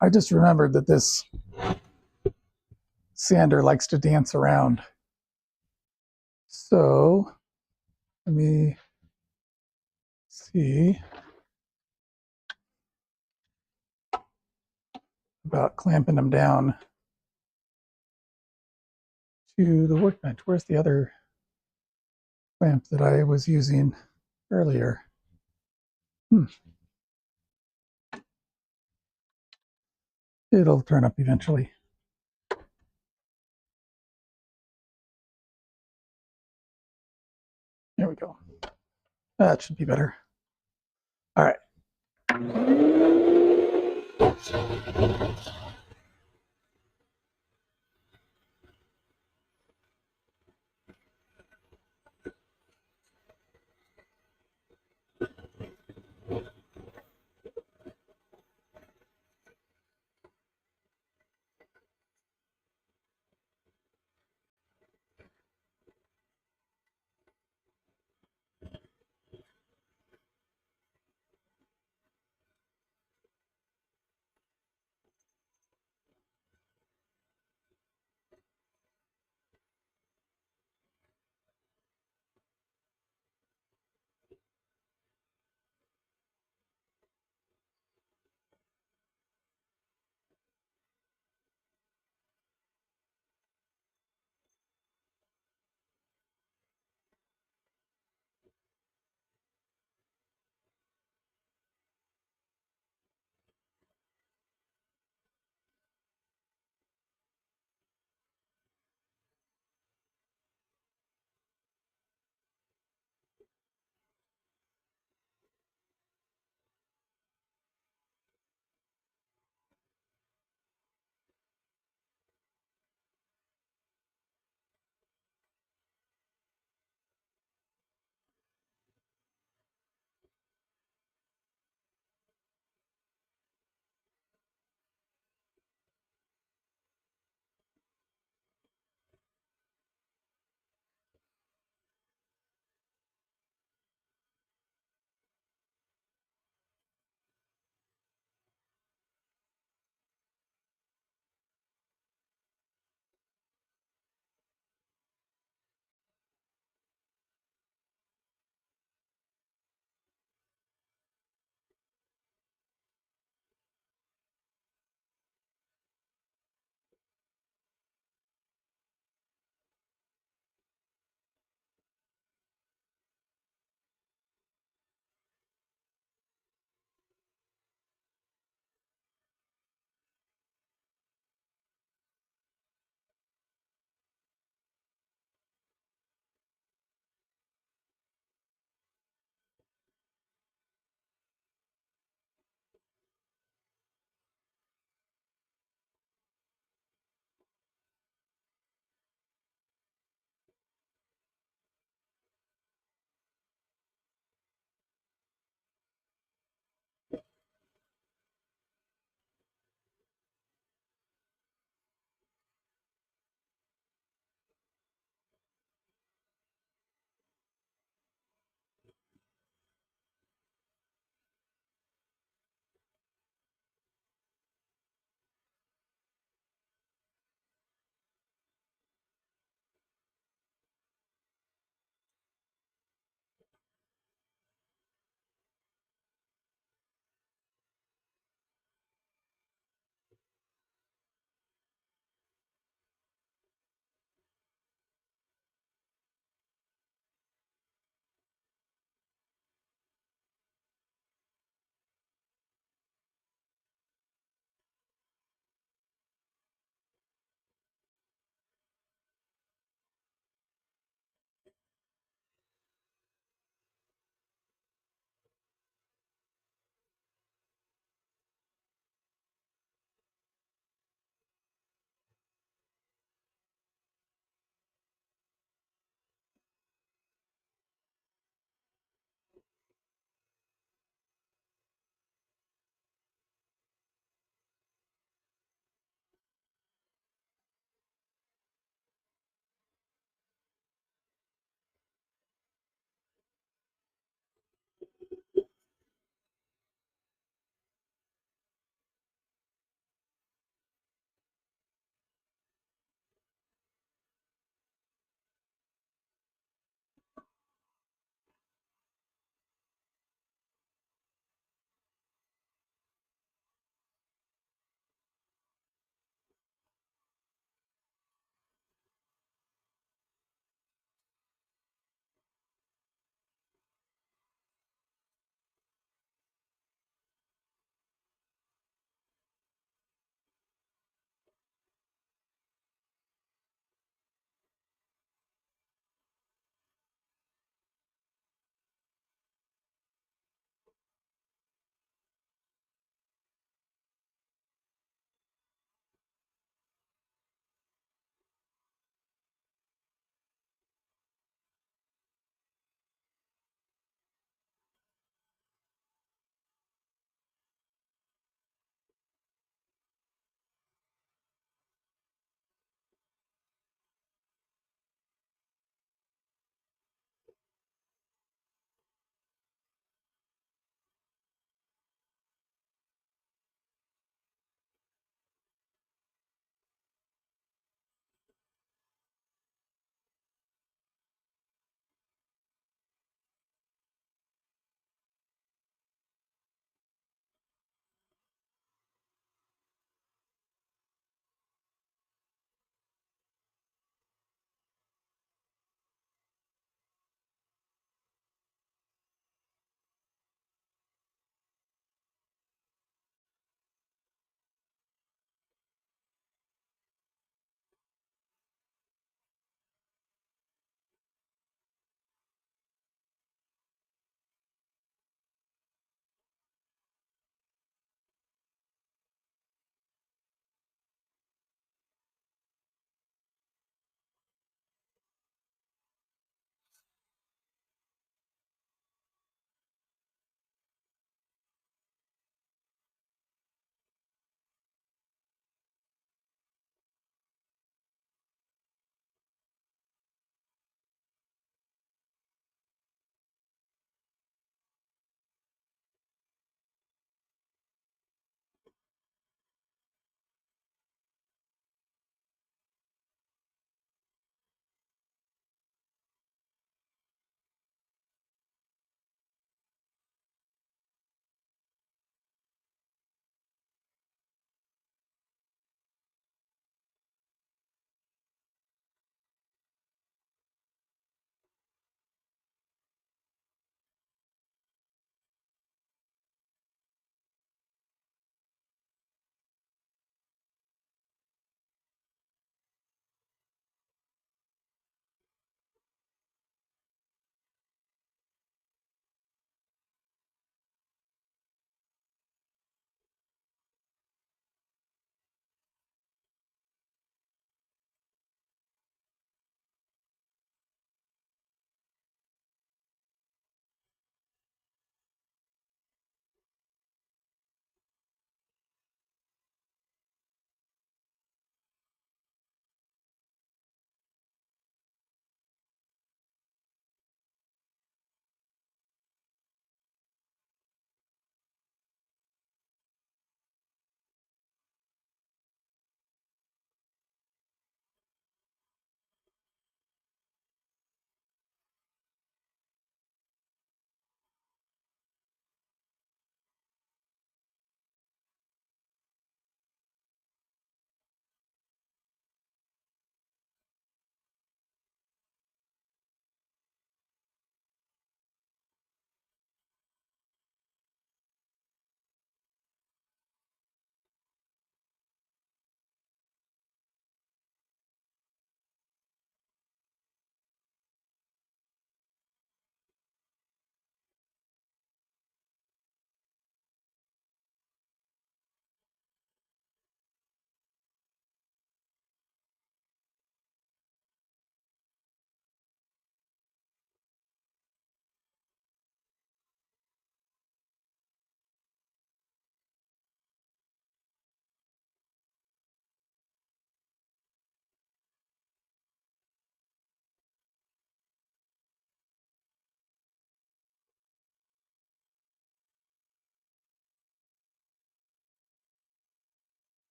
I just remembered that this sander likes to dance around. So let me see about clamping them down to the workbench. Where's the other clamp that I was using earlier? It'll turn up eventually. There we go. That should be better. All right.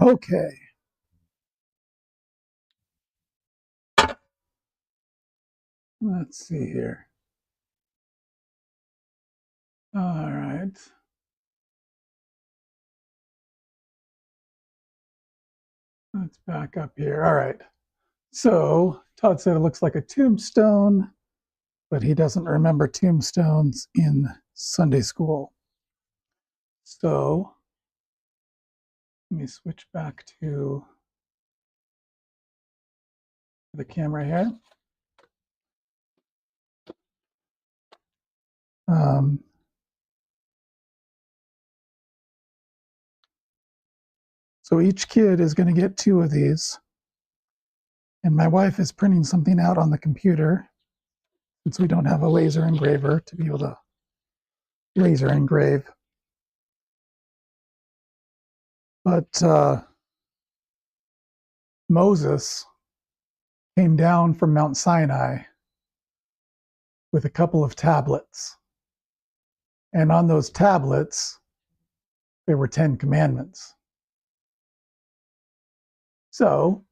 Okay. Let's see here. All right. Let's back up here. All right. So Todd said it looks like a tombstone, but he doesn't remember tombstones in Sunday school. So let me switch back to the camera here. So each kid is going to get 2 of these. And my wife is printing something out on the computer since we don't have a laser engraver to be able to laser engrave. But Moses came down from Mount Sinai with a couple of tablets. And on those tablets, there were 10 commandments. So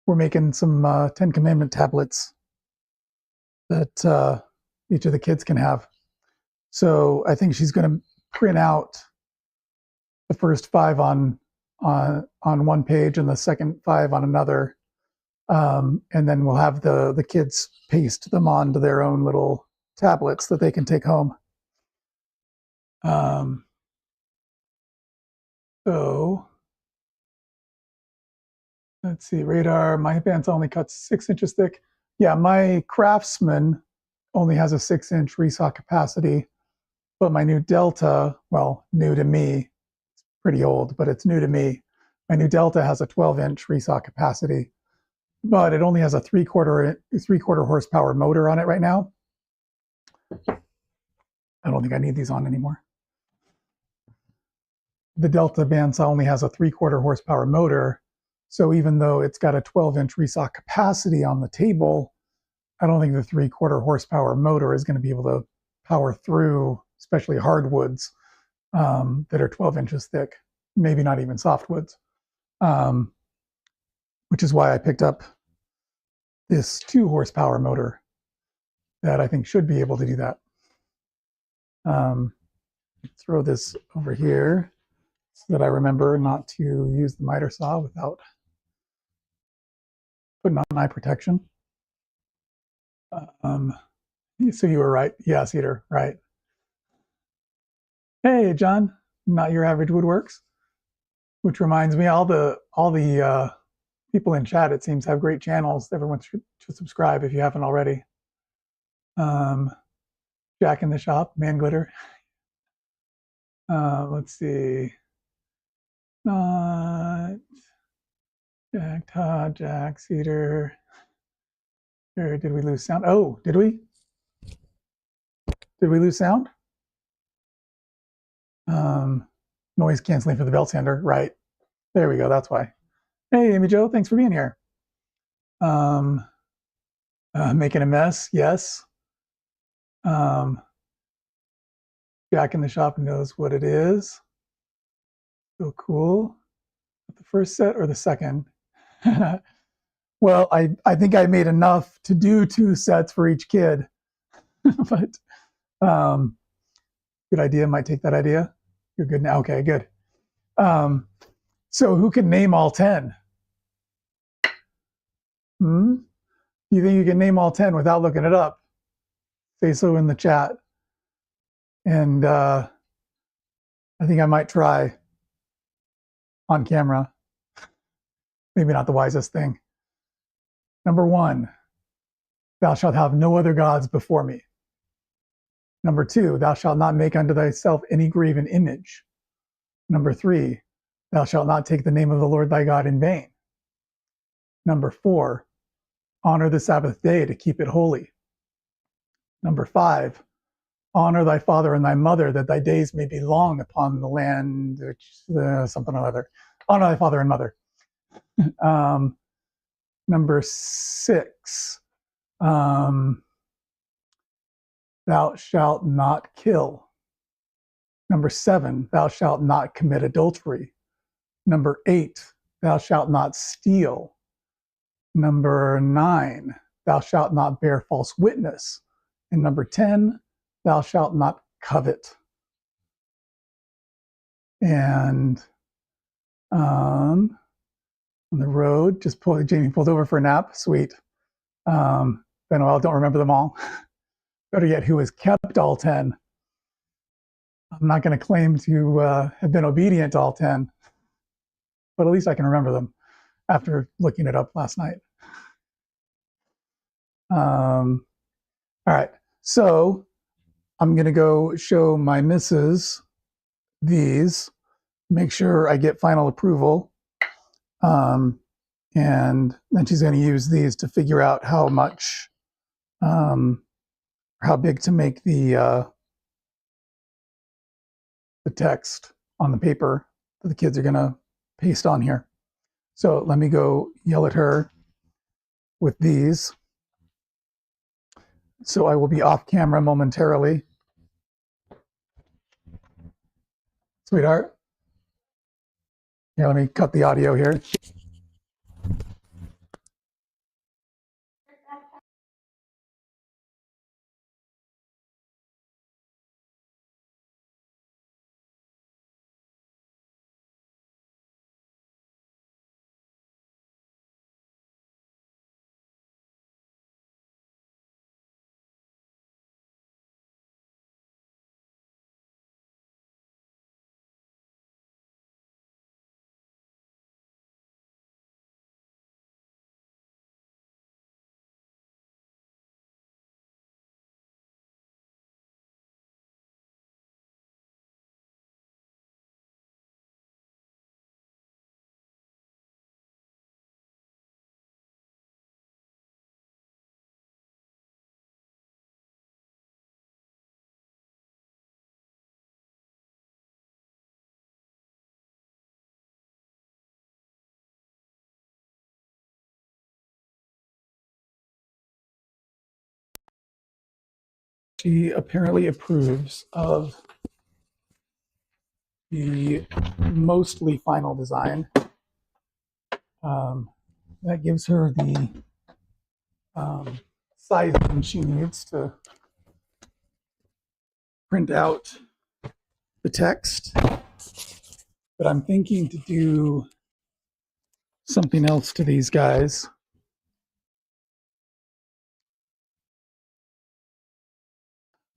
we're making some 10 commandment tablets that each of the kids can have. So I think she's going to print out the first 5 on one page and the second 5 on another. And then we'll have the kids paste them onto their own little tablets that they can take home. So let's see, radar, my bandsaw only cuts 6 inches thick. Yeah, my Craftsman only has a 6-inch resaw capacity, but my new Delta, well, new to me, it's pretty old, but it's new to me. My new Delta has a 12-inch resaw capacity, but it only has a three-quarter horsepower motor on it right now. I don't think I need these on anymore. The Delta bandsaw only has a 3/4 horsepower motor, so even though it's got a 12-inch resaw capacity on the table, I don't think the 3/4 horsepower motor is going to be able to power through, especially hardwoods that are 12 inches thick, maybe not even softwoods, which is why I picked up this 2-horsepower motor that I think should be able to do that. Throw this over here so that I remember not to use the miter saw without putting on eye protection. So you were right. Yeah, Cedar, right. Hey, John, not your average woodworks. Which reminds me, all the people in chat, it seems, have great channels. Everyone should subscribe if you haven't already. Jack in the Shop, Man Glitter. Let's see. Jack, Todd, Jack, Cedar. Or did we lose sound? Oh, did we? Did we lose sound? Noise canceling for the belt sander, right? There we go. That's why. Hey, Amy Jo, thanks for being here. Making a mess, yes. Jack in the Shop knows what it is. So cool. The first set or the second? Well, I think I made enough to do 2 sets for each kid. But good idea. Might take that idea. You're good now. Okay, good. So who can name all 10? You think you can name all 10 without looking it up? Say so in the chat. And I think I might try on camera. Maybe not the wisest thing. Number 1, thou shalt have no other gods before me. Number 2, thou shalt not make unto thyself any graven image. Number 3, thou shalt not take the name of the Lord thy God in vain. Number 4, honor the Sabbath day to keep it holy. Number 5, honor thy father and thy mother, that thy days may be long upon the land, something or other. Honor thy father and mother. Number 6, thou shalt not kill. Number 7, thou shalt not commit adultery. Number 8, thou shalt not steal. Number 9, thou shalt not bear false witness. And number 10, thou shalt not covet. And on the road, Jamie pulled over for a nap. Sweet. Benoel, don't remember them all. Better yet, who has kept all 10? I'm not going to claim to have been obedient to all 10, but at least I can remember them after looking it up last night. All right, so I'm going to go show my missus these, make sure I get final approval, and then she's going to use these to figure out how much, how big to make the text on the paper that the kids are going to paste on here. So let me go yell at her with these. So I will be off camera momentarily. Sweetheart. Here, let me cut the audio here. She apparently approves of the mostly final design. That gives her the sizing she needs to print out the text. But I'm thinking to do something else to these guys.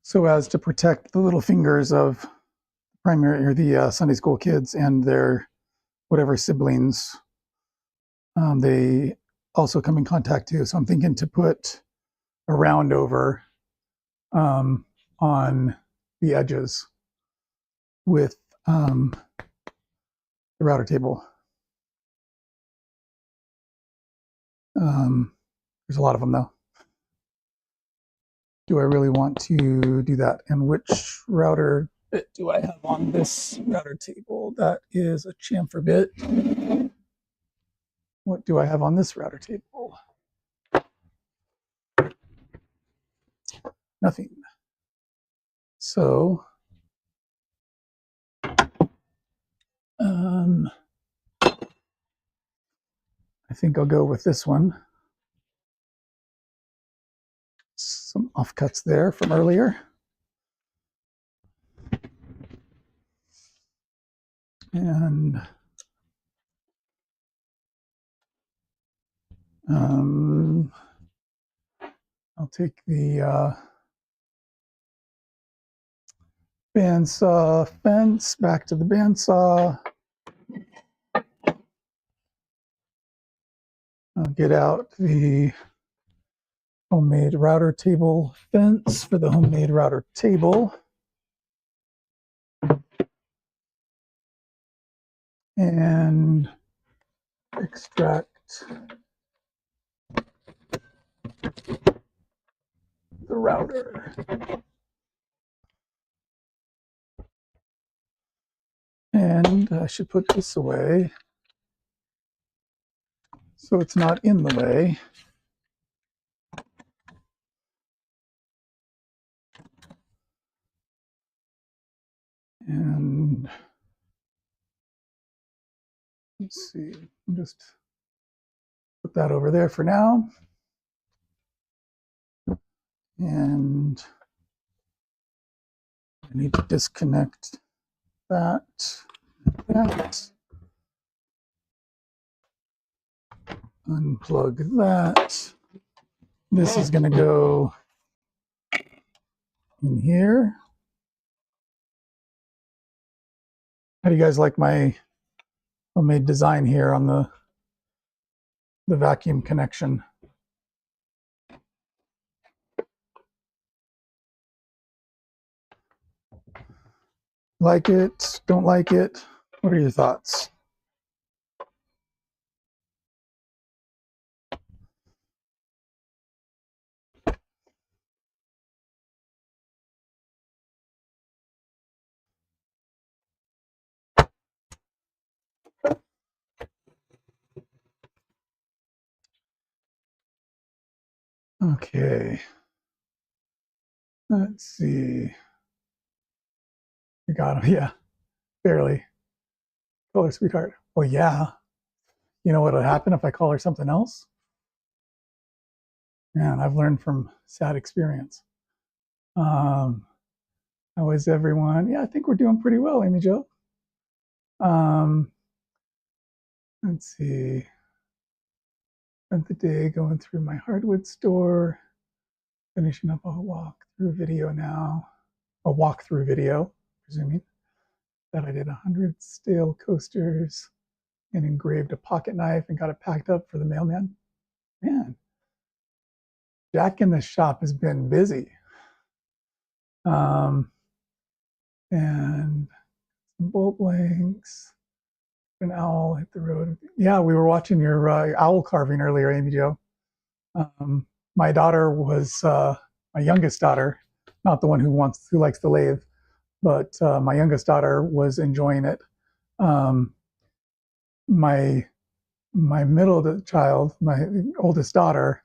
So as to protect the little fingers of primary or the Sunday school kids and their whatever siblings they also come in contact to. So I'm thinking to put a round over on the edges with the router table. There's a lot of them though. Do I really want to do that? And which router bit do I have on this router table? That is a chamfer bit. What do I have on this router table? Nothing. So I think I'll go with this one. Some offcuts there from earlier. And I'll take the bandsaw fence back to the bandsaw. I'll get out the homemade router table fence for the homemade router table. And extract the router. And I should put this away so it's not in the way. And let's see, I'll just put that over there for now. And I need to disconnect that. Unplug that. This is going to go in here. How do you guys like my homemade design here on the vacuum connection? Like it? Don't like it? What are your thoughts? Okay. Let's see. You got him. Yeah, barely. Call her sweetheart. Well, yeah. You know what would happen if I call her something else? Man, I've learned from sad experience. How is everyone? Yeah, I think we're doing pretty well, Amy Jo. Let's see. Spent the day going through my hardwood store, finishing up a walkthrough video now. A walkthrough video, presuming that I did 100 stale coasters and engraved a pocket knife and got it packed up for the mailman. Man, Jack in the shop has been busy. And some bolt blanks, an owl hit the road. Yeah, we were watching your owl carving earlier, Amy Jo. My daughter was my youngest daughter, not the one who likes the lathe, but my youngest daughter was enjoying it. My middle child, my oldest daughter,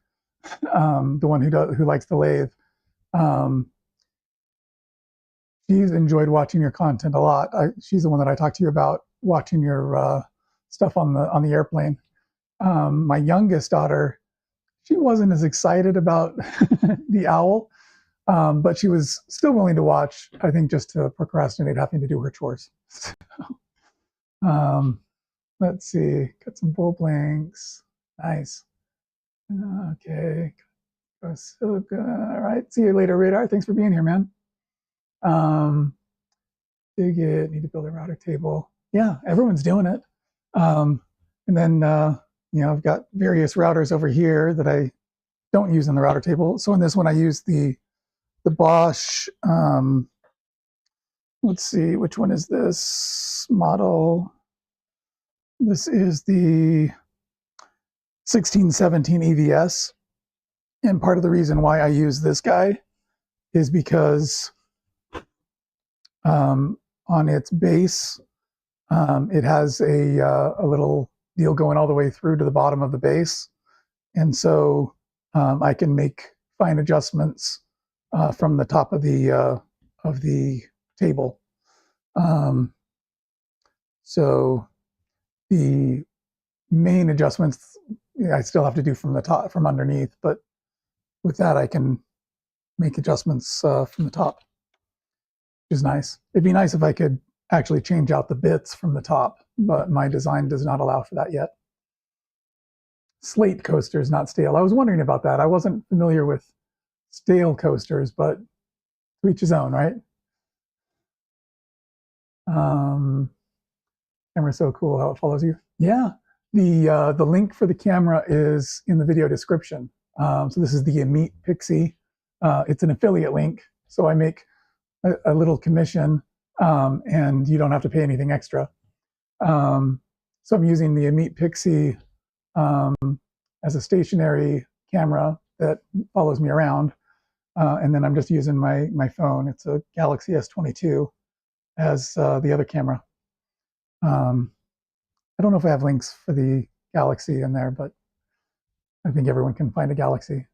the one who likes the lathe, she's enjoyed watching your content a lot. She's the one that I talked to you about watching your stuff on the airplane. My youngest daughter, she wasn't as excited about the owl, but she was still willing to watch, I think, just to procrastinate having to do her chores. Let's see, got some bowl blanks. Nice. Okay. So good. All right. See you later, Radar. Thanks for being here, man. Dig it. Need to build a router table. Yeah, everyone's doing it. And then, I've got various routers over here that I don't use in the router table. So in this one, I use the Bosch. Let's see, which one is this model? This is the 1617 EVS. And part of the reason why I use this guy is because on its base, it has a little deal going all the way through to the bottom of the base. And so I can make fine adjustments from the top of the table. So the main adjustments I still have to do from the top, from underneath, but with that I can make adjustments from the top, which is nice. It'd be nice if I could actually change out the bits from the top, but my design does not allow for that yet. Slate coasters, not stale. I was wondering about that. I wasn't familiar with stale coasters, but to each his own, right? Camera's so cool how it follows you. Yeah, the link for the camera is in the video description. So this is the Meet Pixie. It's an affiliate link, so I make a little commission, and you don't have to pay anything extra. So I'm using the Meet Pixie as a stationary camera that follows me around, and then I'm just using my phone. It's a Galaxy S22 as the other camera. I don't know if I have links for the Galaxy in there, but I think everyone can find a Galaxy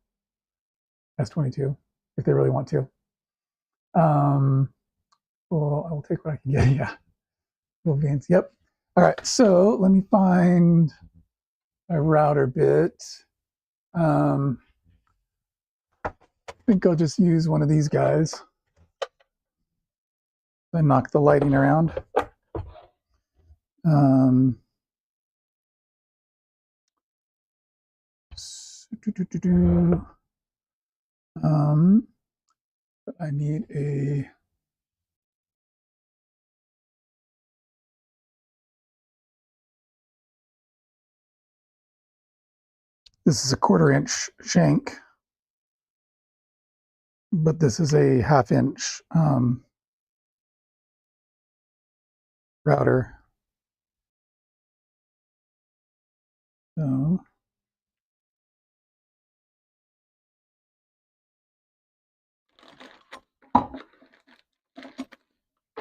S22 if they really want to. will take what I can get. Yeah, little veins. Yep. All right. So let me find my router bit. I think I'll just use one of these guys. I knock the lighting around. I need a this is a 1/4 inch shank, but this is a 1/2 inch router. So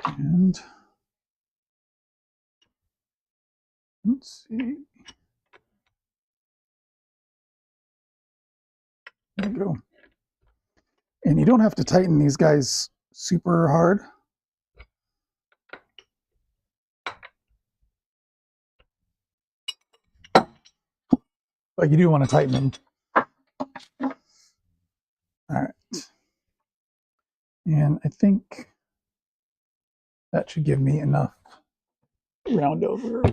and let's see. There we go. And you don't have to tighten these guys super hard. But you do want to tighten them. All right. And I think that should give me enough round over.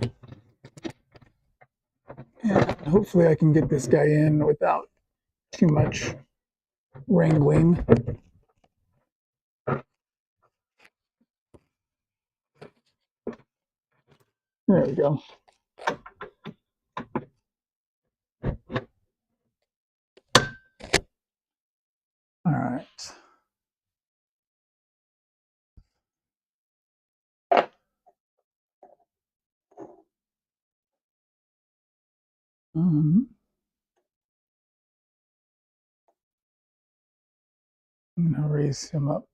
And hopefully I can get this guy in without too much wrangling. There we go. All right. I'm gonna raise him up.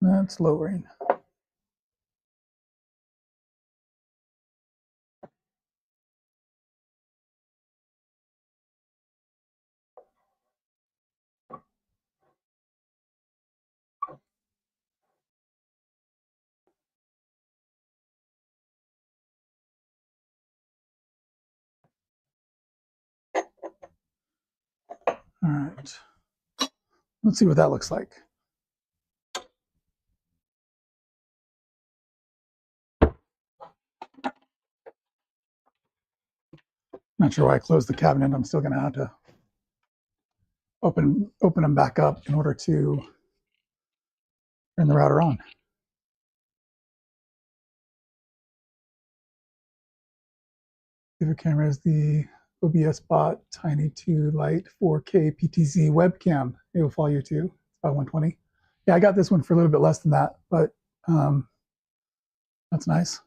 That's lowering. All right. Let's see what that looks like. Not sure why I closed the cabinet. I'm still going to have to open them back up in order to turn the router on. Video camera is the OBS bot Tiny 2 Lite 4K PTZ webcam. It will follow you too. It's about 120. Yeah, I got this one for a little bit less than that, but that's nice.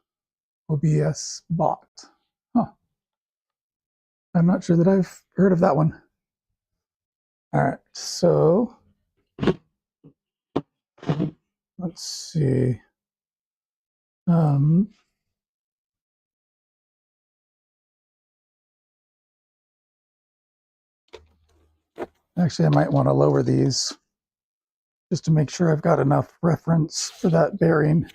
OBS bot. Huh. I'm not sure that I've heard of that one. All right, so let's see. Actually, I might want to lower these just to make sure I've got enough reference for that bearing.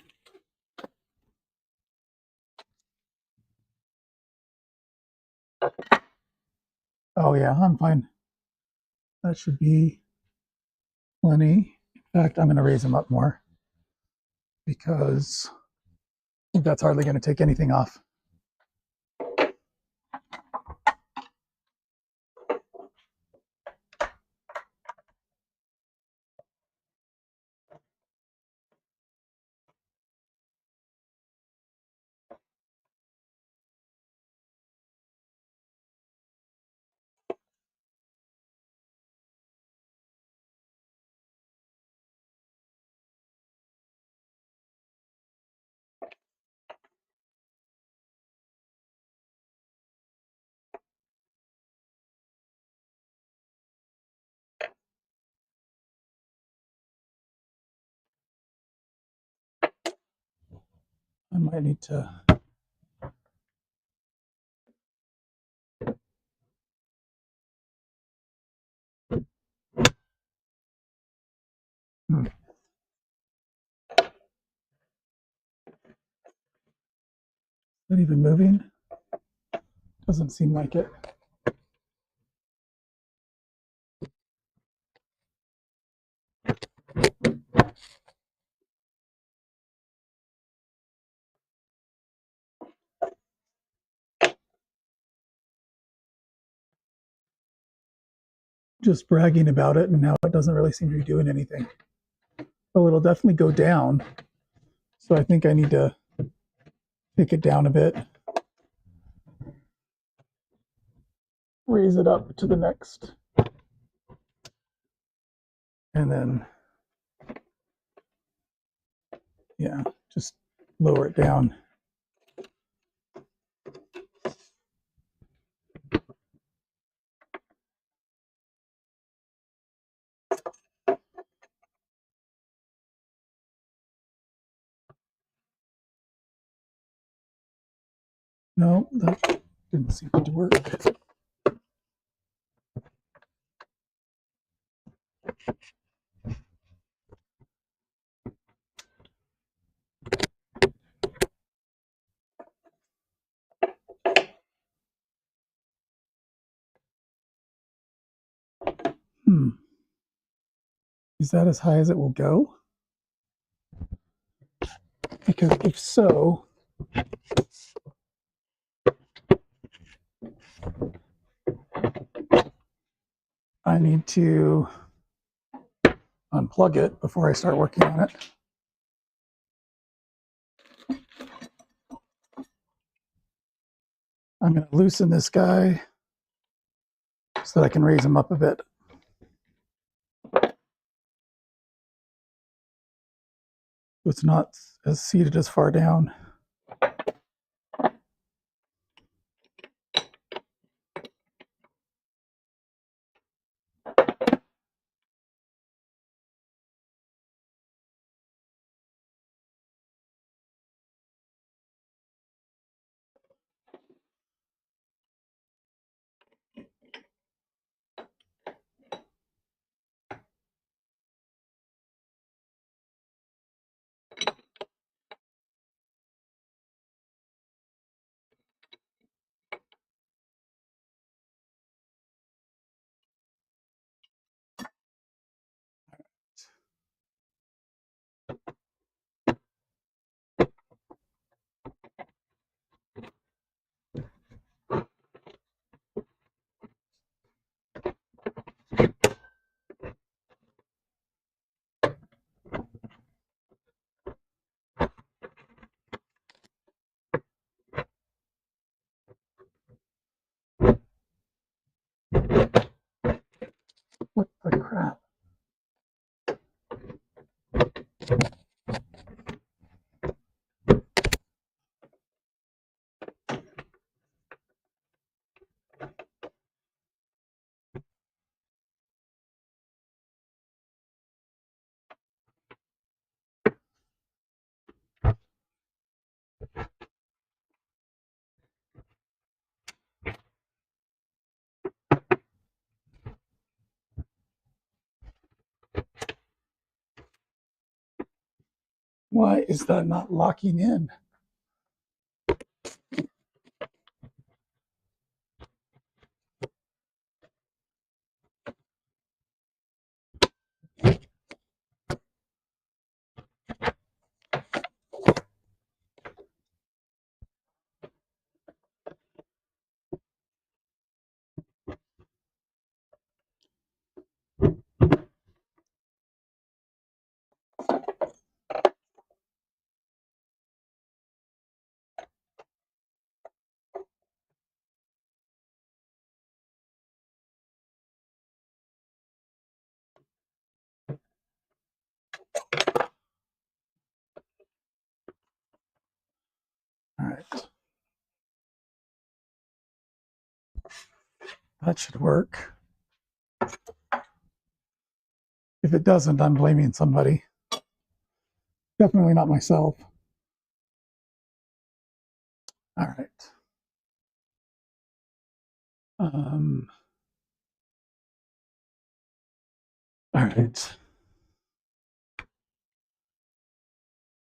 Oh yeah, I'm fine. That should be plenty. In fact, I'm going to raise them up more because I think that's hardly going to take anything off. I might need to Not even moving? Doesn't seem like it. Just bragging about it, and now it doesn't really seem to be doing anything. Oh, it'll definitely go down. So I think I need to take it down a bit. Raise it up to the next. And then, yeah, just lower it down. No, that didn't seem to work. Is that as high as it will go? Because if so, I need to unplug it before I start working on it. I'm going to loosen this guy so that I can raise him up a bit. It's not as seated as far down. What the crap? Why is that not locking in? All right. That should work. If it doesn't, I'm blaming somebody. Definitely not myself. All right. All right.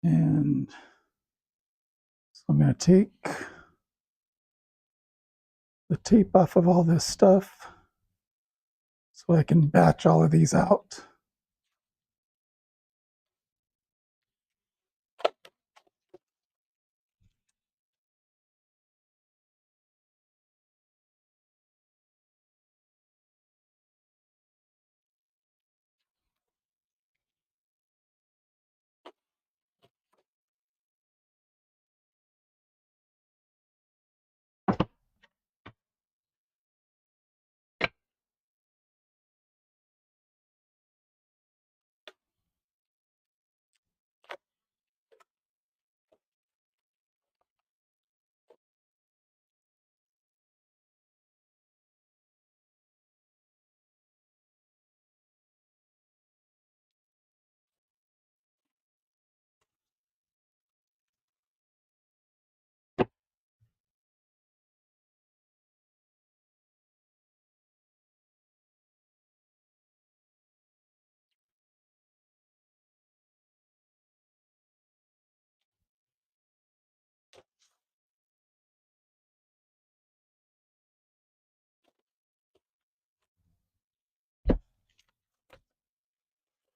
And So I'm going to take the tape off of all this stuff so I can batch all of these out.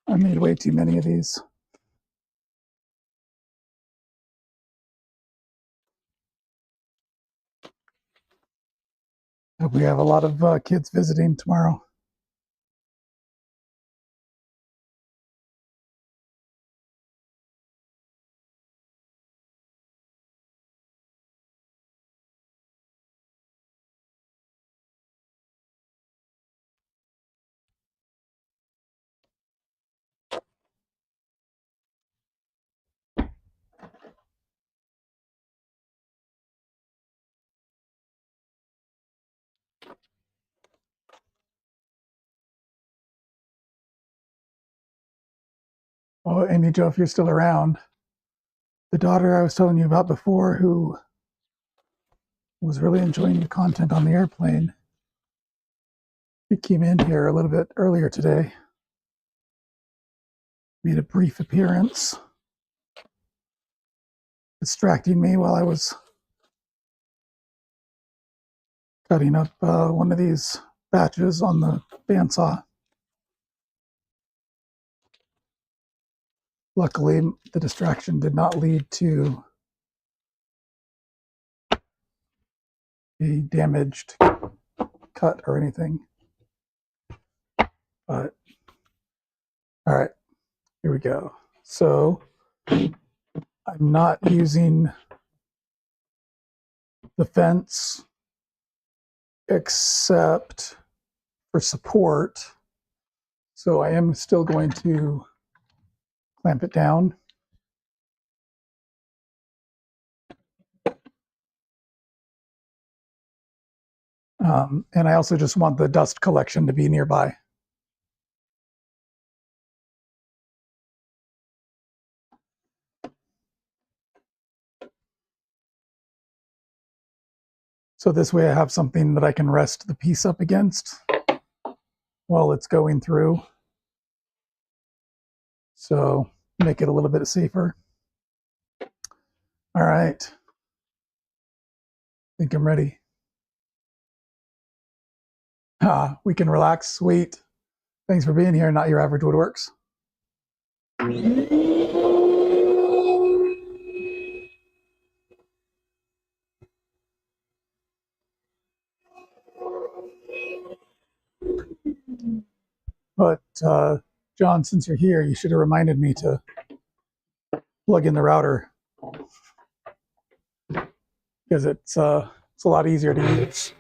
I made way too many of these. Hope we have a lot of kids visiting tomorrow. Oh, Amy Jo, if you're still around, the daughter I was telling you about before who was really enjoying the content on the airplane, she came in here a little bit earlier today, made a brief appearance, distracting me while I was cutting up one of these batches on the bandsaw. Luckily, the distraction did not lead to a damaged cut or anything. But, all right, here we go. So I'm not using the fence except for support. So I am still going to clamp it down. And I also just want the dust collection to be nearby. So this way I have something that I can rest the piece up against while it's going through. So make it a little bit safer. All right. I think I'm ready. We can relax. Sweet. Thanks for being here, Not Your Average Woodworks. But John, since you're here, you should have reminded me to plug in the router because it's a lot easier to use.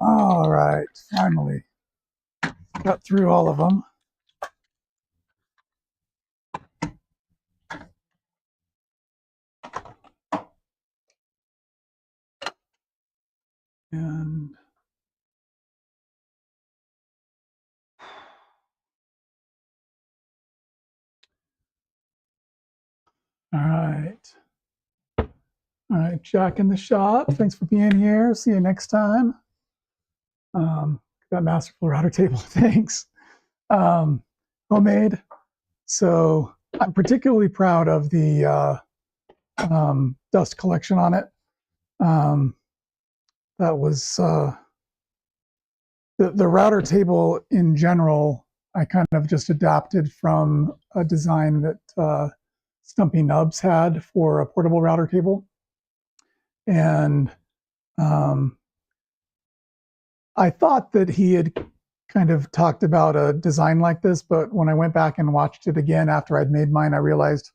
All right, finally got through all of them. And all right. All right, Jack in the shop. Thanks for being here. See you next time. That masterful router table. Thanks. Homemade. So I'm particularly proud of the dust collection on it. That was the router table in general. I kind of just adapted from a design that Stumpy Nubs had for a portable router cable. And I thought that he had kind of talked about a design like this, but when I went back and watched it again after I'd made mine, I realized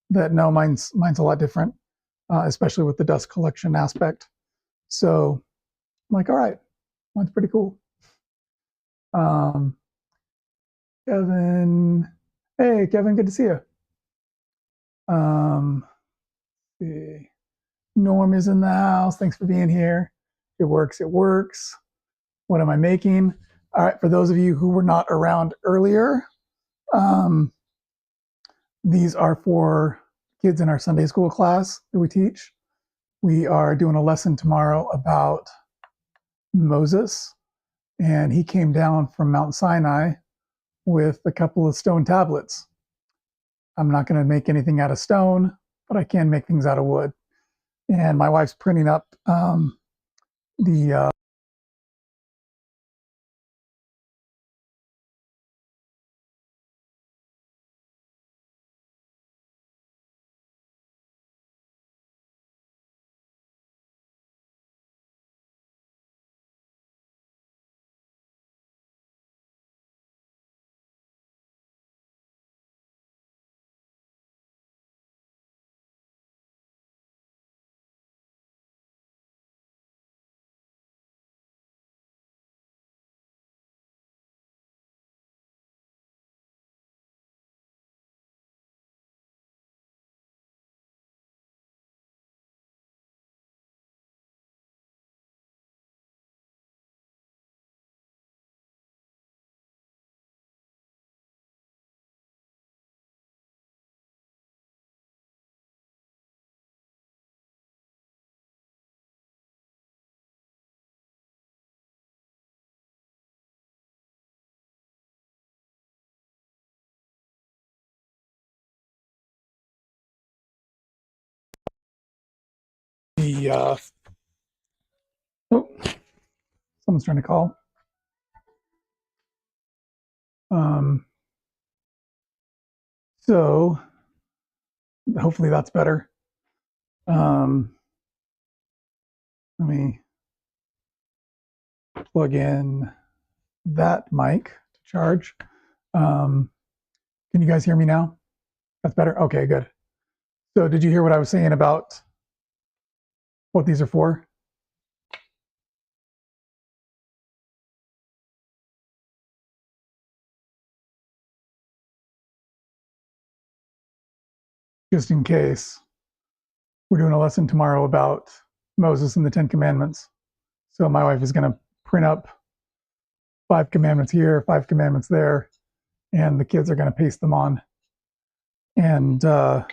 that no, mine's a lot different, especially with the dust collection aspect. So I'm like, all right, mine's pretty cool. Kevin, hey Kevin, good to see you. See. Norm is in the house. Thanks for being here. It works. It works. What am I making? All right. For those of you who were not around earlier, these are for kids in our Sunday school class that we teach. We are doing a lesson tomorrow about Moses, and he came down from Mount Sinai with a couple of stone tablets. I'm not going to make anything out of stone, but I can make things out of wood. And my wife's printing up the the oh, someone's trying to call. So hopefully that's better. Let me plug in that mic to charge. Can you guys hear me now? That's better? Okay, good. So did you hear what I was saying about what these are for? Just in case, we're doing a lesson tomorrow about Moses and the 10 Commandments. So my wife is going to print up 5 commandments here, 5 commandments there, and the kids are going to paste them on. And I've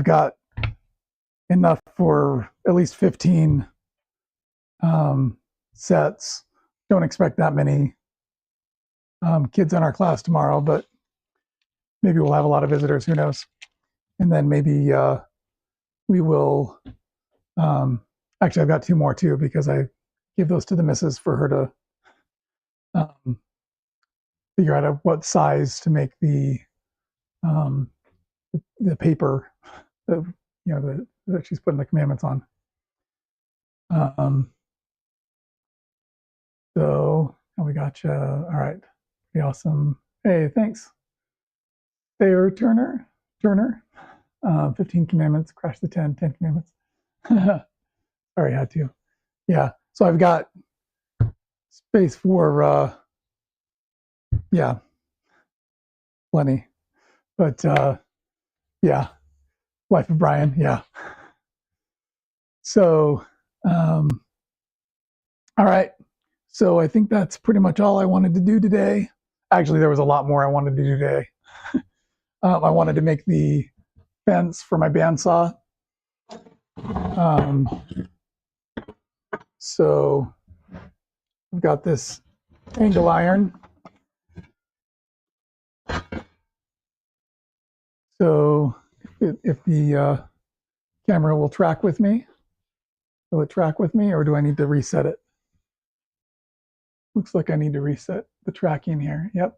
got enough for at least 15 sets. Don't expect that many kids in our class tomorrow, but maybe we'll have a lot of visitors, who knows. And then maybe we will, actually I've got 2 more too, because I give those to the missus for her to figure out what size to make the paper, that she's putting the commandments on. So we got you. All right, pretty awesome. Hey, thanks, Thayer Turner. 15 commandments, crash the 10 commandments. Sorry, I had to. Yeah, so I've got space for yeah, plenty. But yeah, Life of Brian, yeah. So all right, so I think that's pretty much all I wanted to do today. Actually, there was a lot more I wanted to do today. I wanted to make the fence for my bandsaw. So I've got this angle iron. So if the camera will track with me, will it track with me, or do I need to reset it? Looks like I need to reset the tracking here. Yep.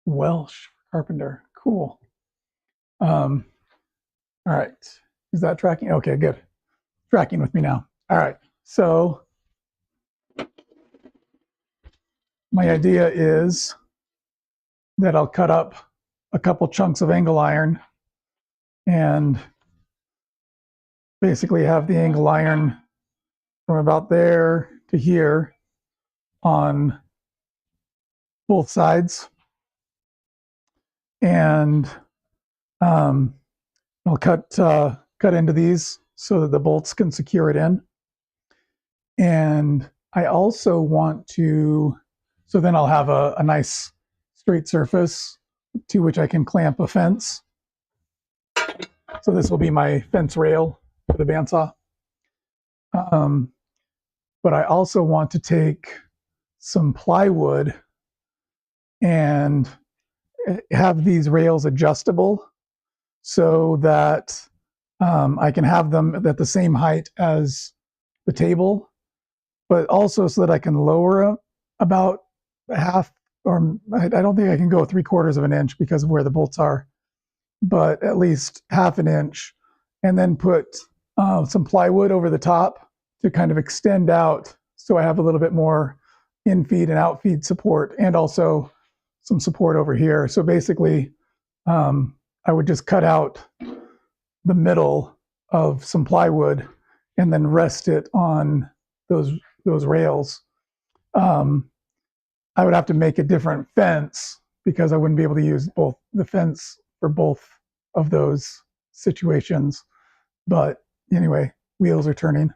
Welsh carpenter, cool. All right, is that tracking? Okay, good. Tracking with me now. All right, so my idea is that I'll cut up a couple chunks of angle iron and basically have the angle iron from about there to here on both sides. And I'll cut into these so that the bolts can secure it in. And I also want to, so then I'll have a nice straight surface to which I can clamp a fence. So this will be my fence rail for the bandsaw. But I also want to take some plywood and have these rails adjustable so that I can have them at the same height as the table, but also so that I can lower about half, or I don't think I can go 3/4 of an inch because of where the bolts are, but at least half an inch, and then put some plywood over the top to kind of extend out so I have a little bit more in-feed and out-feed support, and also some support over here. So basically, I would just cut out the middle of some plywood and then rest it on those rails. I would have to make a different fence because I wouldn't be able to use both the fence for both of those situations. But anyway, wheels are turning.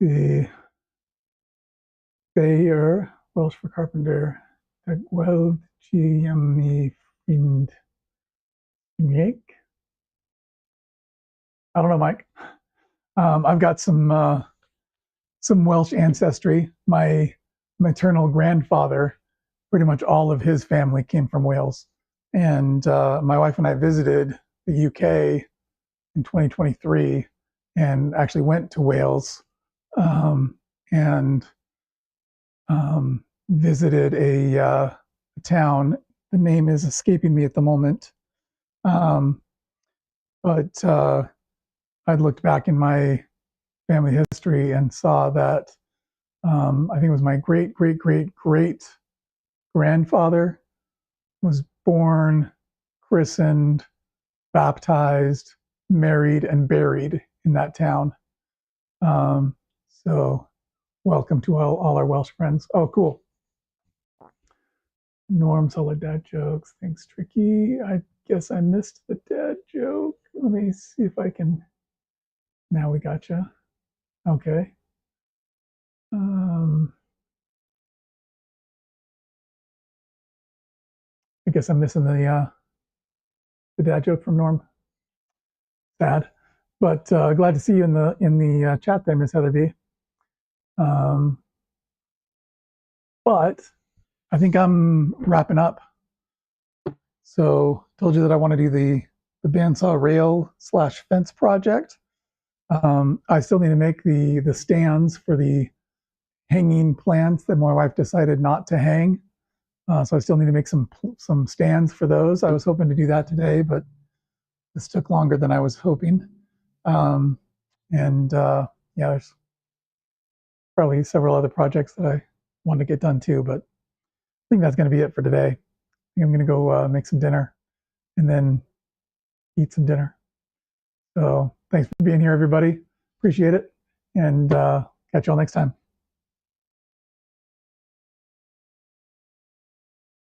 The Thayer, Welsh for carpenter, well, GME find I don't know, Mike. I've got some Welsh ancestry. My maternal grandfather pretty much all of his family came from Wales. And my wife and I visited the UK in 2023 and actually went to Wales and visited a town. The name is escaping me at the moment. But I looked back in my family history and saw that I think it was my great grandfather was born, christened, baptized, married, and buried in that town. So welcome to all our Welsh friends. Oh, cool. Norm, solid dad jokes. Thanks, Tricky. I guess I missed the dad joke. Let me see if I can. Now we gotcha. Okay. I guess I'm missing the dad joke from Norm. Sad, but glad to see you in the chat there, Miss Heather B. But I think I'm wrapping up. So told you that I want to do the bandsaw rail / fence project. I still need to make the stands for the hanging plants that my wife decided not to hang. So I still need to make some stands for those. I was hoping to do that today, but this took longer than I was hoping. Yeah, there's probably several other projects that I want to get done too, but I think that's going to be it for today. I think I'm going to go make some dinner and then eat some dinner. So thanks for being here, everybody. Appreciate it. And catch you all next time.